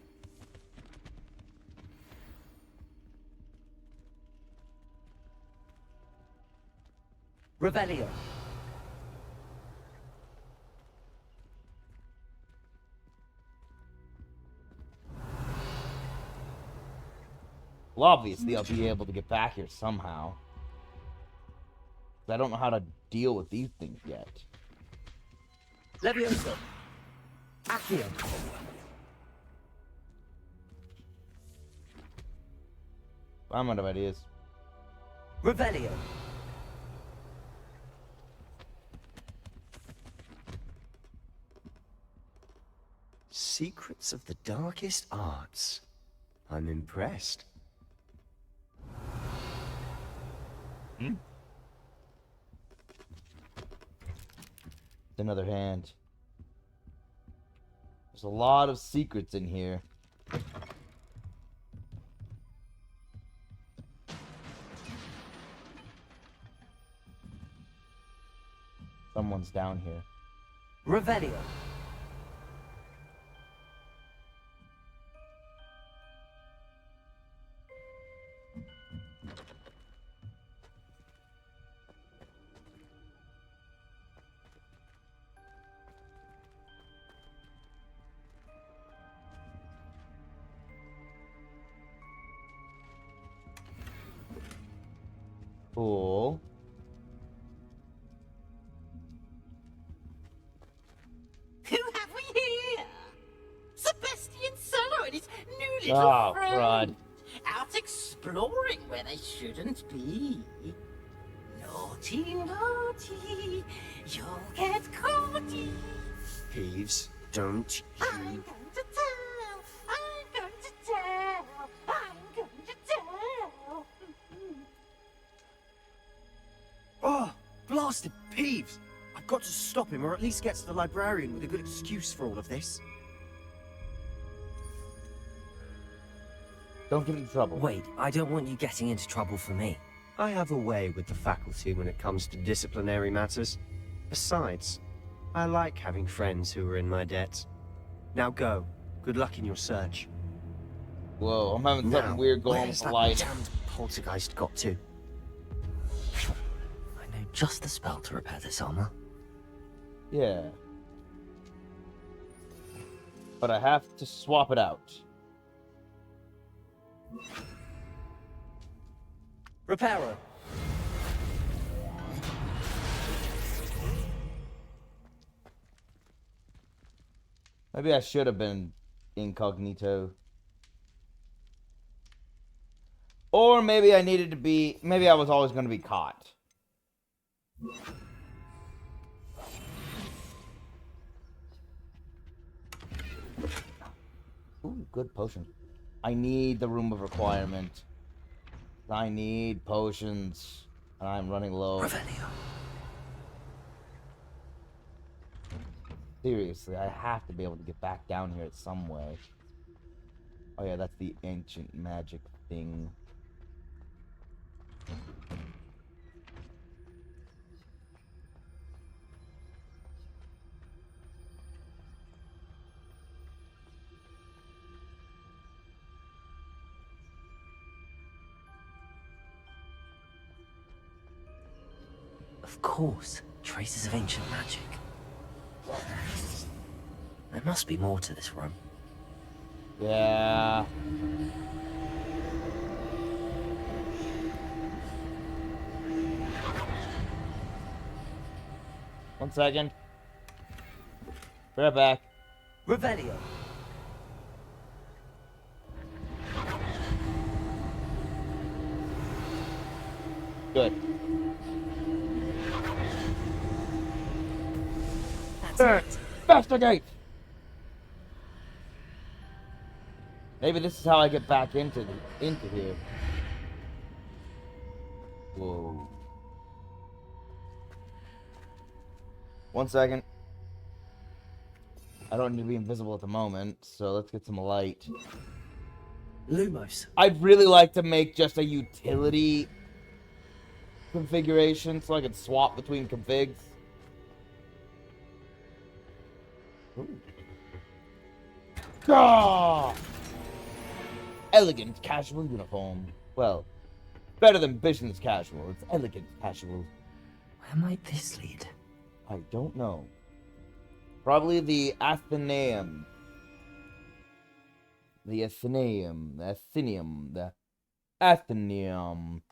Revelio. Well, obviously, I'll be able to get back here somehow. I don't know how to deal with these things yet. Levioso. Accio. I'm out of ideas. Revelio. Secrets of the darkest arts. I'm impressed. Another hand. There's a lot of secrets in here. Someone's down here. Revelio. Cool. Who have we here? Sebastian Solo and his new little Oh, friend. crud. Out exploring where they shouldn't be. Naughty, naughty, you'll get caughty. Peeves, don't I'm going to tell, I'm going to tell, I'm going to tell. Oh, blasted Peeves! I've got to stop him, or at least get to the librarian with a good excuse for all of this. Don't get into trouble. Wait, I don't want you getting into trouble for me. I have a way with the faculty when it comes to disciplinary matters. Besides, I like having friends who are in my debt. Now go. Good luck in your search. Whoa, I'm having something Now, weird going on where's with the that light. damned poltergeist got to? I know just the spell to repair this armor. Yeah. But I have to swap it out. Reparo. Maybe I should have been incognito. Or maybe I needed to be... Maybe I was always going to be caught. Ooh, good potion. I need the room of requirement. I need potions. And I'm running low. Seriously, I have to be able to get back down here some way. Oh yeah, that's the ancient magic thing. Of course, traces of ancient magic. There must be more to this room. Yeah. One second. Be right back. Revelio. Good. Investigate! Maybe this is how I get back into here. Whoa. One second. I don't need to be invisible at the moment, so let's get some light. Lumos. I'd really like to make just a utility configuration so I could swap between configs. Ooh. Ah! Elegant casual uniform. Well, better than business casual. It's elegant casual. Where might this lead? I don't know. Probably the Athenaeum. The Athenaeum. The Athenaeum. The Athenaeum.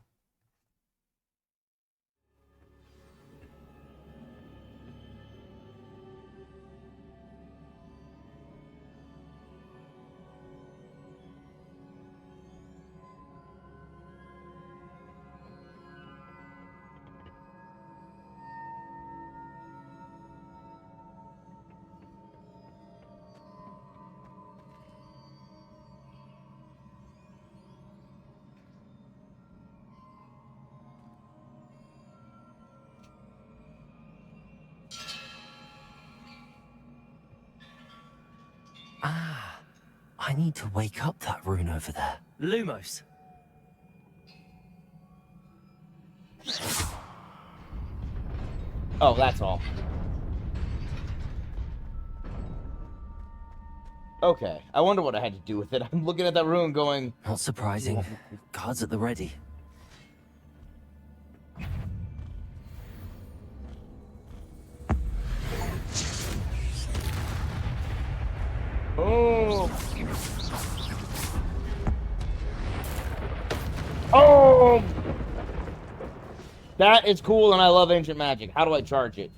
Ah, I need to wake up that rune over there. Lumos. Oh, that's all. Okay, I wonder what I had to do with it. I'm looking at that rune going... Not surprising. Guards at the ready. Oh! Oh! That is cool, and I love ancient magic. How do I charge it?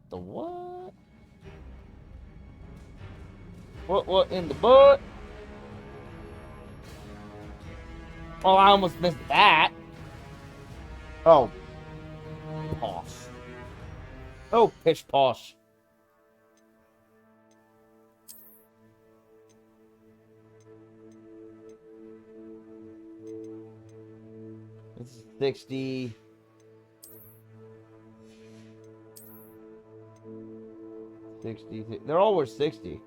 The what? What in the butt? Oh, I almost missed that. Oh. Posh. Oh, pish posh. This is 60. 60. They're all worth 60.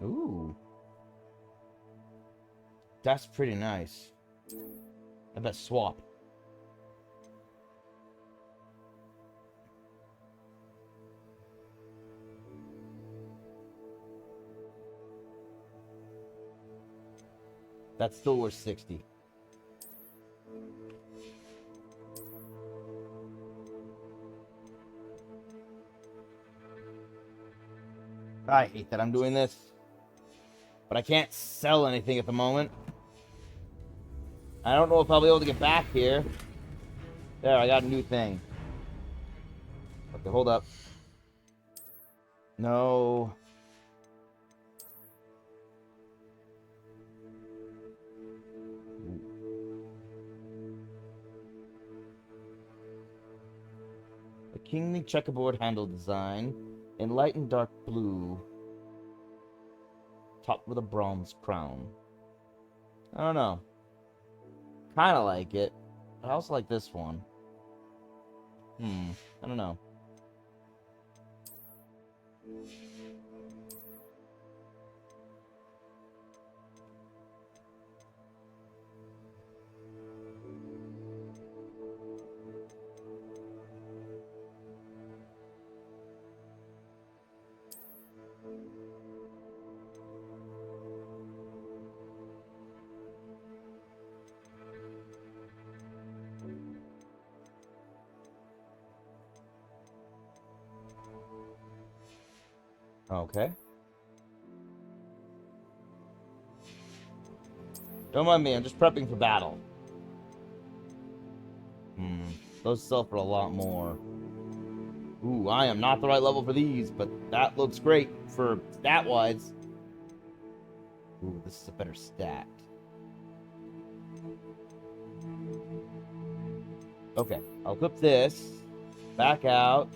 Ooh. That's pretty nice. I bet swap. That's still worth 60. I hate that I'm doing this. But I can't sell anything at the moment. I don't know if I'll be able to get back here. There, I got a new thing. Okay, hold up. No. A kingly checkerboard handle design. Enlightened dark blue. Topped with a bronze crown. I don't know. Kind of like it. But I also like this one. I don't know. Okay. Don't mind me, I'm just prepping for battle. Those sell for a lot more. Ooh, I am not the right level for these, but that looks great for stat-wise. Ooh, this is a better stat. Okay, I'll clip this. Back out.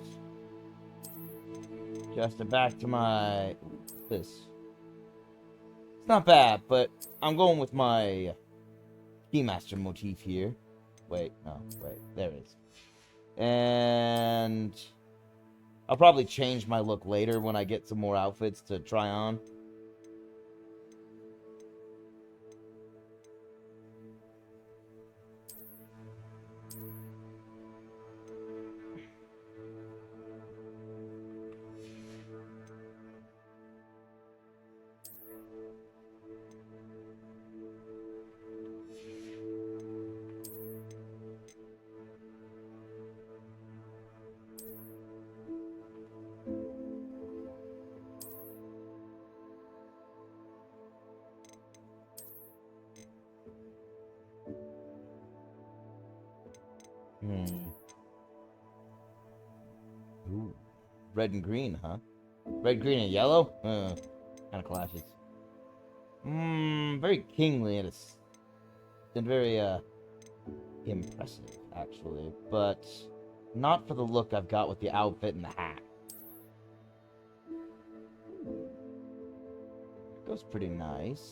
Adjust it back to my... Ooh, this. It's not bad, but I'm going with my Keymaster motif here. Wait, no, wait, there it is. And I'll probably change my look later when I get some more outfits to try on. Ooh. Red and green, huh? Red, green, and yellow? Kind of clashes. Very kingly and very, impressive, actually. But not for the look I've got with the outfit and the hat. Goes pretty nice.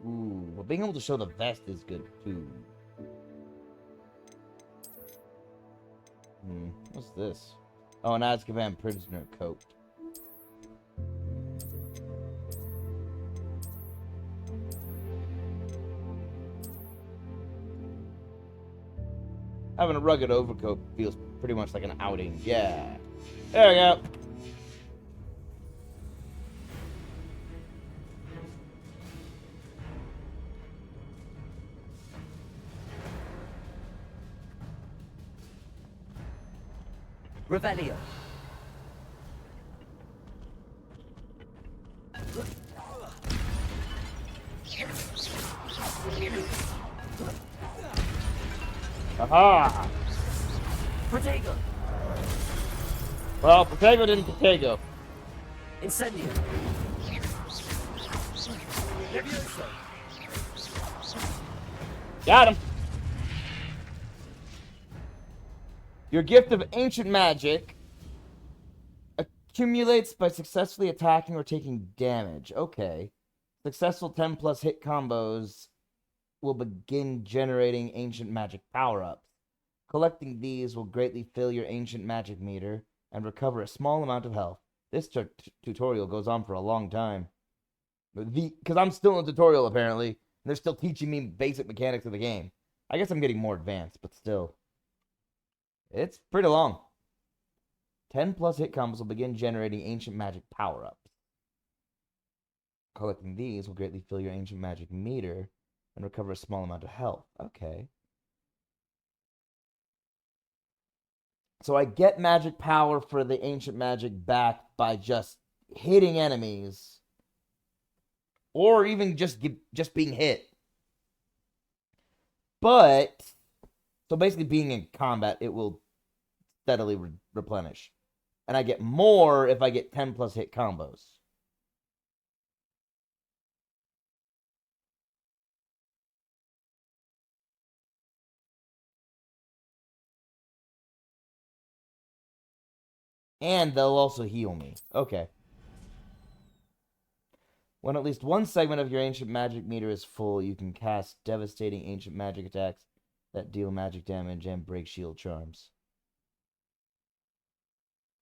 Ooh, well, being able to show the vest is good, too. What's this? Oh, an Azkaban prisoner coat. Having a rugged overcoat feels pretty much like an outing. Yeah. There we go. Revelio. Aha! Protego. Well, Protego didn't Protego. Incendio. Levioso. Got him. Your gift of ancient magic accumulates by successfully attacking or taking damage. Okay. Successful 10 plus hit combos will begin generating ancient magic power-ups. Collecting these will greatly fill your ancient magic meter and recover a small amount of health. This tutorial goes on for a long time. Because I'm still in tutorial, apparently. And they're still teaching me basic mechanics of the game. I guess I'm getting more advanced, but still. It's pretty long. 10 plus hit combos will begin generating ancient magic power-ups. Collecting these will greatly fill your ancient magic meter and recover a small amount of health. Okay. So I get magic power for the ancient magic back by just hitting enemies. Or even just being hit. But, so basically being in combat, it will steadily replenish. And I get more if I get 10 plus hit combos. And they'll also heal me. Okay. When at least one segment of your ancient magic meter is full, you can cast devastating ancient magic attacks that deal magic damage and break shield charms.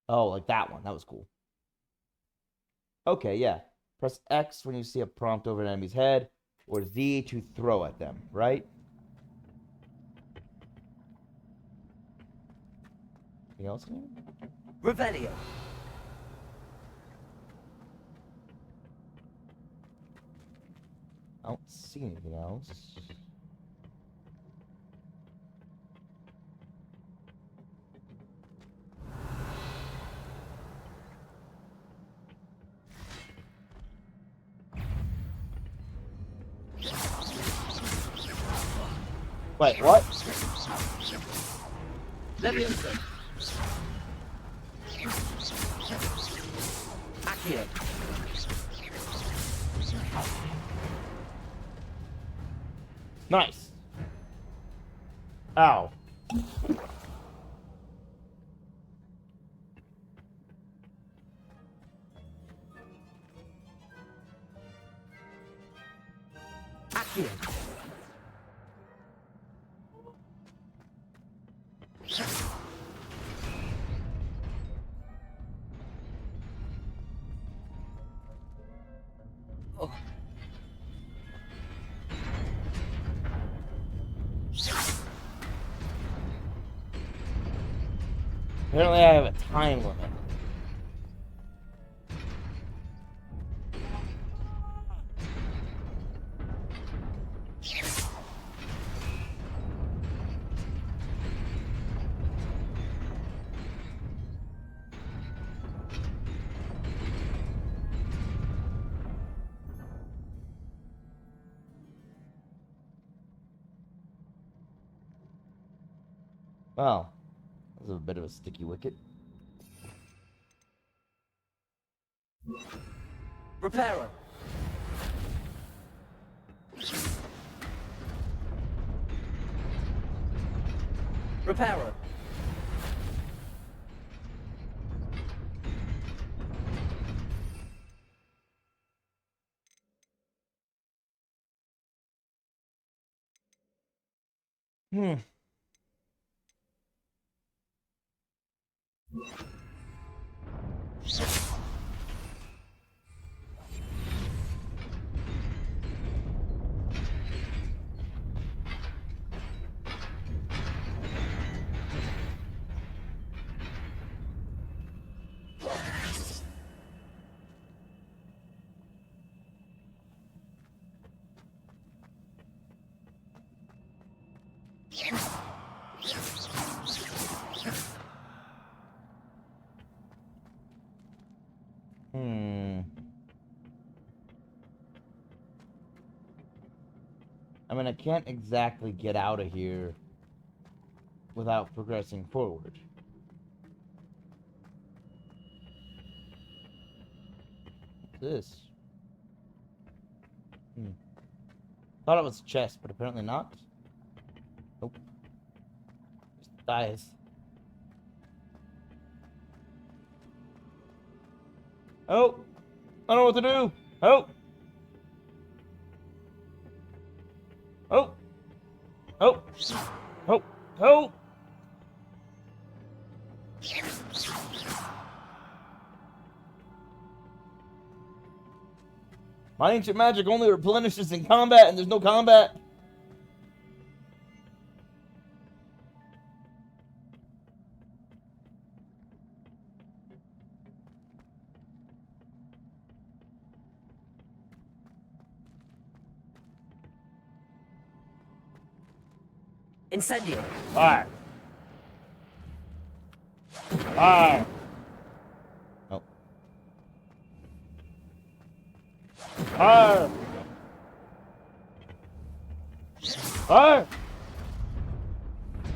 Oh, like that one. That was cool. Okay, yeah. Press X when you see a prompt over an enemy's head, or Z to throw at them, right? Anything else in here? Revelio. I don't see anything else. Wait, what? Leviosa. Accio. Nice. Ow. Accio. Oh. Apparently I have a time limit. Well, this is a bit of a sticky wicket. Reparo. Reparo. Hmm. I mean, I can't exactly get out of here without progressing forward. What's this? Thought it was a chest, but apparently not. Nope. Just dies. Oh! I don't know what to do! Oh! Oh! Oh! Oh! Oh! My ancient magic only replenishes in combat, and there's no combat. Incendio. Fire. Fire. Oh. Fire. Fire.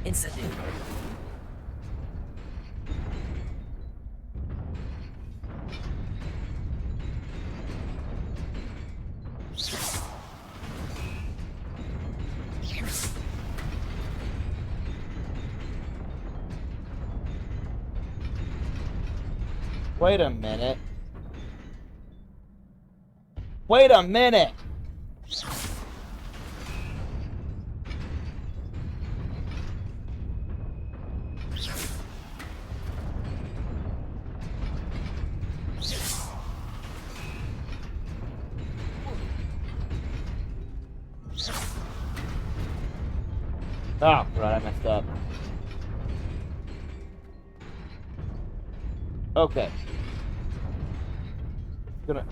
Incendio. Wait a minute. Wait a minute. Oh, right, I messed up. Okay. Gonna.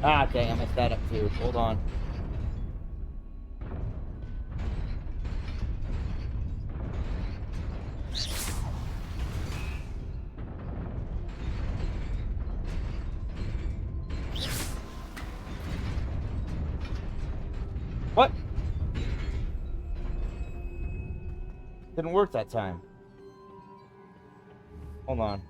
Ah, dang, I messed that up too. Hold on. Didn't work that time. Hold on.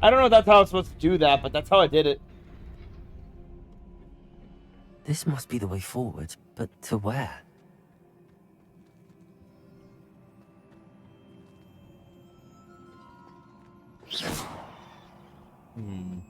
I don't know if that's how I was supposed to do that, but that's how I did it. This must be the way forward, but to where? Hmm.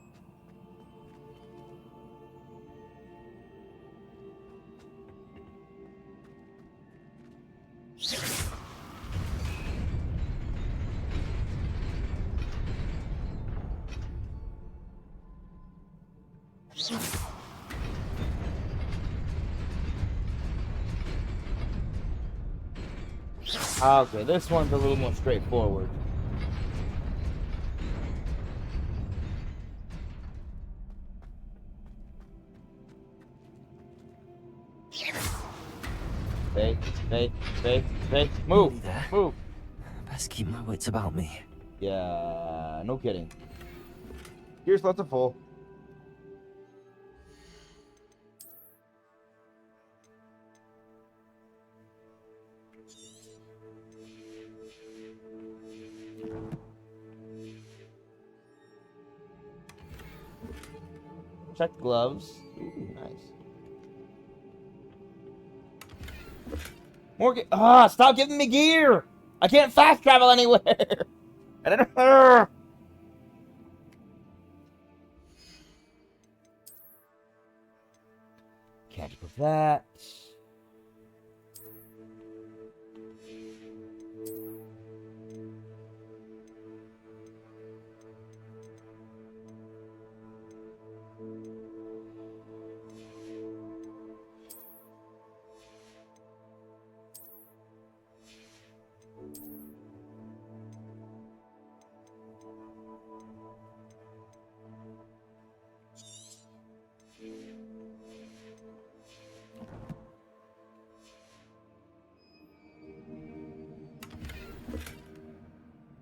Okay, this one's a little more straightforward. Stay. Move! Move! Best keep my wits about me. Yeah, no kidding. Here's lots of full. Check gloves. Ooh, nice. More stop giving me gear! I can't fast travel anywhere! And I don't... Can't equip that.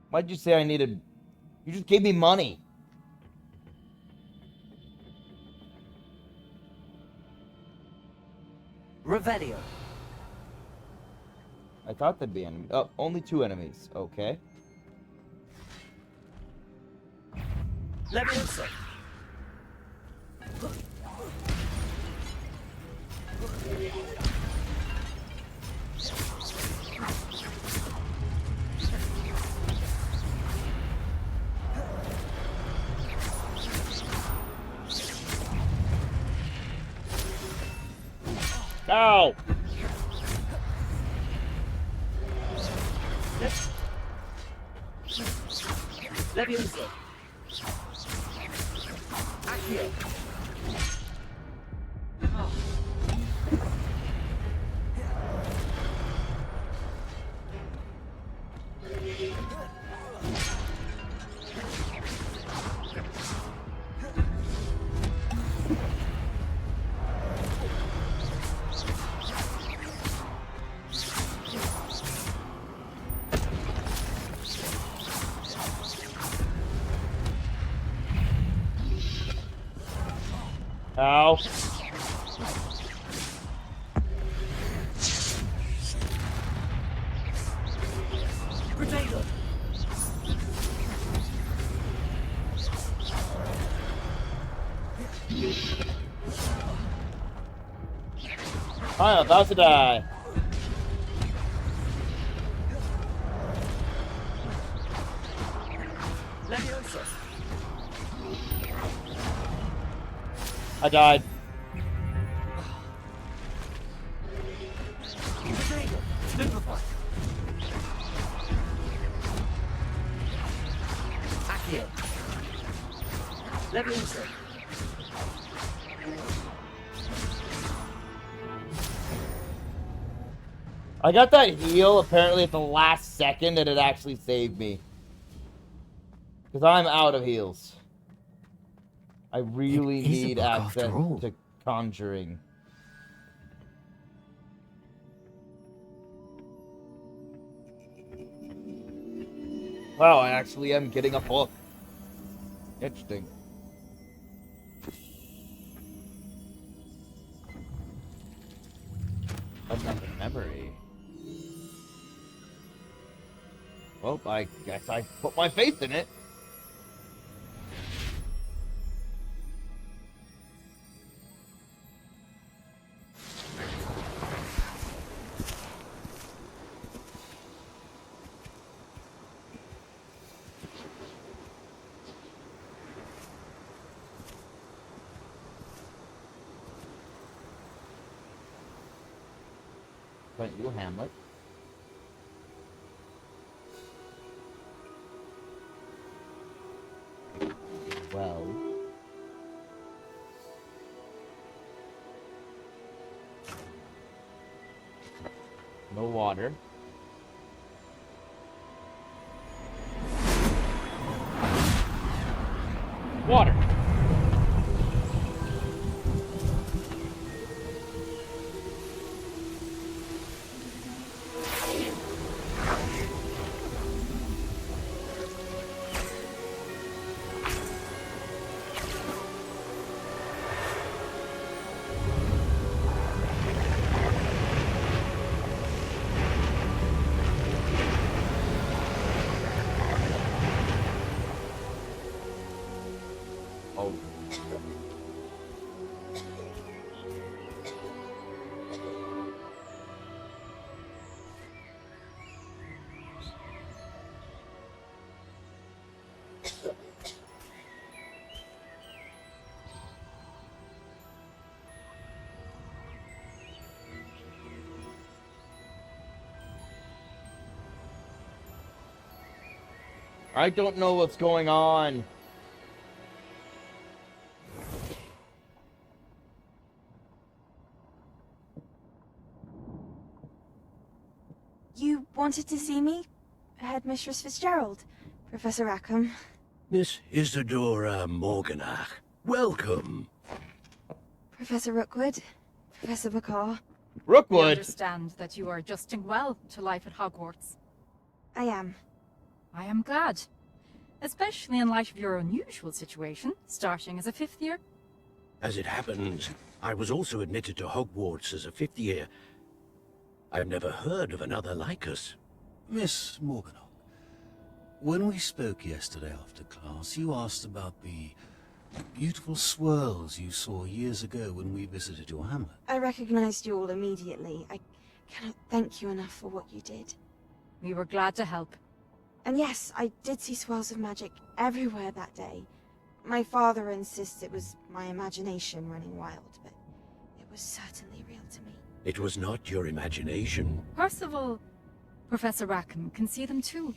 Why'd you say I needed... You just gave me money. Revelio. I thought there'd be enemies. Oh, only 2 enemies. Okay. Leviosa. Ow! Leviosa. Accio. Ow. Potato. I'm about to die. Leviosa. I died. Potato. Stupefy. Leviosa. I got that heal apparently at the last second and it actually saved me. Because I'm out of heals. I really It is a need book access after all. to conjuring. Wow, I actually am getting a book. Interesting. Another memory. Well, I guess I put my faith in it. But you, Hamlet. Well. No water. Water. Oh. I don't know what's going on. You wanted to see me? Headmistress Fitzgerald? Professor Rackham? Miss Isadora Morganach, welcome. Professor Rookwood? Professor Bakar? We Rookwood! understand that you are adjusting well to life at Hogwarts. I am. I am glad. Especially in light of your unusual situation, starting as a 5th year. As it happens, I was also admitted to Hogwarts as a 5th year. I've never heard of another like us. Miss Morganock, when we spoke yesterday after class, you asked about the beautiful swirls you saw years ago when we visited your hamlet. I recognized you all immediately. I cannot thank you enough for what you did. We were glad to help. And yes, I did see swirls of magic everywhere that day. My father insists it was my imagination running wild, but it was certainly real to me. It was not your imagination. Percival, Professor Rackham can see them too.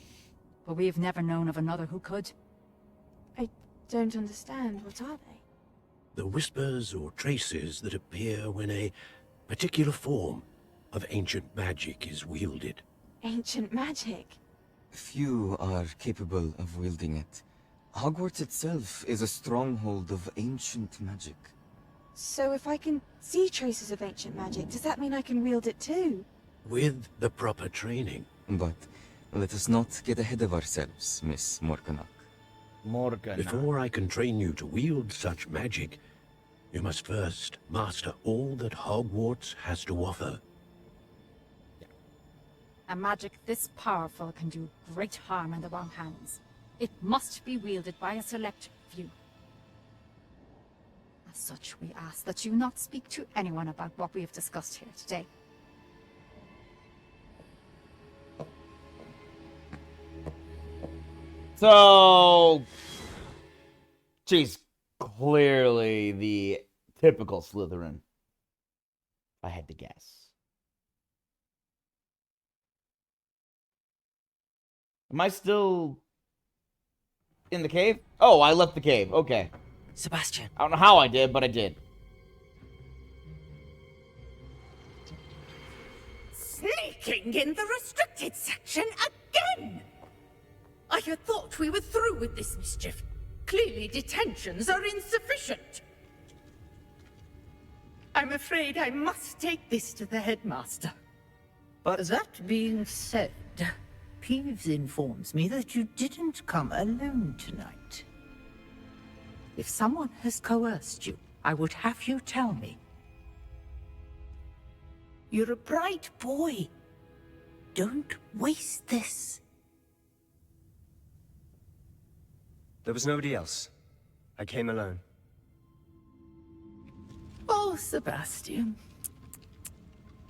But we have never known of another who could. I don't understand. What are they? The whispers or traces that appear when a particular form of ancient magic is wielded. Ancient magic? Few are capable of wielding it. Hogwarts itself is a stronghold of ancient magic. So if I can see traces of ancient magic, does that mean I can wield it too? With the proper training. But let us not get ahead of ourselves, Miss Morganock. Before I can train you to wield such magic, you must first master all that Hogwarts has to offer. A magic this powerful can do great harm in the wrong hands. It must be wielded by a select few. As such, we ask that you not speak to anyone about what we have discussed here today. So, she's clearly the typical Slytherin. I had to guess. Am I still in the cave? Oh, I left the cave. Okay. Sebastian. I don't know how I did, but I did. Sneaking in the restricted section again! I had thought we were through with this mischief. Clearly detentions are insufficient. I'm afraid I must take this to the headmaster. But that being said, Peeves informs me that you didn't come alone tonight. If someone has coerced you, I would have you tell me. You're a bright boy. Don't waste this. There was nobody else. I came alone. Oh, Sebastian.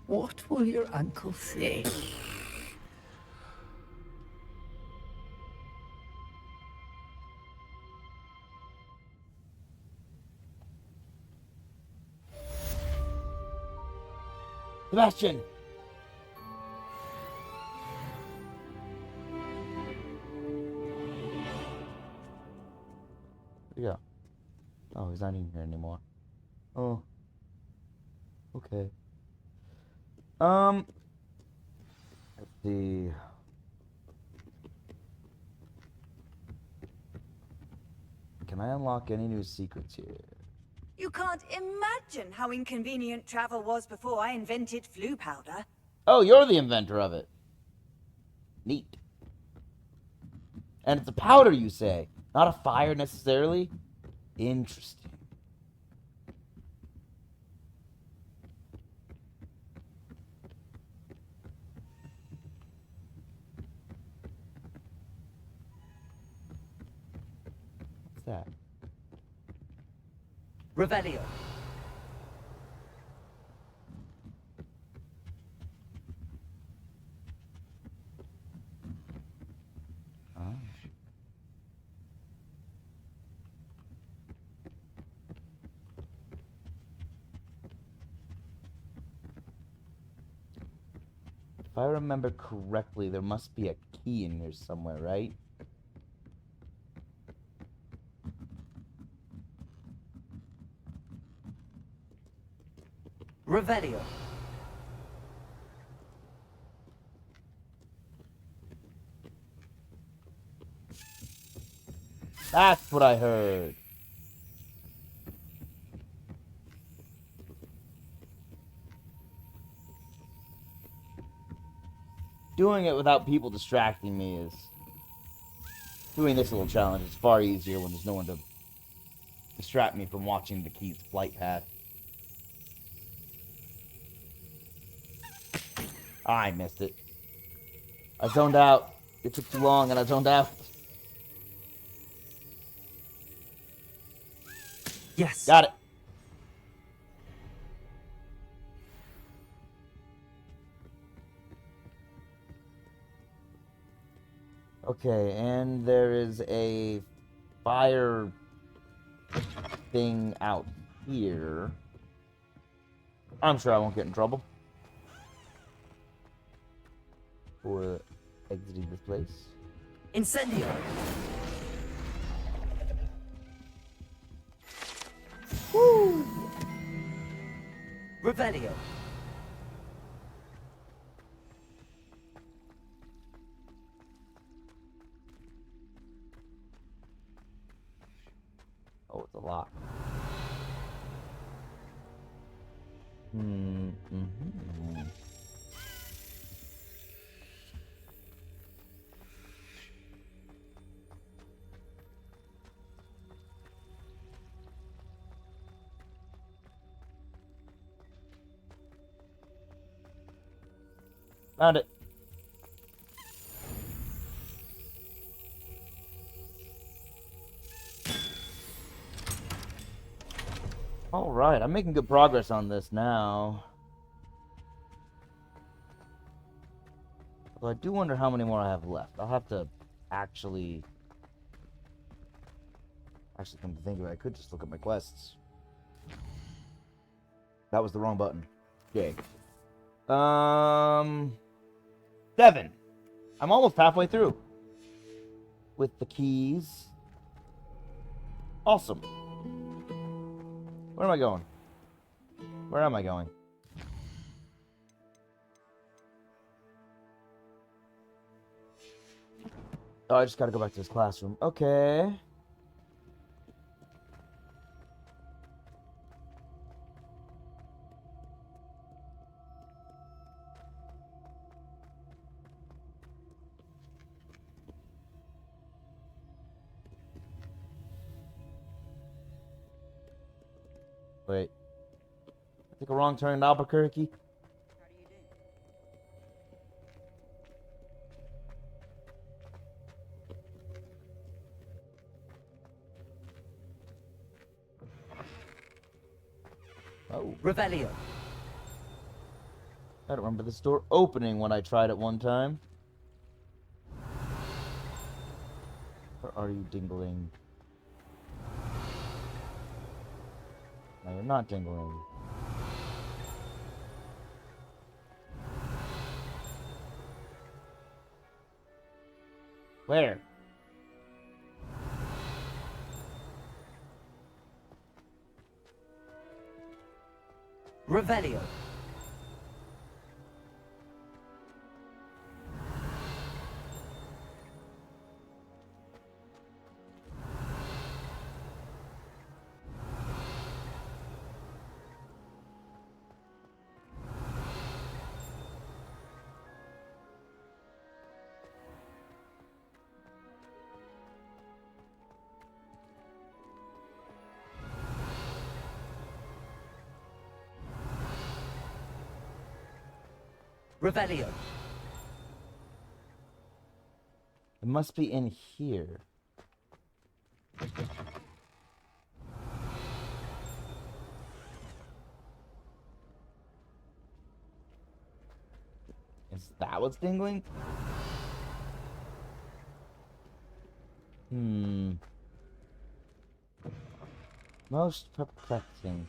What will your uncle say? Sebastian! Yeah. Oh, he's not in here anymore. Oh. Okay. Let's see. Can I unlock any new secrets here? You can't imagine how inconvenient travel was before I invented flu powder. Oh, you're the inventor of it. Neat. And it's a powder, you say? Not a fire, necessarily? Interesting. What's that? Revelio. Oh. If I remember correctly, there must be a key in here somewhere, right? Revelio. That's what I heard. Doing it without people distracting me is... Doing this little challenge is far easier when there's no one to distract me from watching the key's flight path. I missed it. I zoned out. It took too long and I zoned out. Yes. Got it. Okay, and there is a fire thing out here. I'm sure I won't get in trouble for exiting this place. Incendio. Woo! Revelio. Oh, it's a lock. Mm-hmm. Found it. All right, I'm making good progress on this now. Although I do wonder how many more I have left. I'll have to actually come to think of it, I could just look at my quests. That was the wrong button. Okay. 7. I'm almost halfway through. With the keys. Awesome. Where am I going? Where am I going? Oh, I just gotta go back to this classroom. Okay. Wait. I took a wrong turn in Albuquerque. Oh. Revelio. I don't remember this door opening when I tried it one time. Where are you, Dingling? No, you're not Dingling. Where? Revelio. Revelio. It must be in here. Is that what's dingling? Most perplexing.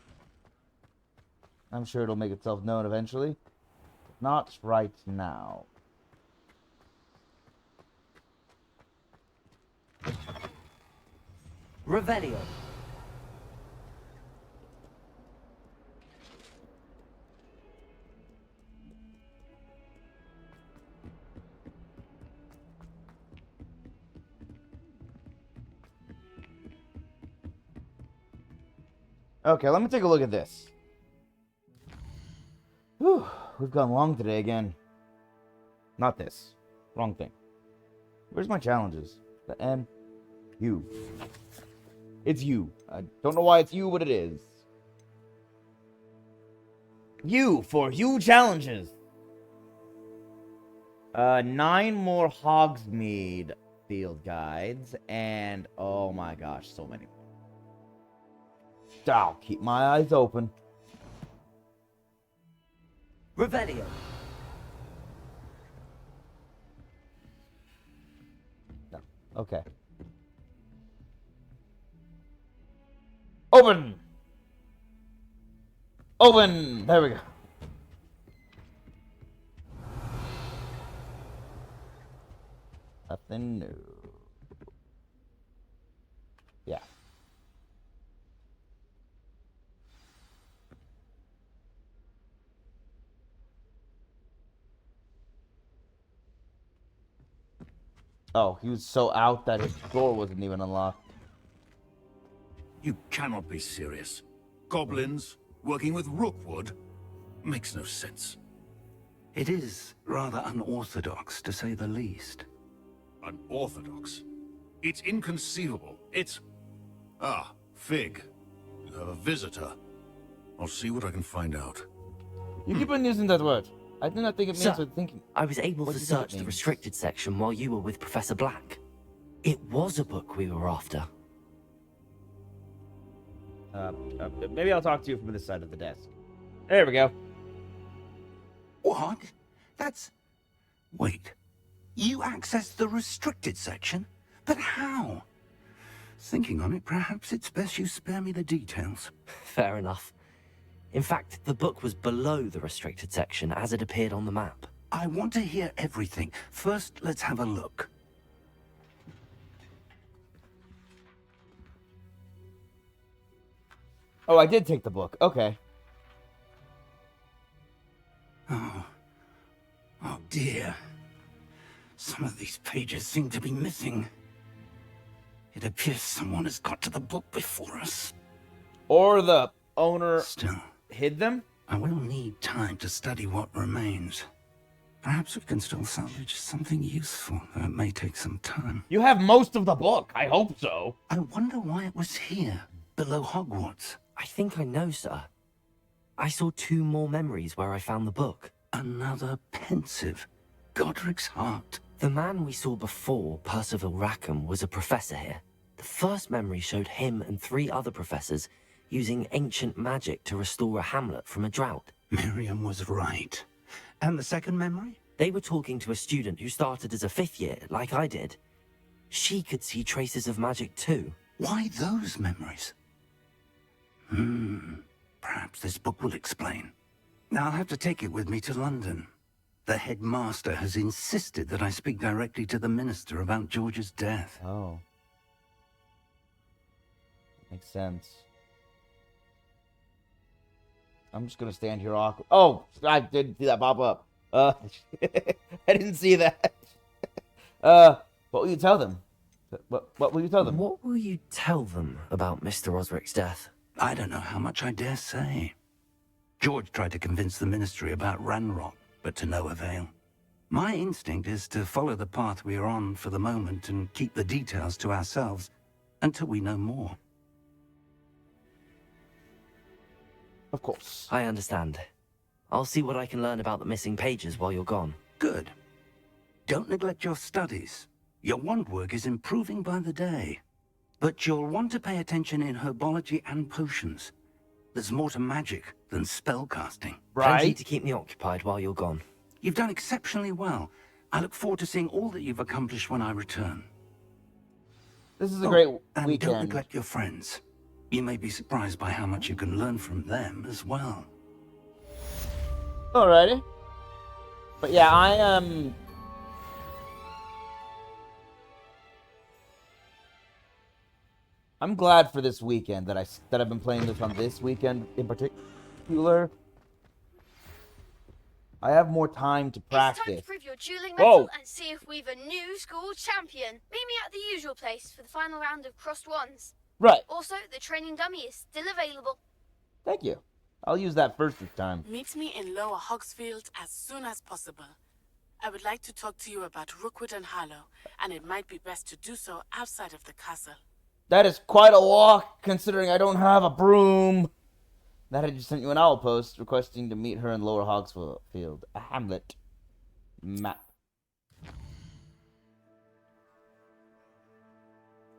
I'm sure it'll make itself known eventually. Not right now. Revelio. Okay, let me take a look at this. Whew, we've gone long today again. Not this. Wrong thing. Where's my challenges? The N. You. It's you. I don't know why it's you, but it is. You for you challenges. 9 more Hogsmeade field guides, and oh my gosh, so many more. I'll keep my eyes open. Revelio. No. Okay. Open! Open! There we go. Nothing new. Yeah. Oh, he was so out that his door wasn't even unlocked. You cannot be serious. Goblins working with Rookwood makes no sense. It is rather unorthodox, to say the least. Unorthodox? It's inconceivable. It's... Ah, Fig. You have a visitor. I'll see what I can find out. You keep on using that word. I do not think it means Sir, what thinking. I was able What to do you think it search the means? restricted section while you were with Professor Black. It was a book we were after. Maybe I'll talk to you from this side of the desk. There we go. What? That's... Wait. You accessed the restricted section? But how? Thinking on it, perhaps it's best you spare me the details. Fair enough. In fact, the book was below the restricted section as it appeared on the map. I want to hear everything. First, let's have a look. Oh, I did take the book. Okay. Oh dear. Some of these pages seem to be missing. It appears someone has got to the book before us. Or the owner Still, hid them? I will need time to study what remains. Perhaps we can still salvage something useful, though it may take some time. You have most of the book. I hope so. I wonder why it was here, below Hogwarts. I think I know, sir. I saw 2 more memories where I found the book. Another pensive. Godric's heart. The man we saw before, Percival Rackham, was a professor here. The first memory showed him and 3 other professors using ancient magic to restore a hamlet from a drought. Miriam was right. And the second memory? They were talking to a student who started as a 5th year, like I did. She could see traces of magic too. Why those memories? Perhaps this book will explain. Now I'll have to take it with me to London. The headmaster has insisted that I speak directly to the minister about George's death. Oh. Makes sense. I'm just gonna stand here awkward. Oh, I didn't see that pop up. I didn't see that. What will you tell them? What will you tell them? What will you tell them about Mr. Osric's death? I don't know how much I dare say. George tried to convince the ministry about Ranrock, but to no avail. My instinct is to follow the path we are on for the moment and keep the details to ourselves until we know more. Of course. I understand. I'll see what I can learn about the missing pages while you're gone. Good. Don't neglect your studies. Your wand work is improving by the day. But you'll want to pay attention in herbology and potions. There's more to magic than spellcasting. Plenty to keep me occupied while you're gone. You've done exceptionally well. I look forward to seeing all that you've accomplished when I return. This is a great and weekend. Don't neglect your friends. You may be surprised by how much you can learn from them as well. Alrighty. But yeah, I am... I'm glad for this weekend that I've been playing this on this weekend in particular. I have more time to practice. It's time to prove your dueling Whoa. mettle and see if we've a new school champion. Meet me at the usual place for the final round of crossed wands. Right. Also, the training dummy is still available. Thank you. I'll use that first this time. Meet me in Lower Hogsfield as soon as possible. I would like to talk to you about Rookwood and Harlow, and it might be best to do so outside of the castle. That is quite a walk, considering I don't have a broom. That I just sent you an owl post requesting to meet her in Lower Hogsfield, a hamlet map.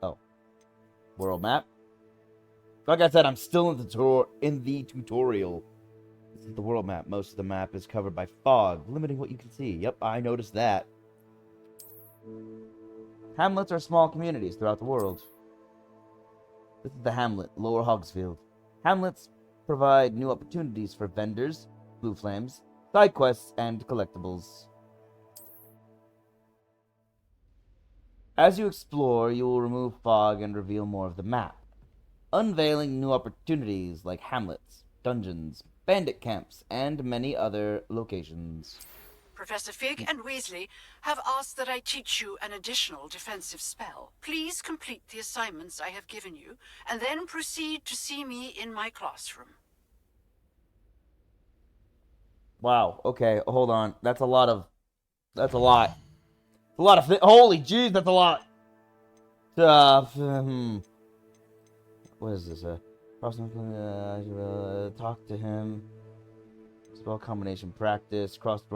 Oh, world map. Like I said, I'm still in the tutorial. This is the world map. Most of the map is covered by fog, limiting what you can see. Yep, I noticed that. Hamlets are small communities throughout the world. This is the hamlet, Lower Hogsfield. Hamlets provide new opportunities for vendors, blue flames, side quests, and collectibles. As you explore, you will remove fog and reveal more of the map, unveiling new opportunities like hamlets, dungeons, bandit camps, and many other locations. Professor Fig and Weasley have asked that I teach you an additional defensive spell. Please complete the assignments I have given you, and then proceed to see me in my classroom. Wow, okay, hold on. That's a lot. Holy jeez, that's a lot. What is this? Talk to him. Spell combination practice. Crossed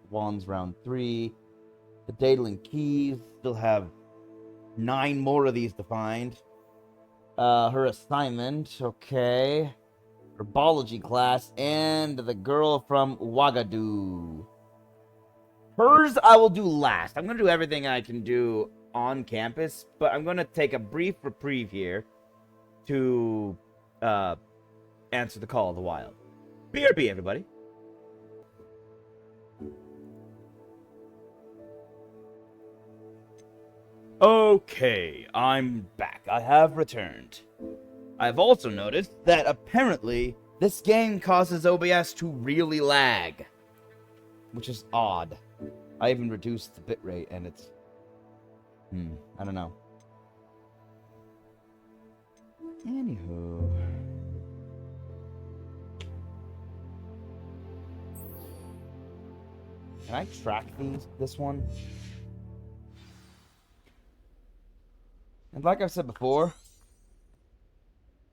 wands round 3. The Daedalin keys. Still have 9 more of these to find. Her assignment. Okay. Herbology class. And the girl from Ouagadougou. Hers I will do last. I'm going to do everything I can do on campus, but I'm going to take a brief reprieve here to answer the call of the wild. BRB, everybody. Okay, I'm back. I have returned. I've also noticed that apparently this game causes OBS to really lag, which is odd. I even reduced the bitrate and it's... I don't know. Anywho... Can I track this one? And like I've said before...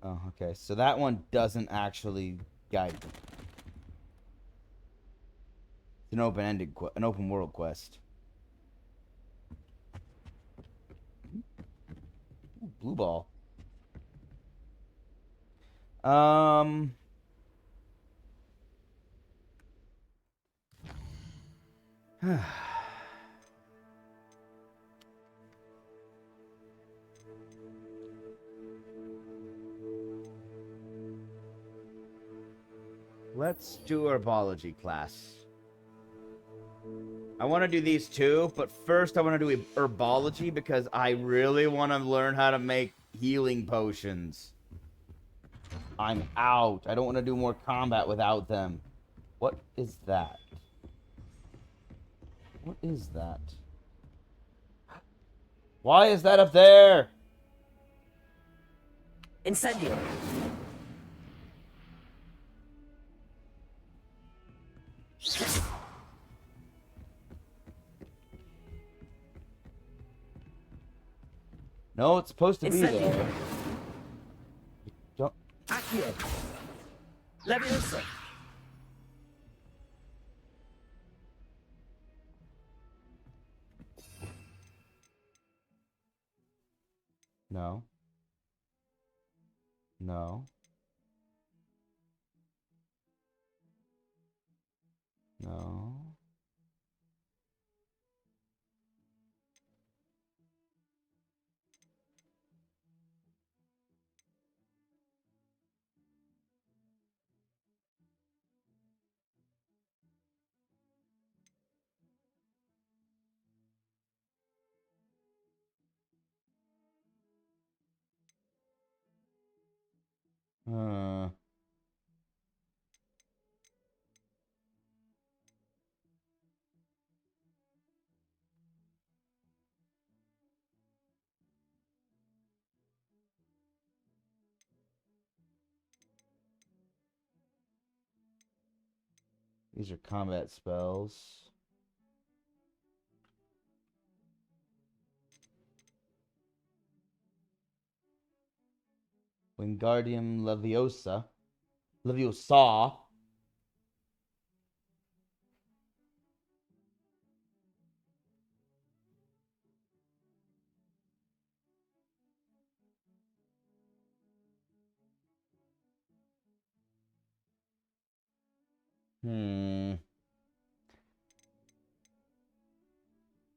Oh, okay. So that one doesn't actually guide me. It's an open-ended, an open-world quest. Ooh, blue ball. Let's do herbology class. I want to do these two, but first I want to do herbology because I really want to learn how to make healing potions. I'm out. I don't want to do more combat without them. What is that? What is that? Why is that up there? Incendio. No, it's supposed to be there. Don't... Accio. Leviosa. No. No. No. These are combat spells. Wingardium Leviosa. Leviosa.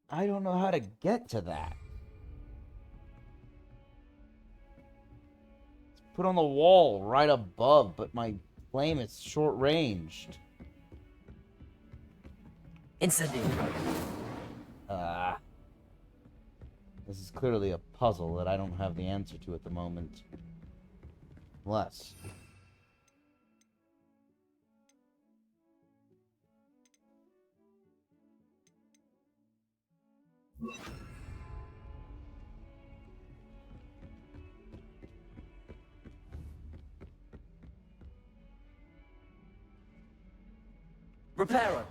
I don't know how to get to that. It's put on the wall right above, but my flame is short-ranged. Incendio. This is clearly a puzzle that I don't have the answer to at the moment. Unless... Reparo.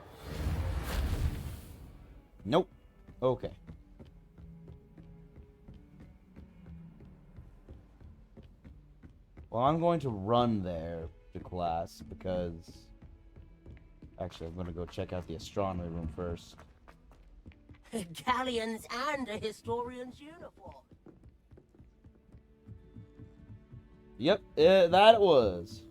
Nope. Okay. Well, I'm going to run there to class because... Actually, I'm going to go check out the astronomy room first. Galleons and a historian's uniform. Yep, that it was.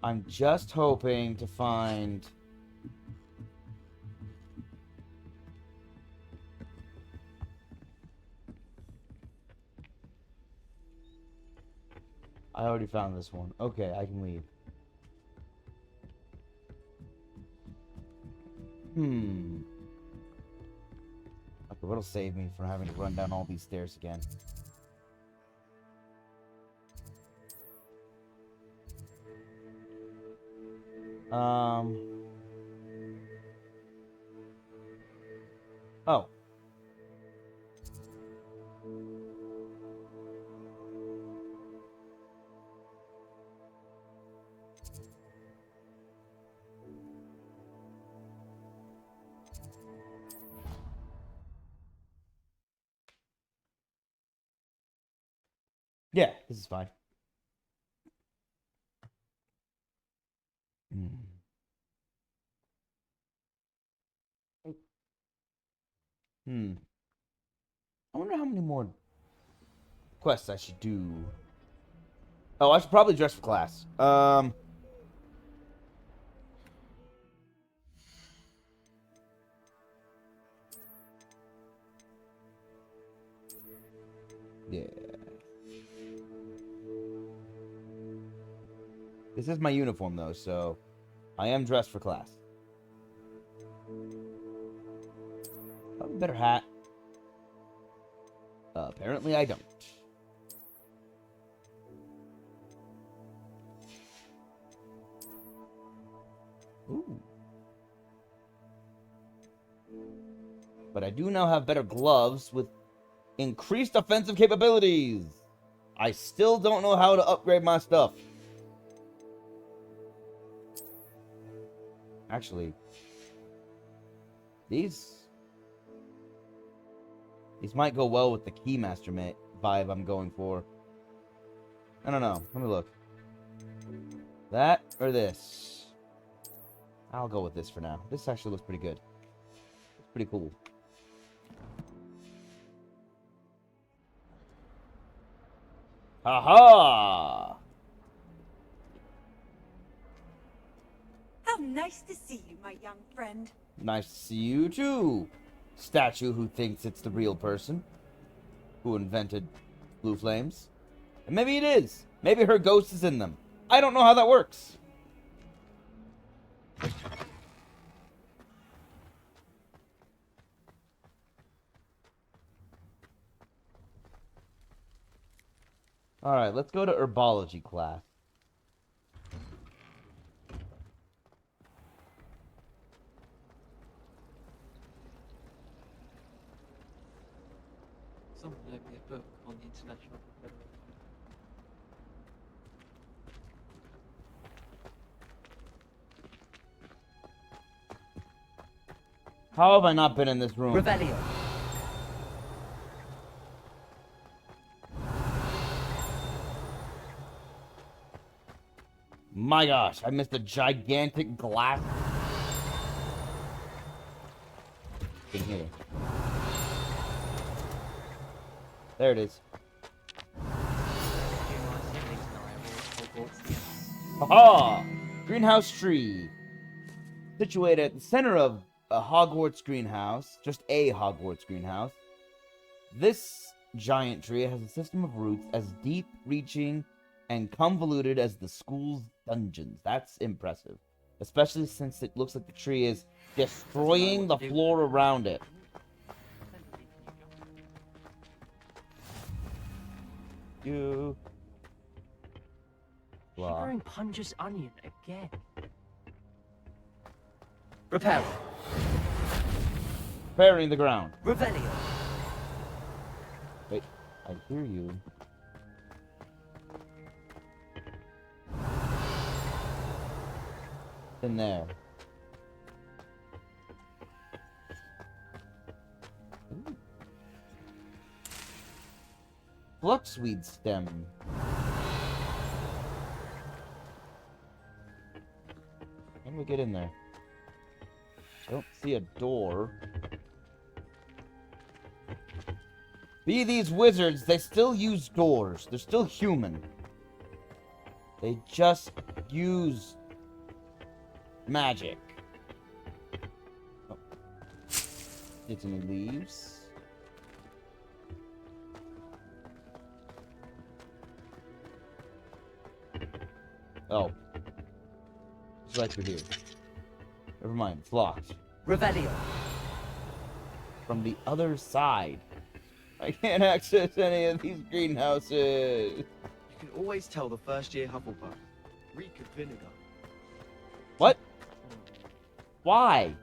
I'm just hoping to find... I already found this one. Okay, I can leave. Okay, what'll save me from having to run down all these stairs again? Oh. Yeah, this is fine. I wonder how many more quests I should do. Oh, I should probably dress for class. Yeah. This is my uniform, though, so I am dressed for class. Have a better hat. Apparently I don't. Ooh. But I do now have better gloves with increased offensive capabilities. I still don't know how to upgrade my stuff. Actually, these might go well with the Keymaster vibe I'm going for. I don't know. Let me look. That or this? I'll go with this for now. This actually looks pretty good. It's pretty cool. Aha! How nice to see you, my young friend. Nice to see you too, statue who thinks it's the real person who invented blue flames. And maybe it is. Maybe her ghost is in them. I don't know how that works. Alright, let's go to herbology class. Someone loaned me a book on the International Confederation. How have I not been in this room? Revelio. My gosh, I missed a gigantic glass in here. There it is. Haha! Greenhouse tree. Situated at the center of a Hogwarts greenhouse, just a Hogwarts greenhouse. This giant tree has a system of roots as deep, reaching, and convoluted as the school's dungeons. That's impressive. Especially since it looks like the tree is destroying the floor around it. Blah. Shivering Punger's onion again. Repair. Preparing the ground. Revelio. Wait, I hear you. In there. Ooh. Fluxweed stem. How do we get in there? I don't see a door. Be these wizards, they still use doors. They're still human. They just use magic. Oh. Get any leaves? Oh. It's right through here. Never mind, it's locked. Revelio. From the other side. I can't access any of these greenhouses. You can always tell the first year Hufflepuff. Reek of vinegar. What? Why?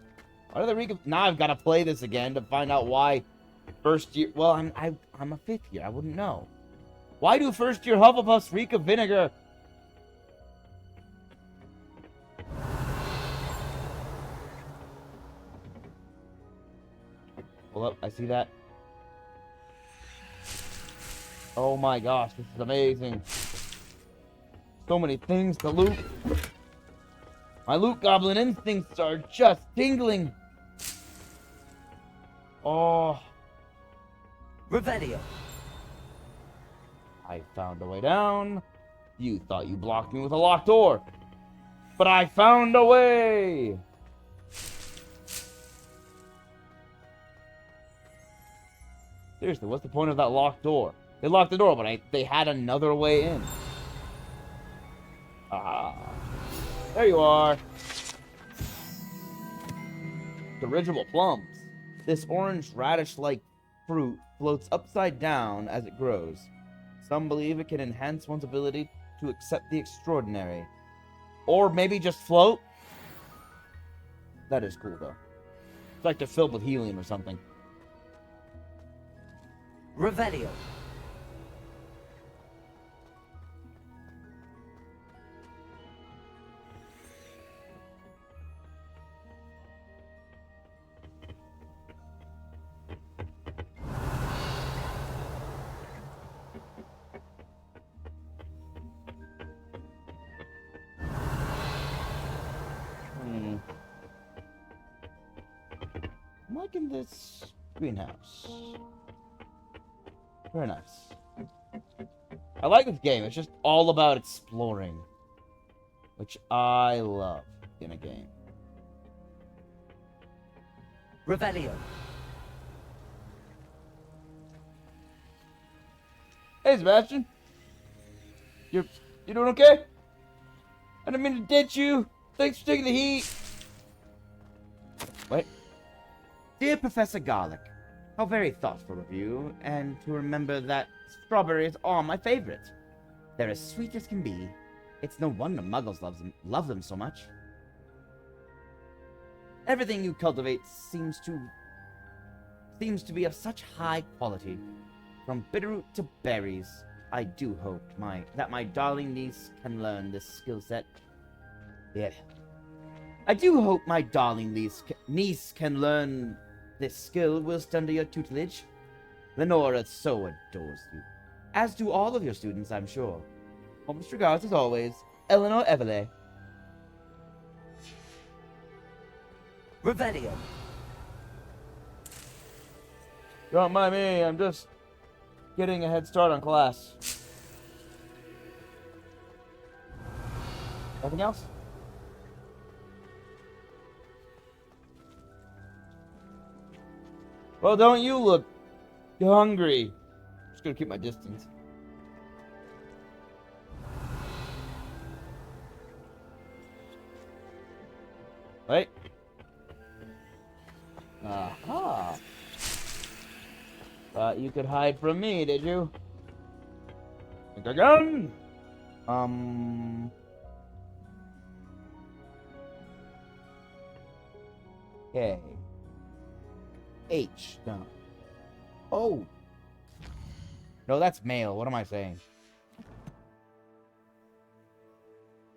Why do the reek of... Now I've got to play this again to find out why first year... Well, I'm a fifth year. I wouldn't know. Why do first year Hufflepuffs reek of vinegar? Hold up, I see that. Oh my gosh, this is amazing. So many things to loot. My loot goblin instincts are just tingling. Oh. Revelio. I found a way down. You thought you blocked me with a locked door. But I found a way. Seriously, what's the point of that locked door? They locked the door, but they had another way in. Ah. There you are. Dirigible plums. This orange radish-like fruit floats upside down as it grows. Some believe it can enhance one's ability to accept the extraordinary. Or maybe just float. That is cool, though. It's like they're filled with helium or something. Revelio. I'm liking this greenhouse. Very nice. I like this game. It's just all about exploring. Which I love in a game. Revelio. Hey, Sebastian. You doing okay? I didn't mean to ditch you. Thanks for taking the heat. Wait. Dear Professor Garlic, how very thoughtful of you, and to remember that strawberries are my favorite. They're as sweet as can be. It's no wonder muggles love them so much. Everything you cultivate seems to be of such high quality, from bitterroot to berries. I do hope that my darling niece can learn this skill set. Yeah. I do hope my darling niece can learn this skill whilst under your tutelage. Lenora so adores you, as do all of your students, I'm sure. Warmest regards, as always, Eleanor Everley. Revelio. Don't mind me, I'm just getting a head start on class. Nothing else? Well, don't you look hungry. Just gonna keep my distance. Wait. Aha. Thought you could hide from me, did you? Think again? Okay. H. No. Oh. No, that's male. What am I saying?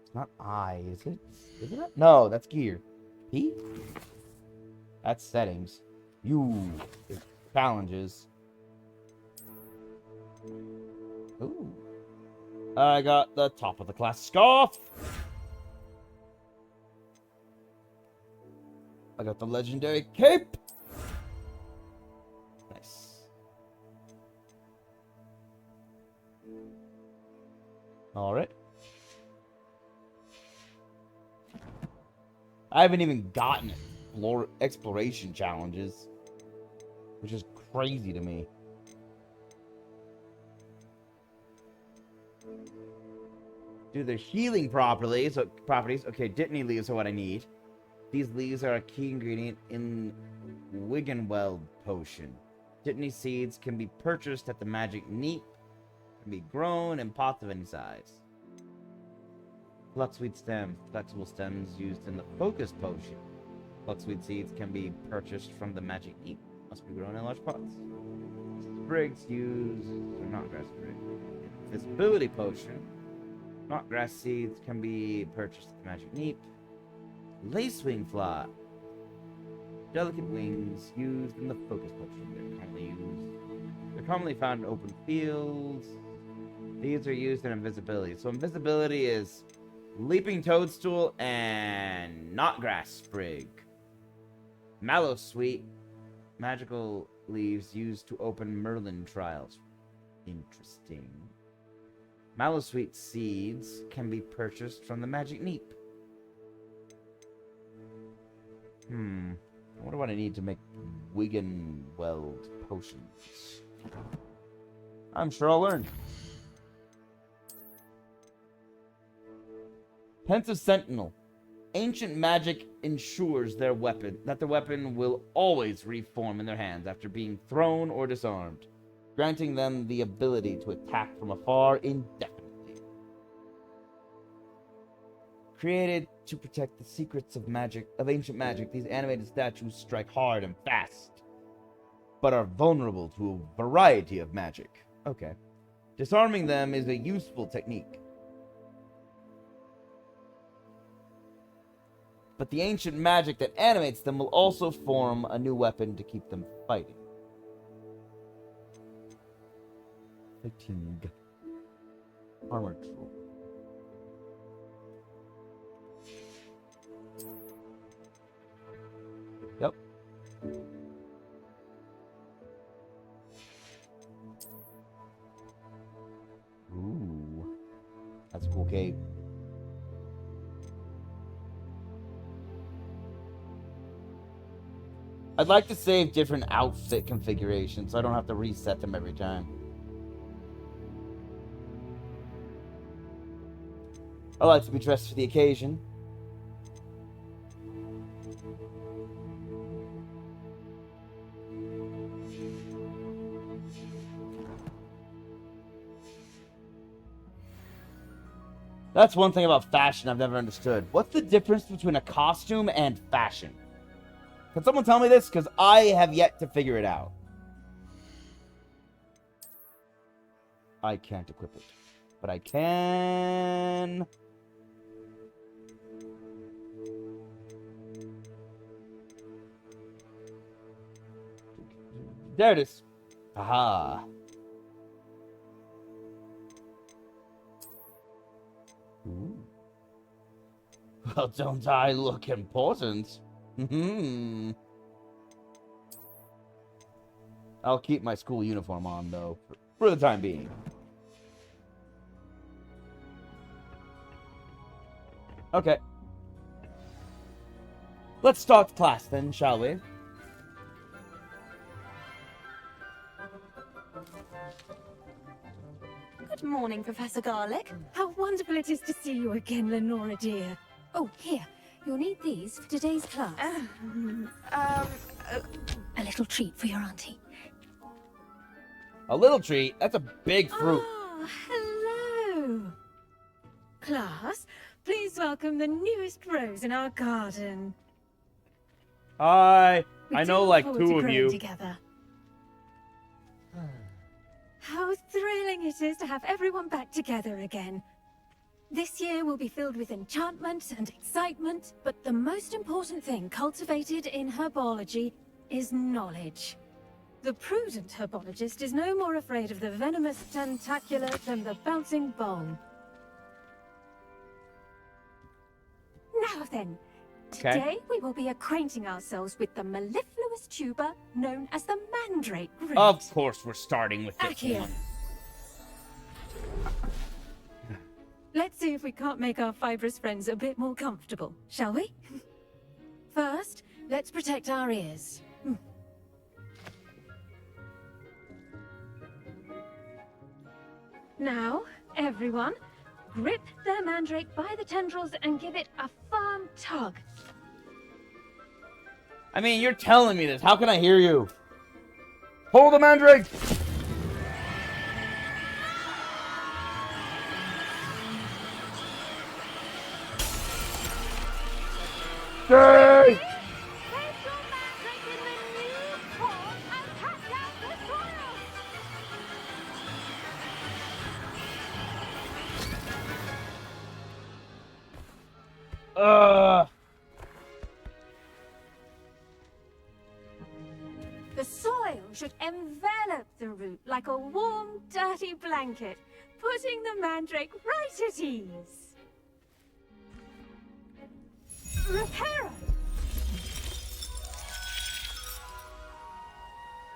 It's not I, is it? Isn't it? No, that's gear. P? That's settings. U is challenges. Ooh. I got the top of the class scarf. I got the legendary cape. Nice. All right. I haven't even gotten exploration challenges, which is crazy to me. Do their healing properties. Okay, Dittany leaves are what I need. These leaves are a key ingredient in Wiggenweld potion. Dittany seeds can be purchased at the magic neep. Can be grown in pots of any size. Fluxweed stems. Flexible stems used in the focus potion. Fluxweed seeds can be purchased from the magic neep. Must be grown in large pots. Sprigs used... or not grass sprig. Invisibility potion. Not grass seeds can be purchased at the magic neep. Lacewing fly. Delicate wings used in the focus potion. They're commonly found in open fields. These are used in invisibility. So invisibility is leaping toadstool and not grass sprig. Mallow sweet. Magical leaves used to open Merlin trials. Interesting. Mallowsweet seeds can be purchased from the magic neep. I wonder what I need to make Wiggenweld potions. I'm sure I'll learn. Pensive Sentinel. Ancient magic ensures that their weapon will always reform in their hands after being thrown or disarmed, granting them the ability to attack from afar indefinitely. Created to protect the secrets of ancient magic, these animated statues strike hard and fast, but are vulnerable to a variety of magic. Okay. Disarming them is a useful technique. But the ancient magic that animates them will also form a new weapon to keep them fighting. Fatigue. Armor tool. Yep. Ooh. That's a cool cape. I'd like to save different outfit configurations so I don't have to reset them every time. I like to be dressed for the occasion. That's one thing about fashion I've never understood. What's the difference between a costume and fashion? Can someone tell me this? Because I have yet to figure it out. I can't equip it. But I can... There it is. Aha. Ooh. Well, don't I look important? I'll keep my school uniform on, though, for the time being. Okay. Let's start class then, shall we? Good morning, Professor Garlick. How wonderful it is to see you again, Lenora dear. Oh, here. You'll need these for today's class. A little treat for your auntie. A little treat? That's a big fruit. Ah, hello. Class, please welcome the newest rose in our garden. Hi. We I do know look like forward two to of growing you. Together. How thrilling it is to have everyone back together again. This year will be filled with enchantment and excitement, but the most important thing cultivated in herbology is knowledge. The prudent herbologist is no more afraid of the venomous tentacular than the bouncing bulb. Now then, Okay. today we will be acquainting ourselves with the mellifluous tuber known as the mandrake root. Of course we're starting with this Accio. one. Let's see if we can't make our fibrous friends a bit more comfortable, shall we? First, let's protect our ears. Now, everyone, Grip their mandrake by the tendrils and give it a firm tug. I mean, you're telling me this. How can I hear you? Hold the mandrake! Stay! The soil should envelop the root like a warm, dirty blanket, putting the mandrake right at ease. Reparo!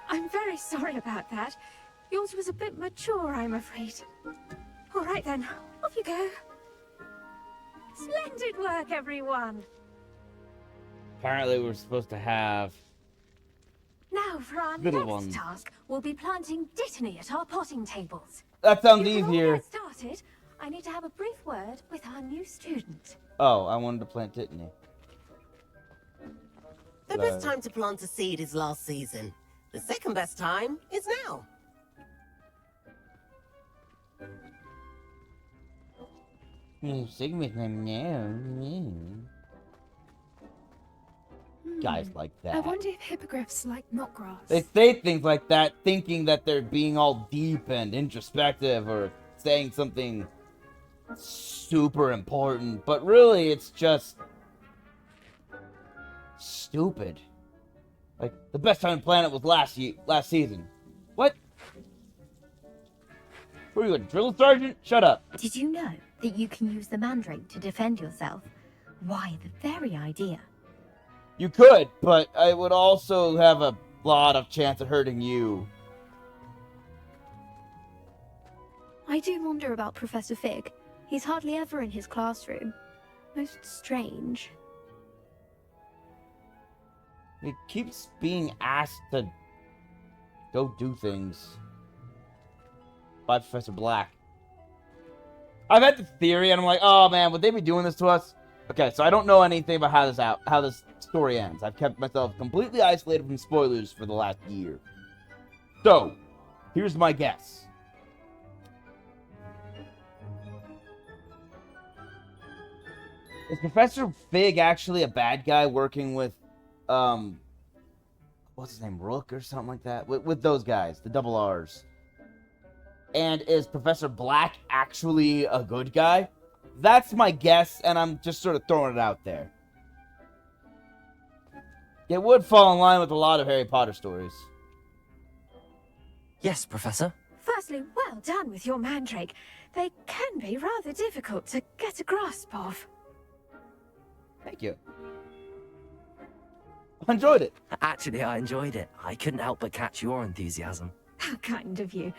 I'm very sorry about that. Yours was a bit mature, I'm afraid. All right then, off you go. Splendid work, everyone. Apparently we're supposed to have Now for our little next ones. task, we'll be planting dittany at our potting tables. That sounds Before we easier. get started, I need to have a brief word with our new student. Oh, I wanted to plant dittany. The best time to plant a seed is last season. The second best time is now. Sing with them now. Guys like that. I wonder if hippogriffs like knotgrass. They say things like that, thinking that they're being all deep and introspective or saying something super important, but really it's just stupid. Like, the best time to plant it was last season. What? Were you a drill sergeant? Shut up. Did you know that you can use the mandrake to defend yourself? Why, the very idea. You could, but I would also have a lot of chance of hurting you. I do wonder about Professor Fig. He's hardly ever in his classroom. Most strange. He keeps being asked to go do things by Professor Black. I've had the theory, and I'm like, oh man, would they be doing this to us? Okay, so I don't know anything about how this story ends. I've kept myself completely isolated from spoilers for the last year. So, here's my guess. Is Professor Fig actually a bad guy working with, what's his name, Rook or something like that? With those guys, the double R's. And is Professor Black actually a good guy? That's my guess, and I'm just sort of throwing it out there. It would fall in line with a lot of Harry Potter stories. Yes, Professor. Firstly, well done with your mandrake. They can be rather difficult to get a grasp of. Thank you. I enjoyed it. Actually, I enjoyed it. I couldn't help but catch your enthusiasm. How kind of you.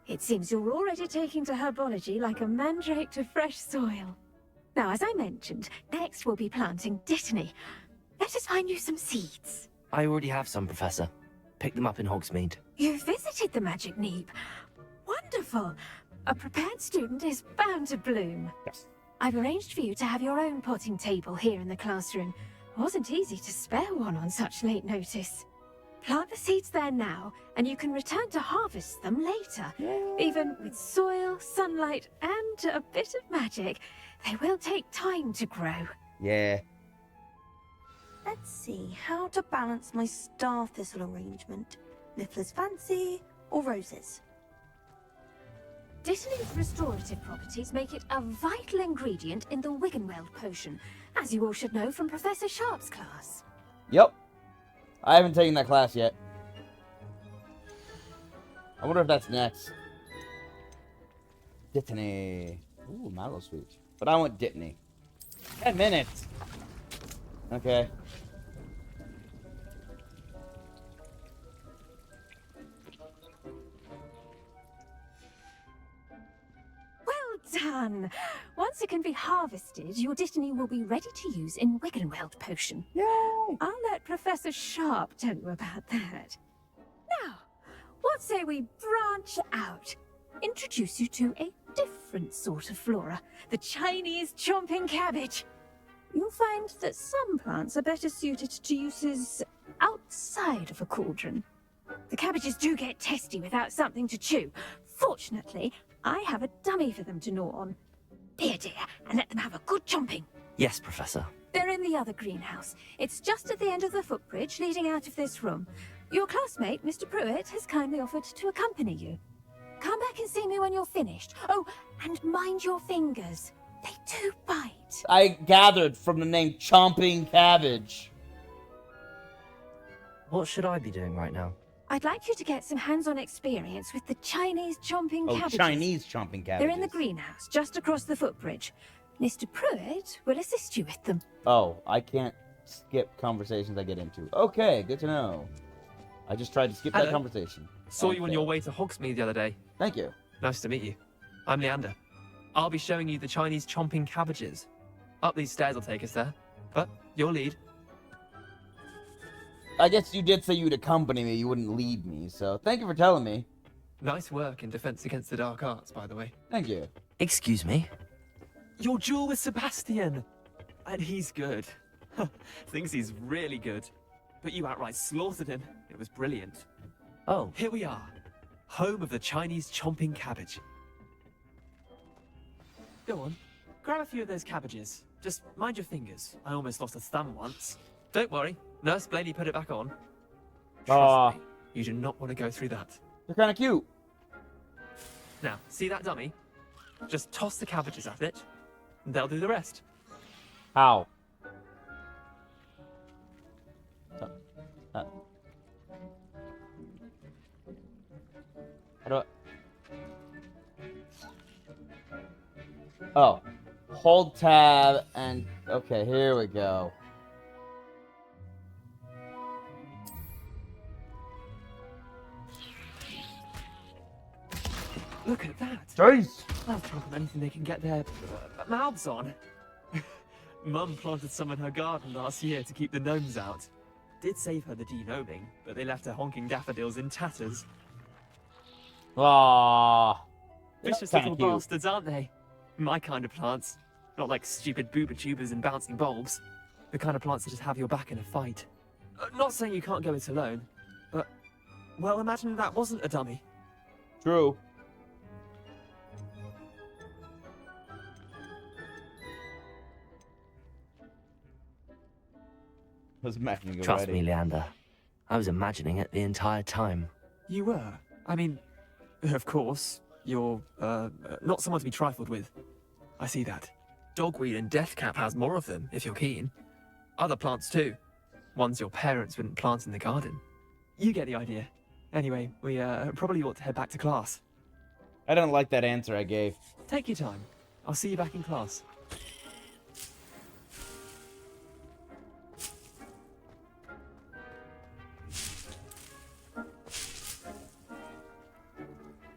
It seems you're already taking to herbology like a mandrake to fresh soil. Now, as I mentioned, next we'll be planting dittany. Let us find you some seeds. I already have some, Professor. Pick them up in Hogsmeade. You visited the Magic Neep. Wonderful. A prepared student is bound to bloom. Yes. I've arranged for you to have your own potting table here in the classroom. It wasn't easy to spare one on such late notice. Plant the seeds there now, and you can return to harvest them later. Even with soil, sunlight, and a bit of magic, they will take time to grow. Yeah. Let's see how to balance my star thistle arrangement. Niffler's fancy or roses? Dittany's restorative properties make it a vital ingredient in the Wiggenweld potion, as you all should know from Professor Sharp's class. Yep. I haven't taken that class yet. I wonder if that's next. Dittany. Ooh, mallow sweet. But I want dittany. 10 minutes. Okay. Well done! Once it can be harvested, your dittany will be ready to use in Wiggenweld potion. Yay! I'll let Professor Sharp tell you about that. Now, what say we branch out? Introduce you to a different different sort of flora, the Chinese chomping cabbage. You'll find that some plants are better suited to uses outside of a cauldron. The cabbages do get testy without something to chew. Fortunately, I have a dummy for them to gnaw on. Here, dear, and let them have a good chomping. Yes, Professor. They're in the other greenhouse. It's just at the end of the footbridge leading out of this room. Your classmate, Mr. Pruitt, has kindly offered to accompany you. Come back and see me when you're finished. Oh, and mind your fingers. They do bite. I gathered from the name Chomping Cabbage. What should I be doing right now? I'd like you to get some hands-on experience with the Chinese chomping cabbages. Chinese chomping cabbages. They're in the greenhouse, just across the footbridge. Mr. Pruitt will assist you with them. Oh, I can't skip conversations I get into. Okay, good to know. I just tried to skip that conversation. Saw you on your way to Hogsmeade the other day. Thank you. Nice to meet you. I'm Leander. I'll be showing you the Chinese chomping cabbages. Up these stairs will take us there. But your lead. I guess you did say you'd accompany me, you wouldn't lead me, so thank you for telling me. Nice work in Defense Against the Dark Arts, by the way. Thank you. Excuse me? Your duel with Sebastian! And he's good. Thinks he's really good. But you outright slaughtered him. It was brilliant. Oh. Here we are. Home of the Chinese chomping cabbage. Go on. Grab a few of those cabbages. Just mind your fingers. I almost lost a thumb once. Don't worry. Nurse Blaney put it back on. Trust me, you do not want to go through that. They're kind of cute. Now, see that dummy? Just toss the cabbages at it, and they'll do the rest. How? How do I... Oh. Hold tab and... Okay, here we go. Look at that. Jeez. They'll chomp on anything they can get their mouths on. Mum planted some in her garden last year to keep the gnomes out. Did save her the denoming, but they left her honking daffodils in tatters. Aww. Vicious little bastards, aren't they? My kind of plants. Not like stupid booba tubers and bouncing bulbs. The kind of plants that just have your back in a fight. Not saying you can't go it alone, but... Well, imagine that wasn't a dummy. True. I was imagining Trust already. me, Leander. I was imagining it the entire time. You were? I mean, of course, you're, not someone to be trifled with. I see that. Dogweed and Deathcap has more of them, if you're keen. Other plants too. Ones your parents wouldn't plant in the garden. You get the idea. Anyway, we, probably ought to head back to class. I don't like that answer I gave. Take your time. I'll see you back in class.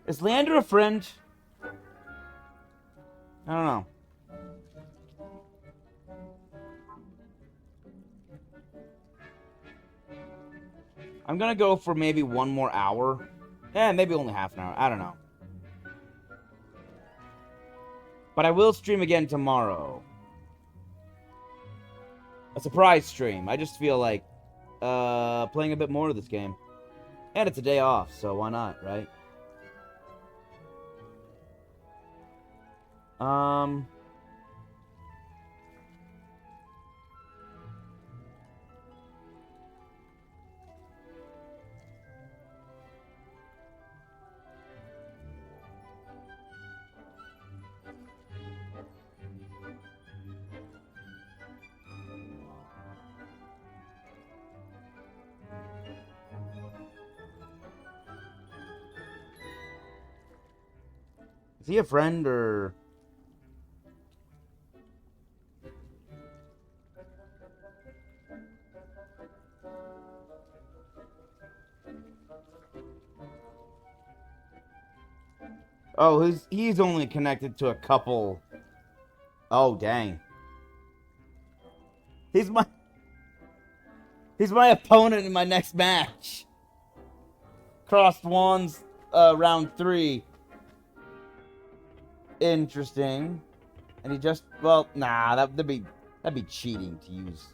Is Leander a friend? I don't know. I'm gonna go for maybe 1 more hour. Maybe only half an hour. I don't know. But I will stream again tomorrow. A surprise stream. I just feel like playing a bit more of this game. And it's a day off, so why not, right? Is he a friend or... Oh, he's only connected to a couple. Oh, dang. He's my opponent in my next match. Crossed wands round 3. Interesting. And he just, well, nah, that'd be cheating to use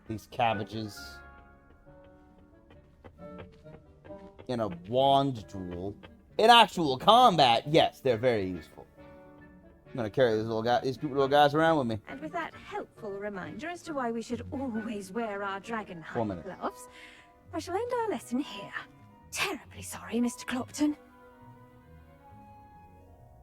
these cabbages in a wand duel. In actual combat, yes, they're very useful. I'm gonna carry these group of little guys around with me. And with that helpful reminder as to why we should always wear our dragon 4 minutes. gloves, I shall end our lesson here. Terribly sorry, Mr. Clopton.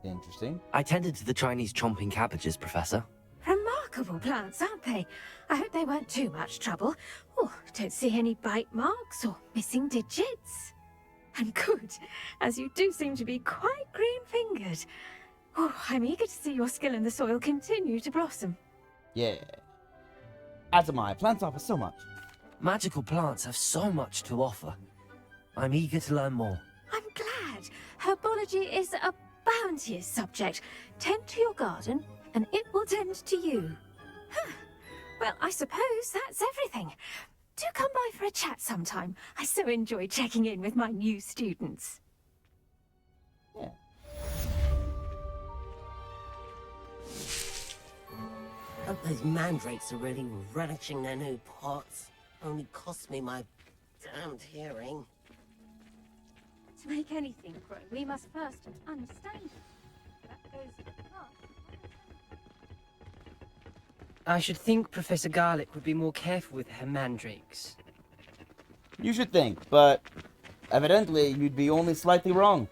Interesting. I tended to the Chinese chomping cabbages, Professor. Remarkable plants, aren't they? I hope they weren't too much trouble. Oh, don't see any bite marks or missing digits. And good, as you do seem to be quite green-fingered. Oh, I'm eager to see your skill in the soil continue to blossom. Yeah. As am I. Plants offer so much. Magical plants have so much to offer. I'm eager to learn more. I'm glad. Herbology is a bounteous subject. Tend to your garden, and it will tend to you. Huh. Well, I suppose that's everything. Do come by for a chat sometime. I so enjoy checking in with my new students. Yeah. Hope those mandrakes are really relishing their new pots. Only cost me my damned hearing. To make anything grow, we must first understand it. That goes for the plant. I should think Professor Garlick would be more careful with her mandrakes. You should think, but evidently you'd be only slightly wrong.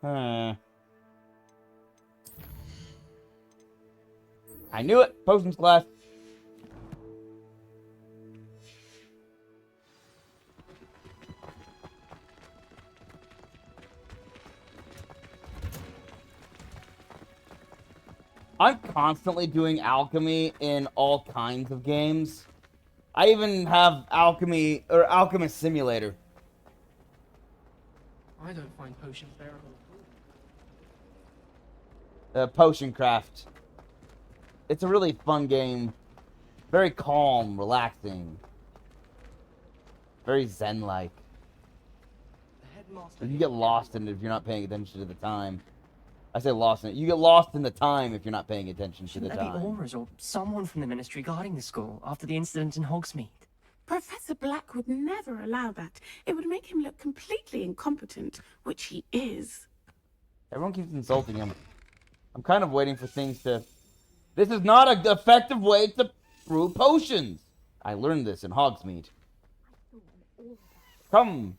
I knew it! Potions class. I'm constantly doing alchemy in all kinds of games. I even have alchemy, or alchemist simulator. I don't find potions bearable. Potion craft. It's a really fun game. Very calm, relaxing. Very zen-like. And you get lost in it if you're not paying attention to the time. I say lost in it. You get lost in the time if you're not paying attention to the Shouldn't there time. be auras or someone from the Ministry guarding the school after the incident in Hogsmeade? Professor Black would never allow that. It would make him look completely incompetent, which he is. Everyone keeps insulting him. I'm kind of waiting for things to... This is not an effective way to brew potions. I learned this in Hogsmeade. Come.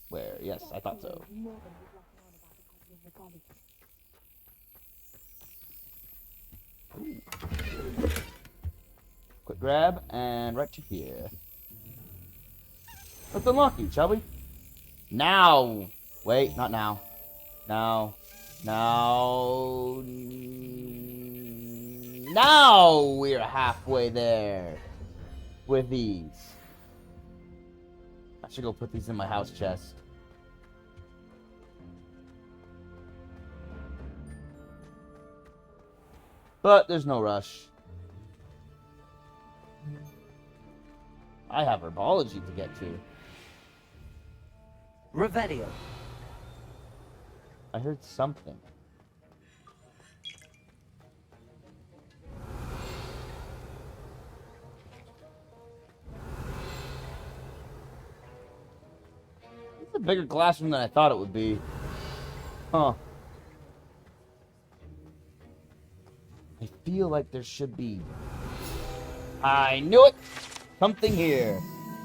Where? Yes, I thought so. Ooh. Quick grab, and right to here. Let's unlock you, shall we? Now! Wait, not now. Now. Now. Now we're halfway there. With these. I should go put these in my house chest. But there's no rush. I have herbology to get to. Revelio. I heard something. It's a bigger classroom than I thought it would be. Huh. I feel like there should be... I knew it! Something here.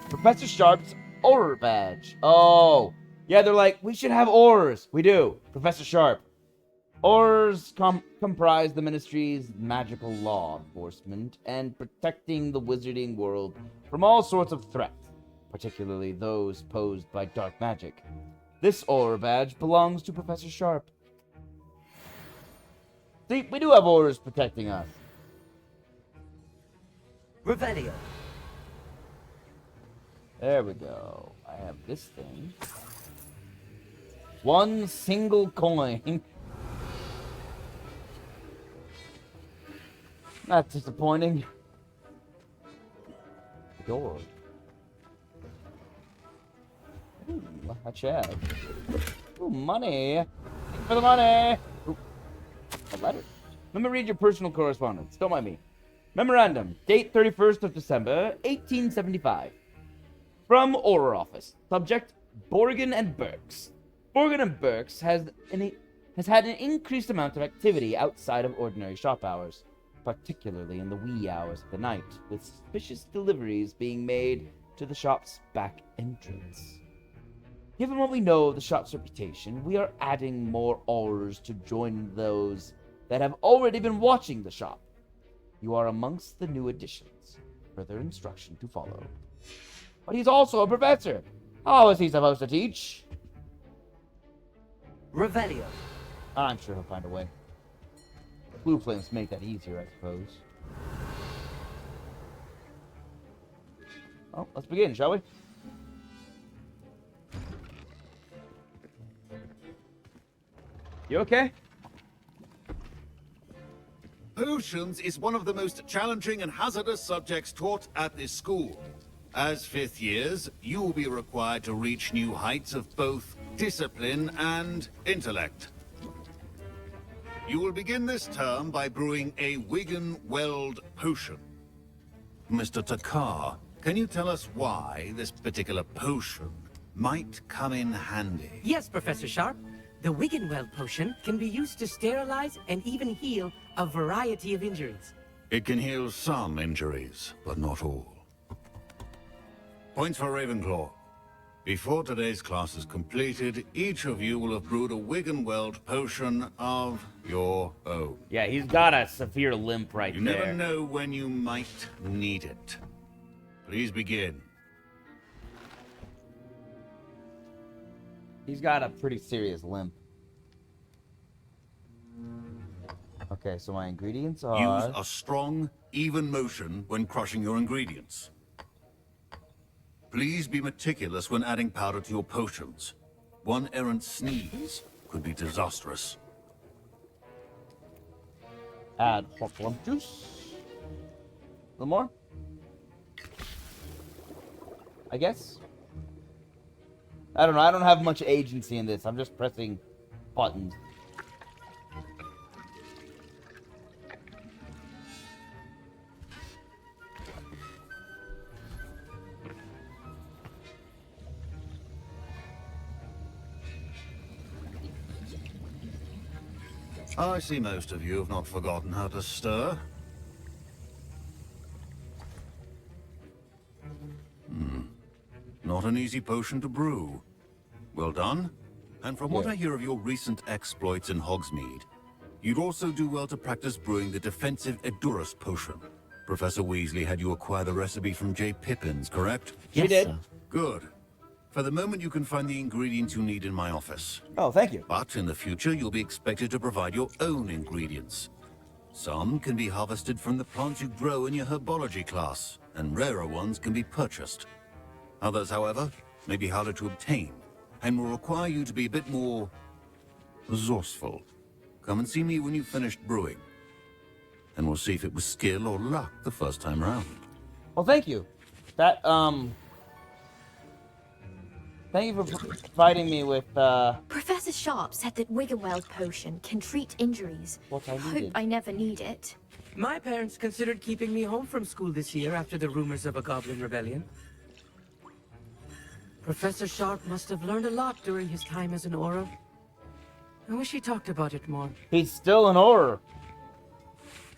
Professor Sharp's Aura Badge. Oh. Yeah, they're like, we should have ores. We do. Professor Sharp. Ores comprise the Ministry's magical law enforcement and protecting the wizarding world from all sorts of threats, particularly those posed by dark magic. This Aura Badge belongs to Professor Sharp. See, we do have ores protecting us. Revelio. There we go. I have this thing. One single coin. That's disappointing. Door. I shall. Ooh, money. Thank you for the money. Ooh, a letter. Let me read your personal correspondence. Don't mind me. Memorandum. Date 31st of December, 1875. From Auror Office. Subject, Borgin and Burks. Borgin and Burks has had an increased amount of activity outside of ordinary shop hours, particularly in the wee hours of the night, with suspicious deliveries being made to the shop's back entrance. Given what we know of the shop's reputation, we are adding more Aurors to join those that have already been watching the shop. You are amongst the new additions. Further instruction to follow. But he's also a professor. How is he supposed to teach? Revelio. I'm sure he'll find a way. Blue flames make that easier, I suppose. Well, let's begin, shall we? You okay? Potions is one of the most challenging and hazardous subjects taught at this school. As 5th years, you will be required to reach new heights of both discipline and intellect. You will begin this term by brewing a Wigan-Weld potion. Mr. Takar, can you tell us why this particular potion might come in handy? Yes, Professor Sharp. The Wigan-Weld potion can be used to sterilize and even heal a variety of injuries. It can heal some injuries, but not all. Points for Ravenclaw. Before today's class is completed, each of you will have brewed a Wigan-Weld potion of your own. Yeah, he's got a severe limp right You there. never know when you might need it. Please begin. He's got a pretty serious limp. Okay, so my ingredients are... Use a strong, even motion when crushing your ingredients. Please be meticulous when adding powder to your potions. One errant sneeze could be disastrous. Add hot plum juice. A little more. I guess. I don't know. I don't have much agency in this. I'm just pressing buttons. I see most of you have not forgotten how to stir. Not an easy potion to brew. Well done. And from what I hear of your recent exploits in Hogsmeade, you'd also do well to practice brewing the defensive Edurus potion. Professor Weasley had you acquire the recipe from J. Pippins, correct? She did. Sir. Good. For the moment, you can find the ingredients you need in my office. Oh, thank you. But in the future, you'll be expected to provide your own ingredients. Some can be harvested from the plants you grow in your herbology class, and rarer ones can be purchased. Others, however, may be harder to obtain, and will require you to be a bit more resourceful. Come and see me when you've finished brewing, and we'll see if it was skill or luck the first time round. Well, thank you. That, thank you for providing me with, Professor Sharp said that Wigan-Weld potion can treat injuries. What I Hope needed. I never need it. My parents considered keeping me home from school this year after the rumors of a goblin rebellion. Professor Sharp must have learned a lot during his time as an Auror. I wish he talked about it more. He's still an Auror.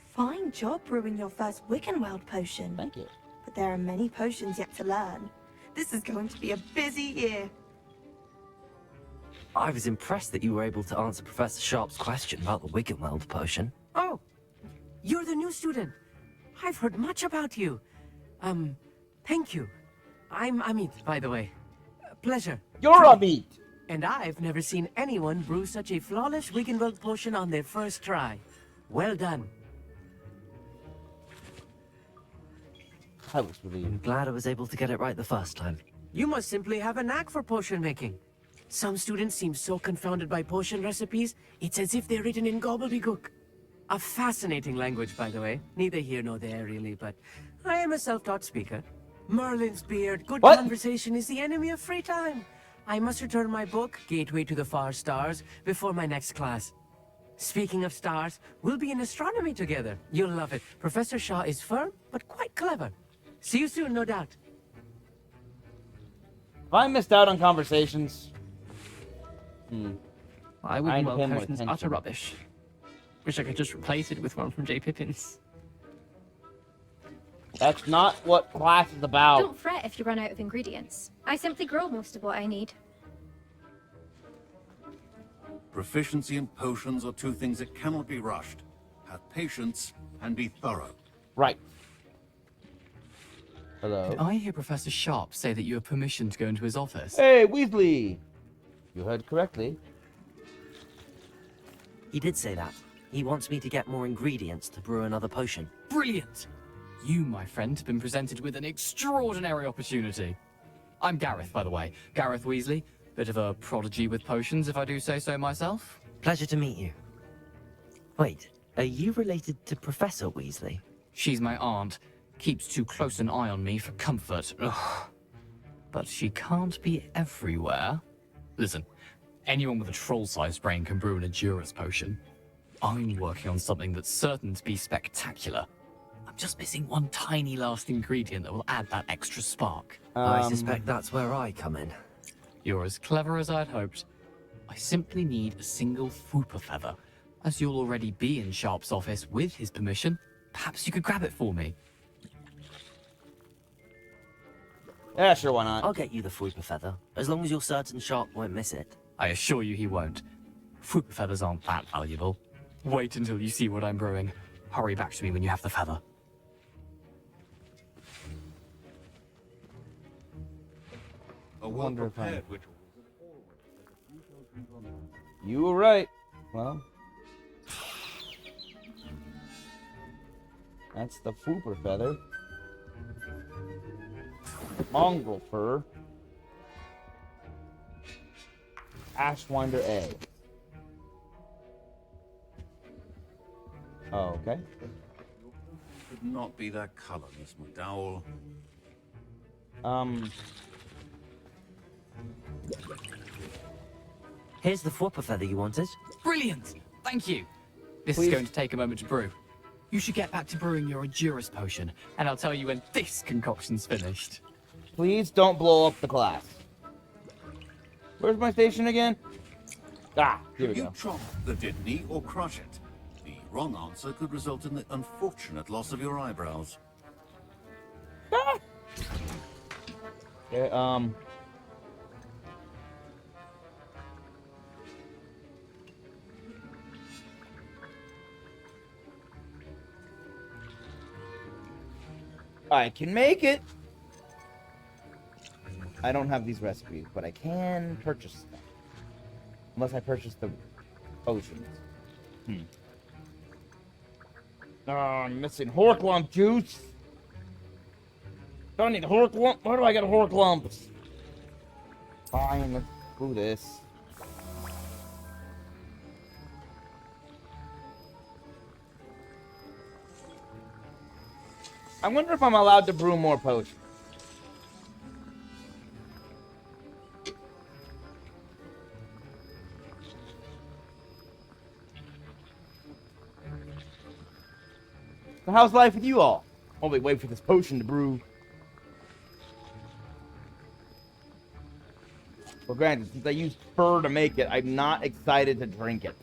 Fine job brewing your first Wigan-Weld potion. Thank you. But there are many potions yet to learn. This is going to be a busy year. I was impressed that you were able to answer Professor Sharp's question about the Wigan-Weld potion. Oh, you're the new student. I've heard much about you. Thank you. I'm Amit, by the way. Pleasure. You're Amit! And I've never seen anyone brew such a flawless Wigan-Weld potion on their first try. Well done. I was relieved. I'm glad I was able to get it right the first time. You must simply have a knack for potion making. Some students seem so confounded by potion recipes, it's as if they're written in gobbledygook. A fascinating language, by the way. Neither here nor there, really, but I am a self-taught speaker. Merlin's beard, good conversation is the enemy of free time. I must return my book, Gateway to the Far Stars, before my next class. Speaking of stars, we'll be in astronomy together. You'll love it. Professor Shaw is firm, but quite clever. See you soon, no doubt. If I missed out on conversations... I I wouldn't need to well pay more potions attention. utter rubbish. Wish I could just replace it with one from J. Pippin's. That's not what class is about. Don't fret if you run out of ingredients. I simply grow most of what I need. Proficiency and potions are two things that cannot be rushed. Have patience and be thorough. Right. Hello. Did I hear Professor Sharp say that you have permission to go into his office? Hey, Weasley! You heard correctly. He did say that. He wants me to get more ingredients to brew another potion. Brilliant! You, my friend, have been presented with an extraordinary opportunity. I'm Gareth, by the way. Gareth Weasley. Bit of a prodigy with potions, if I do say so myself. Pleasure to meet you. Wait, are you related to Professor Weasley? She's my aunt. Keeps too close an eye on me for comfort. Ugh. But she can't be everywhere. Listen, anyone with a troll-sized brain can brew an Endurance potion. I'm working on something that's certain to be spectacular. I'm just missing one tiny last ingredient that will add that extra spark. I suspect that's where I come in. You're as clever as I'd hoped. I simply need a single Fooper feather. As you'll already be in Sharp's office with his permission, perhaps you could grab it for me. Yeah, sure, why not? I'll get you the Fooper feather, as long as you're certain Sharp won't miss it. I assure you he won't. Fooper feathers aren't that valuable. Wait until you see what I'm brewing. Hurry back to me when you have the feather. A wonder if well-prepared ritual. You were right. Well, that's the Fooper feather. Mongrel fur. Ashwinder egg. Oh, okay. Could not be that color, Miss McDowell. Here's the Fooper feather you wanted. Brilliant! Thank you. This is going to take a moment to brew. You should get back to brewing your Endurance potion, and I'll tell you when this concoction's finished. Please don't blow up the class. Where's my station again? Ah, here we You go. chop the Dittany or crush it. The wrong answer could result in the unfortunate loss of your eyebrows. Okay, I can make it. I don't have these recipes, but I can purchase them. Unless I purchase the potions. Oh, I'm missing Horklump juice. Do I need Horklump? Where do I get Horklumps? Fine, let's do this. I wonder if I'm allowed to brew more potions. So how's life with you all? While we wait for this potion to brew. Well, granted, since I used fur to make it, I'm not excited to drink it.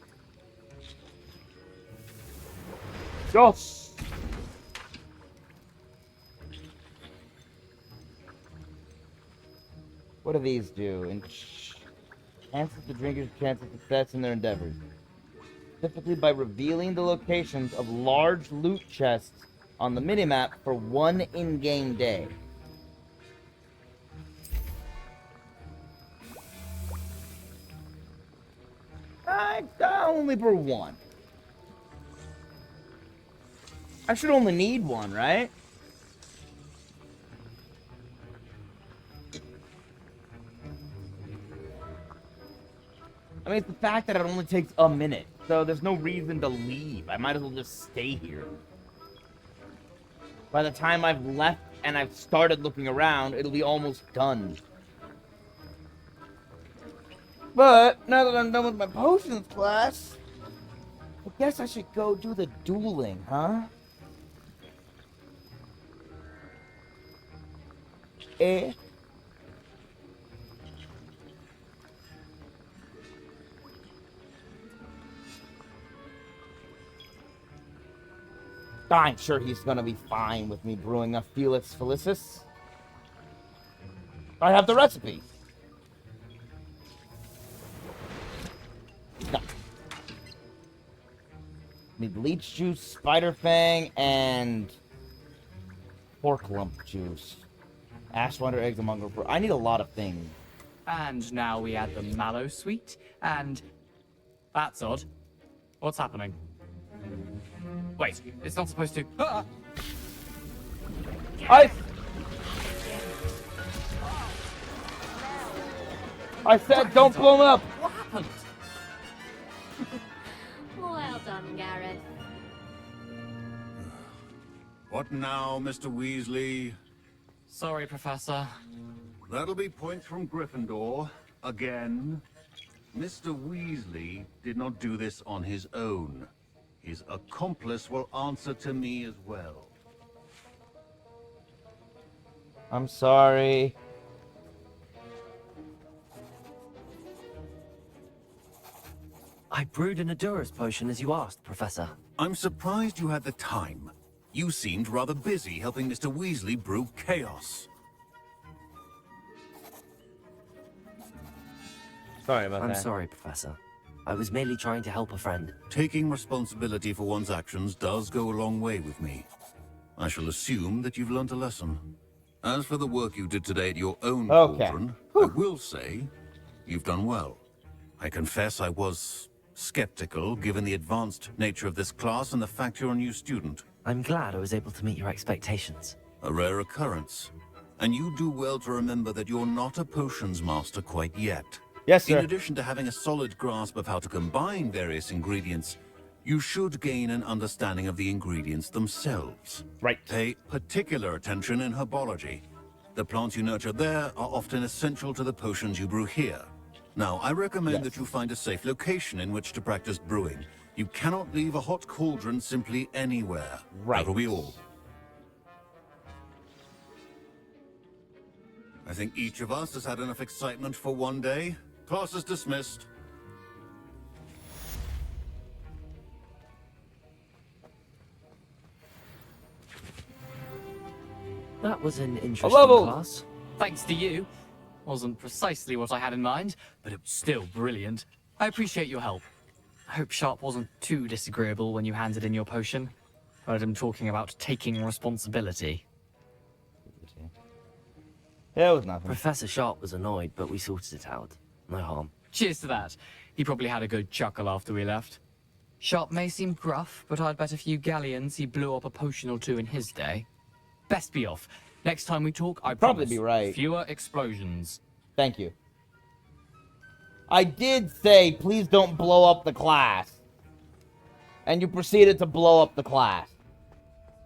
Yes! What do these do? Enhances the drinker's chance of success in their endeavors. Specifically by revealing the locations of large loot chests on the minimap for one in-game day. I only brew one. I should only need one, right? I mean, it's the fact that it only takes a minute, so there's no reason to leave. I might as well just stay here. By the time I've left and I've started looking around, it'll be almost done. But now that I'm done with my potions class, I guess I should go do the dueling, huh? Eh? I'm sure he's gonna be fine with me brewing a Felix Felicis. I have the recipe. No. Need leech juice, spider fang, and pork lump juice. Ash wonder eggs and mongrel. I need a lot of things. And now we add the mallow sweet, and that's odd. What's happening? Wait, it's not supposed to. Ah! I said don't blow him up. What happened? Well done, Gareth. What now, Mr. Weasley? Sorry, Professor. That'll be points from Gryffindor. Again. Mr. Weasley did not do this on his own. His accomplice will answer to me as well. I'm sorry. I brewed an Adurus potion as you asked, Professor. I'm surprised you had the time. You seemed rather busy helping Mr. Weasley brew chaos. Sorry about that. I'm sorry, Professor. I was merely trying to help a friend. Taking responsibility for one's actions does go a long way with me. I shall assume that you've learnt a lesson. As for the work you did today at your own cauldron, I will say you've done well. I confess I was skeptical, given the advanced nature of this class and the fact you're a new student. I'm glad I was able to meet your expectations. A rare occurrence. And you do well to remember that you're not a potions master quite yet. Yes, sir. In addition to having a solid grasp of how to combine various ingredients, you should gain an understanding of the ingredients themselves. Right. Pay particular attention in herbology. The plants you nurture there are often essential to the potions you brew here. Now, I recommend that you find a safe location in which to practice brewing. You cannot leave a hot cauldron simply anywhere. Right. That'll be all. I think each of us has had enough excitement for one day. Class is dismissed. That was an interesting class. Thanks to you. Wasn't precisely what I had in mind, but it was still brilliant. I appreciate your help. I hope Sharp wasn't too disagreeable when you handed in your potion. Heard him talking about taking responsibility. Yeah, it was nothing. Professor Sharp was annoyed, but we sorted it out. No harm. Cheers to that. He probably had a good chuckle after we left. Sharp may seem gruff, but I'd bet a few galleons he blew up a potion or two in his day. Best be off. Next time we talk, I probably promise, be right. Fewer explosions. Thank you. I did say, please don't blow up the class. And you proceeded to blow up the class.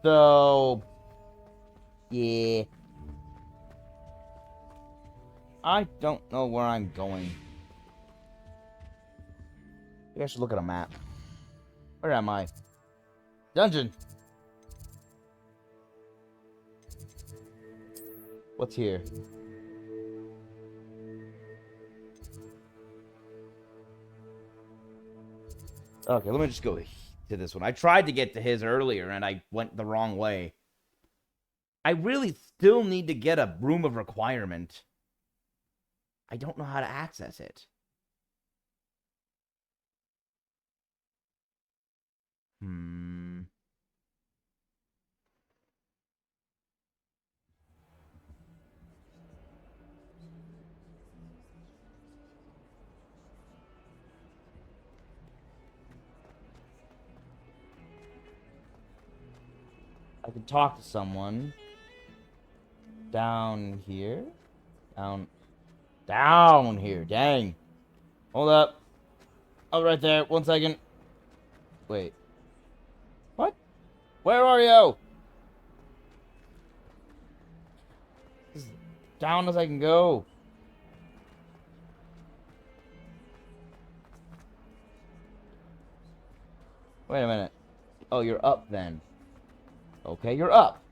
So, yeah. I don't know where I'm going. Maybe I should look at a map. Where am I? Dungeon. What's here? Okay, let me just go to this one. I tried to get to his earlier, and I went the wrong way. I really still need to get a room of requirement. I don't know how to access it. I can talk to someone. Down here? Down here. Dang. Hold up. Oh, right there. 1 second. Wait. What? Where are you? As down as I can go. Wait a minute. Oh, you're up then. Okay, you're up.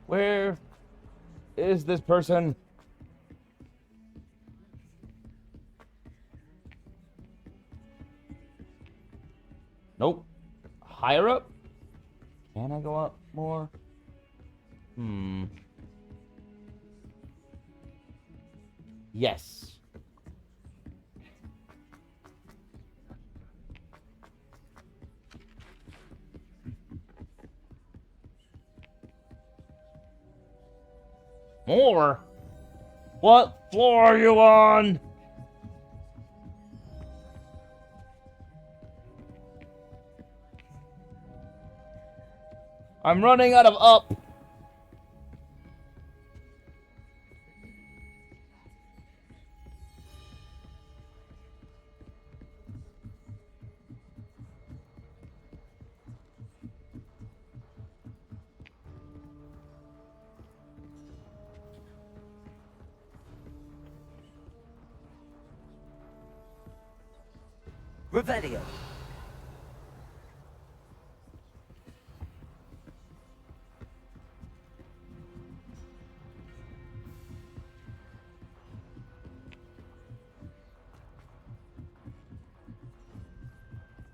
Where is this person? Nope. Higher up? Can I go up more? Yes. More? What floor are you on? I'm running out of up. Revelio.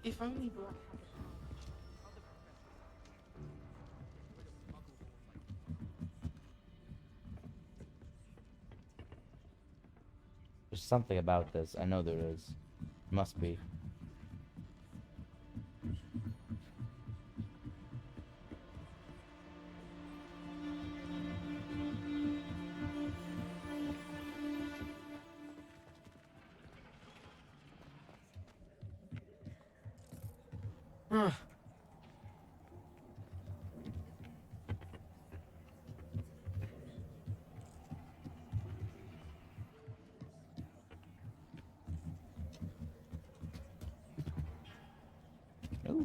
If only Black There's something about this. I know there is. Must be.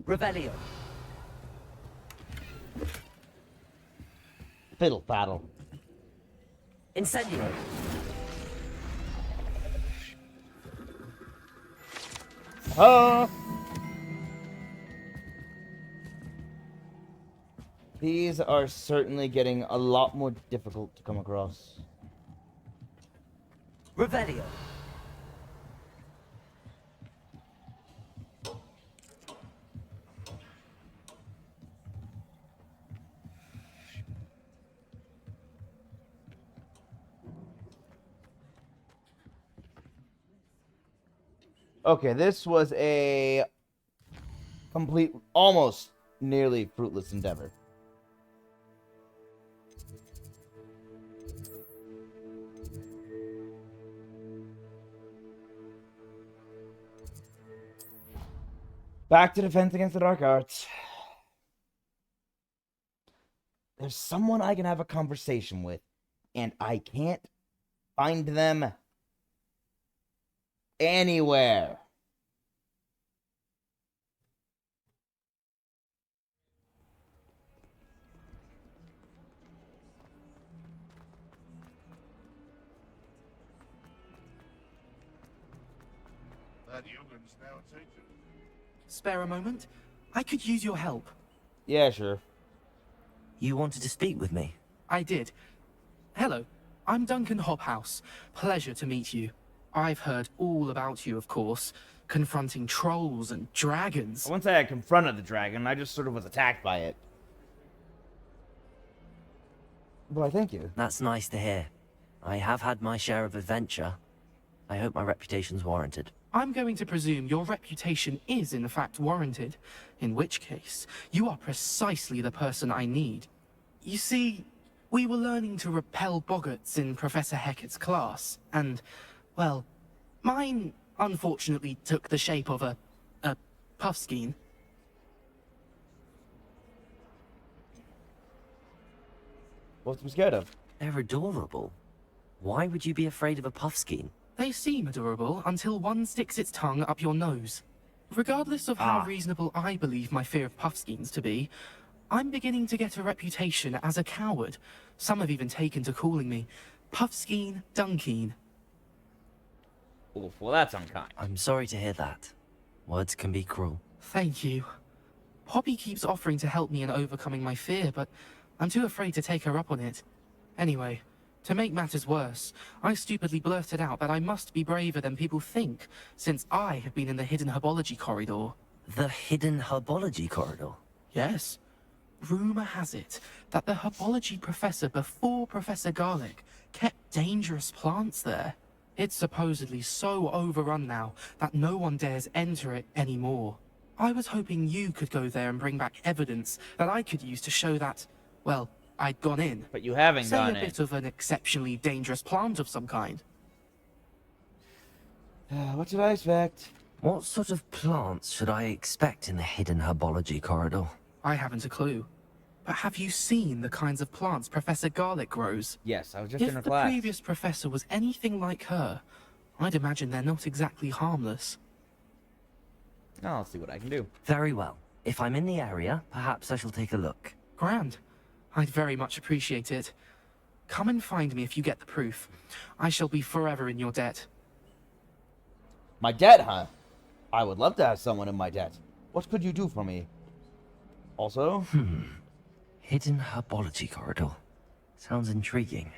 Revelio. Fiddle faddle. Incendio. These are certainly getting a lot more difficult to come across. Revelio. Okay, this was a complete, almost nearly fruitless endeavor. Back to Defense Against the Dark Arts. There's someone I can have a conversation with, and I can't find them anywhere. That youngin's now taken. Spare a moment? I could use your help. Yeah, sure. You wanted to speak with me? I did. Hello, I'm Duncan Hobhouse. Pleasure to meet you. I've heard all about you, of course, confronting trolls and dragons. I wouldn't say I confronted the dragon, I just sort of was attacked by it. Well, thank you. That's nice to hear. I have had my share of adventure. I hope my reputation's warranted. I'm going to presume your reputation is in fact warranted, in which case, you are precisely the person I need. You see, we were learning to repel boggarts in Professor Hecat's class, and, well, mine unfortunately took the shape of a Puffskein. What's I'm scared of? They're adorable. Why would you be afraid of a Puffskein? They seem adorable until one sticks its tongue up your nose. Regardless of how reasonable I believe my fear of Puffskeins to be, I'm beginning to get a reputation as a coward. Some have even taken to calling me Puffskein Dunkeen. Oof, well, that's unkind. I'm sorry to hear that. Words can be cruel. Thank you. Poppy keeps offering to help me in overcoming my fear, but I'm too afraid to take her up on it. Anyway, to make matters worse, I stupidly blurted out that I must be braver than people think, since I have been in the hidden herbology corridor. The hidden herbology corridor? Yes. Rumor has it that the herbology professor before Professor Garlic kept dangerous plants there. It's supposedly so overrun now that no one dares enter it anymore. I was hoping you could go there and bring back evidence that I could use to show that, well, I'd gone in. But you haven't gone in. Say a bit of an exceptionally dangerous plant of some kind. What did I expect? What sort of plants should I expect in the hidden herbology corridor? I haven't a clue. But have you seen the kinds of plants Professor Garlic grows? Yes, I was just in her If the class. previous professor was anything like her, I'd imagine they're not exactly harmless. I'll see what I can do. Very well. If I'm in the area, perhaps I shall take a look. Grand. I'd very much appreciate it. Come and find me if you get the proof. I shall be forever in your debt. My debt, huh? I would love to have someone in my debt. What could you do for me? Also? Hidden herbology corridor. Sounds intriguing.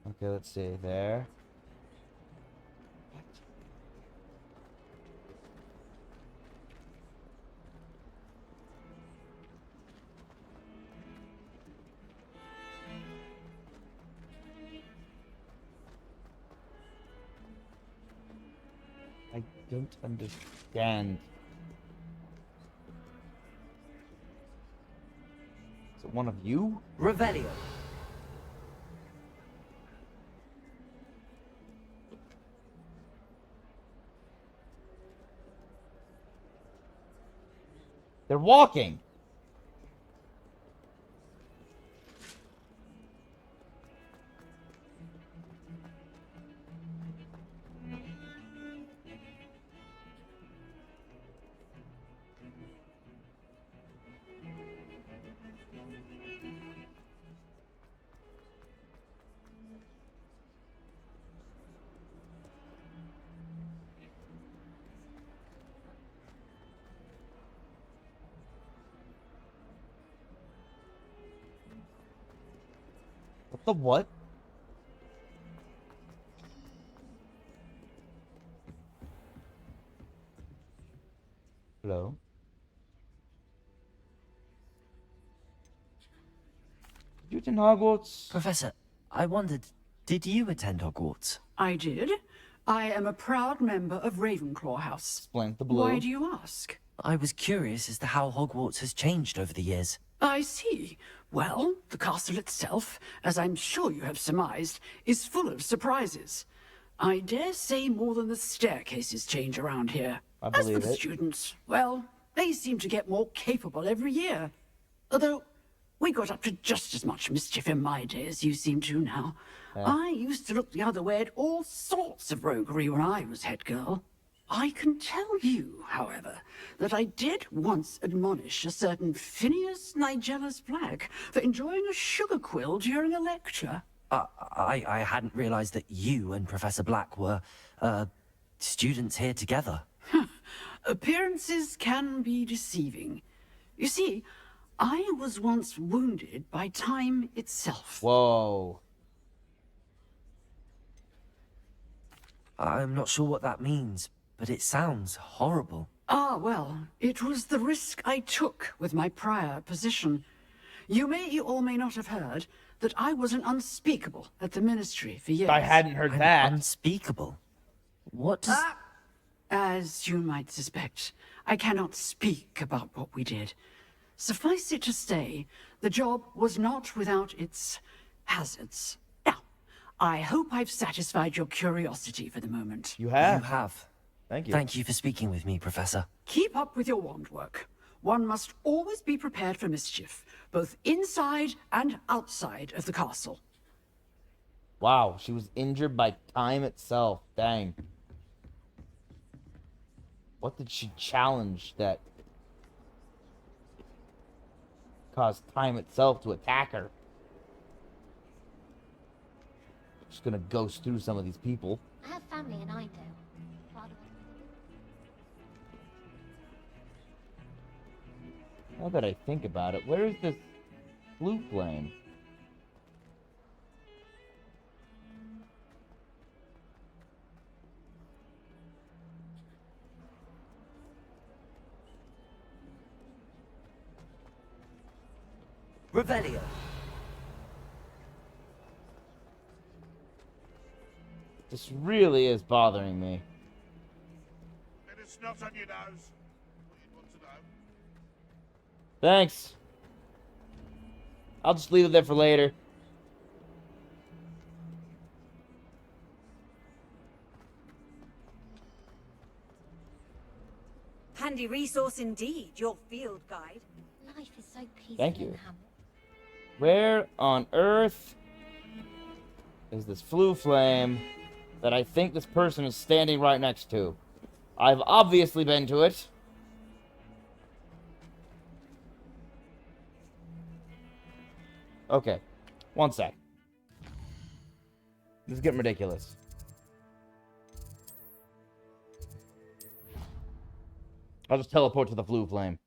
Okay, let's see. There. I don't understand. Is it one of you? Revelio. They're walking. What the what? Hello? Did you attend Hogwarts? Professor, I wondered, did you attend Hogwarts? I did. I am a proud member of Ravenclaw House. Explain the blue. Why do you ask? I was curious as to how Hogwarts has changed over the years. I see. Well, the castle itself, as I'm sure you have surmised, is full of surprises. I dare say more than the staircases change around here. I As for believe the it. students, well, they seem to get more capable every year. Although, we got up to just as much mischief in my day as you seem to now. I used to look the other way at all sorts of roguery when I was head girl. I can tell you, however, that I did once admonish a certain Phineas Nigellus Black for enjoying a sugar quill during a lecture. I hadn't realized that you and Professor Black were, students here together. Appearances can be deceiving. You see, I was once wounded by time itself. Whoa. I'm not sure what that means, but it sounds horrible. Ah, well, it was the risk I took with my prior position. You may or may not have heard that I was an unspeakable at the ministry for years. I hadn't heard that. Unspeakable? What does... As you might suspect, I cannot speak about what we did. Suffice it to say, the job was not without its hazards. Now, I hope I've satisfied your curiosity for the moment. You have. You have. Thank you. Thank you for speaking with me, Professor. Keep up with your wand work. One must always be prepared for mischief, both inside and outside of the castle. Wow, she was injured by time itself. Dang. What did she challenge that caused time itself to attack her? Just gonna ghost through some of these people. I have family and I do. Now that I think about it, where is this blue flame? Revelio. This really is bothering me. Bit of snot on your nose. What you'd want to know. Thanks. I'll just leave it there for later. Handy resource indeed, your field guide. Life is so peaceful. Thank you. in Hamlet. Where on earth is this flue flame that I think this person is standing right next to? I've obviously been to it. Okay, one sec. This is getting ridiculous. I'll just teleport to the flue flame.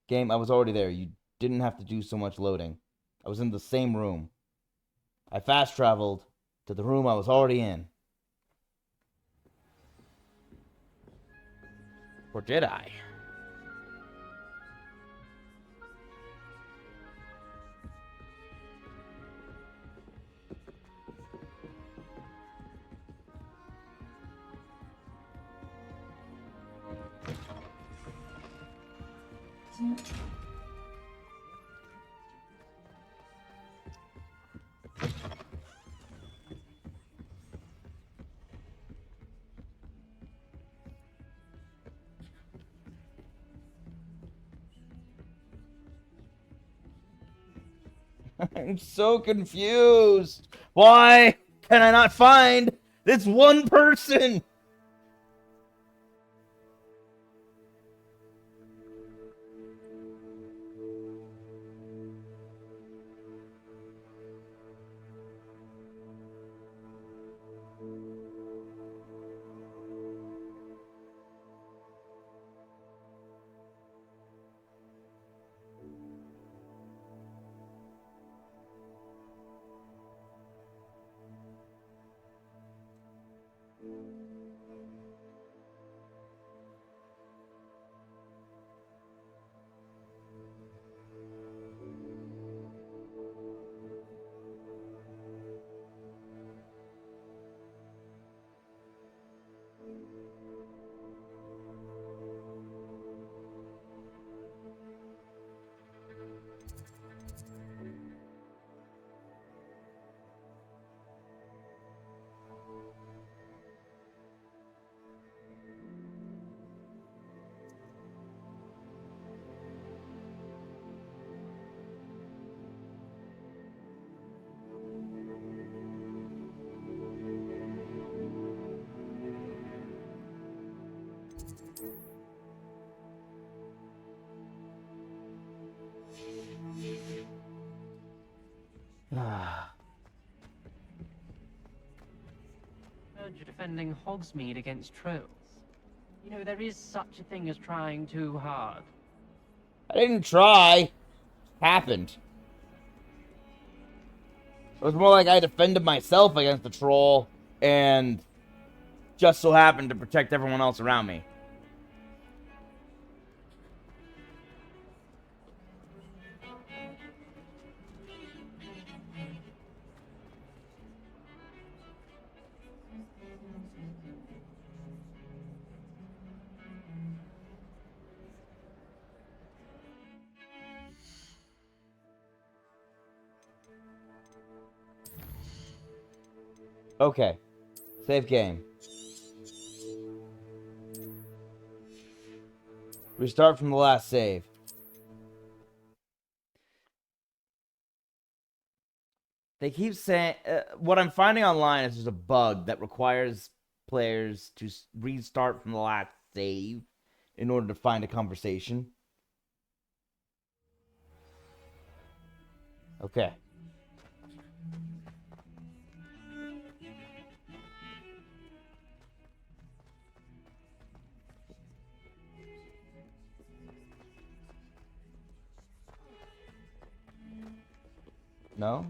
Game, I was already there. You didn't have to do so much loading. I was in the same room. I fast traveled to the room I was already in. Or did I? I'm so confused. Why can I not find this one person? Heard you're defending Hogsmeade against trolls. You know, there is such a thing as trying too hard. I didn't try. Happened. It was more like I defended myself against the troll and just so happened to protect everyone else around me. Okay. Save game. Restart from the last save. They keep saying... what I'm finding online is there's a bug that requires players to restart from the last save in order to find a conversation. Okay. No?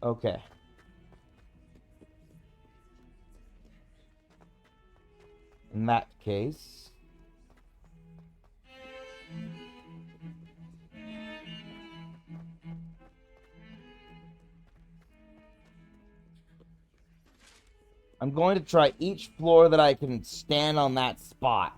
Okay. In that case... I'm going to try each floor that I can stand on that spot.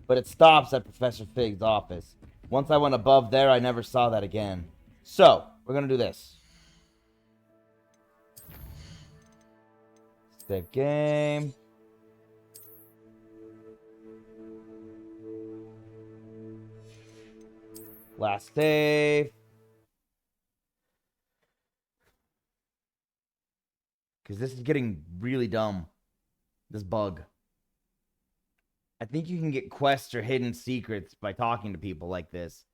But it stops at Professor Fig's office. Once I went above there, I never saw that again. So, we're going to do this. Save game. Last save. Because this is getting really dumb. This bug. I think you can get quests or hidden secrets by talking to people like this.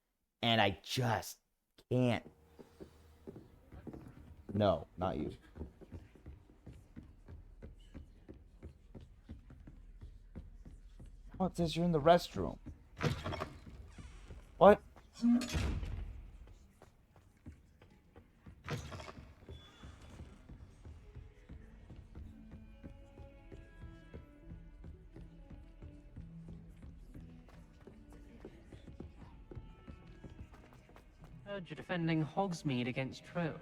And I just can't. No, not you. Oh, it says you're in the restroom. What? Heard you're defending Hogsmeade against trolls.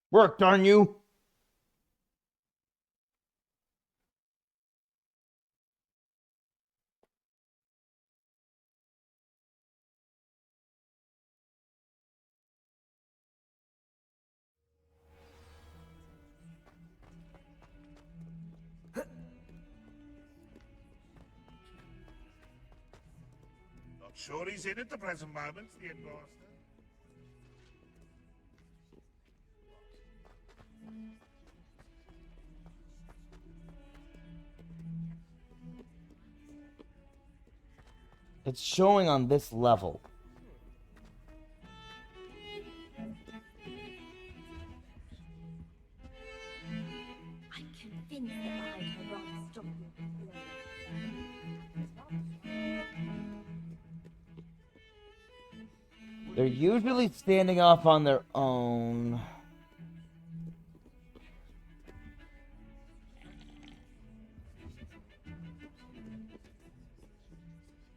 Work, darn you! Not sure he's in at the present moment, the headmaster. It's showing on this level. I'm convinced that behind her wrong stop. They're usually standing off on their own.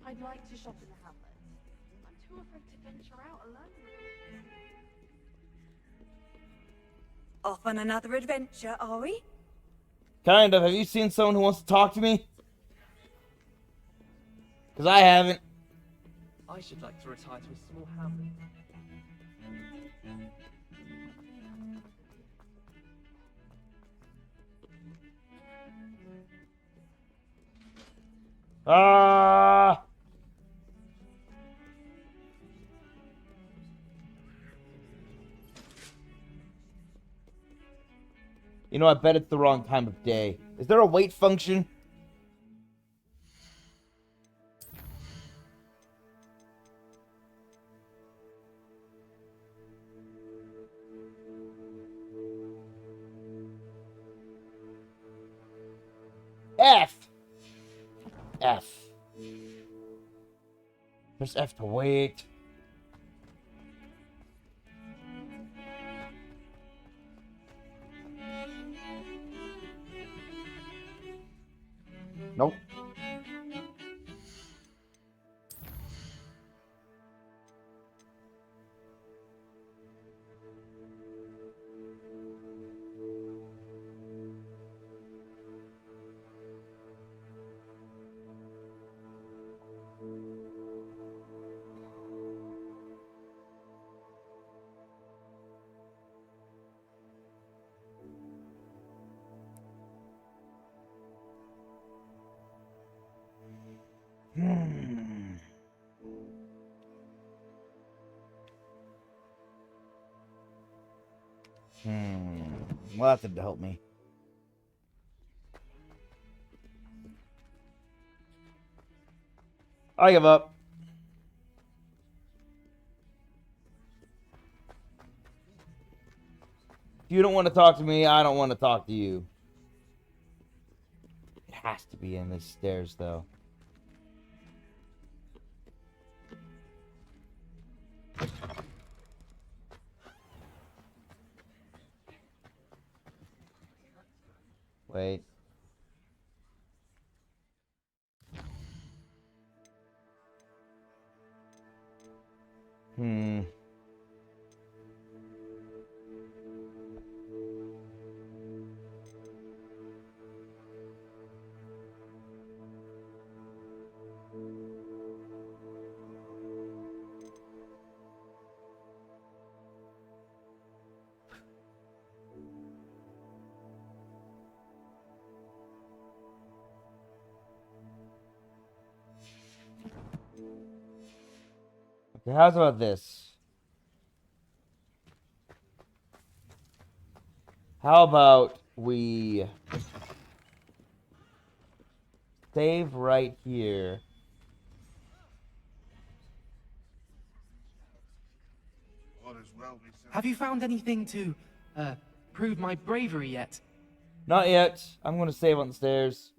I'd like to shop in the Hamlet. I'm too afraid to venture out alone. Off on another adventure, are we? Kind of. Have you seen someone who wants to talk to me? Because I haven't. I should like to retire to a small hamlet. Ah! You know, I bet it's the wrong time of day. Is there a wait function? F! F. Press F to wait. Nope. Well, that didn't help me. I give up. If you don't want to talk to me, I don't want to talk to you. It has to be in the stairs, though. Wait. Okay, how's about this? How about we save right here? Have you found anything to, prove my bravery yet? Not yet. I'm going to save on the stairs.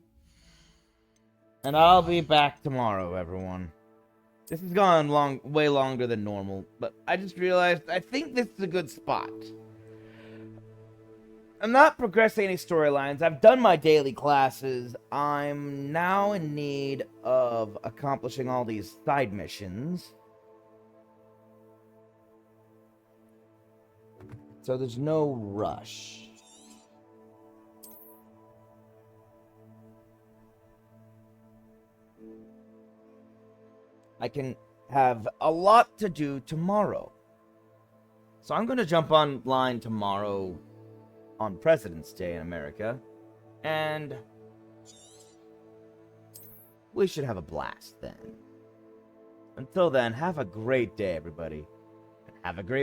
And I'll be back tomorrow, everyone. This has gone way longer than normal, but I just realized I think this is a good spot. I'm not progressing any storylines. I've done my daily classes. I'm now in need of accomplishing all these side missions. So there's no rush. I can have a lot to do tomorrow. So I'm going to jump online tomorrow on President's Day in America, and we should have a blast then. Until then, have a great day, everybody, and have a great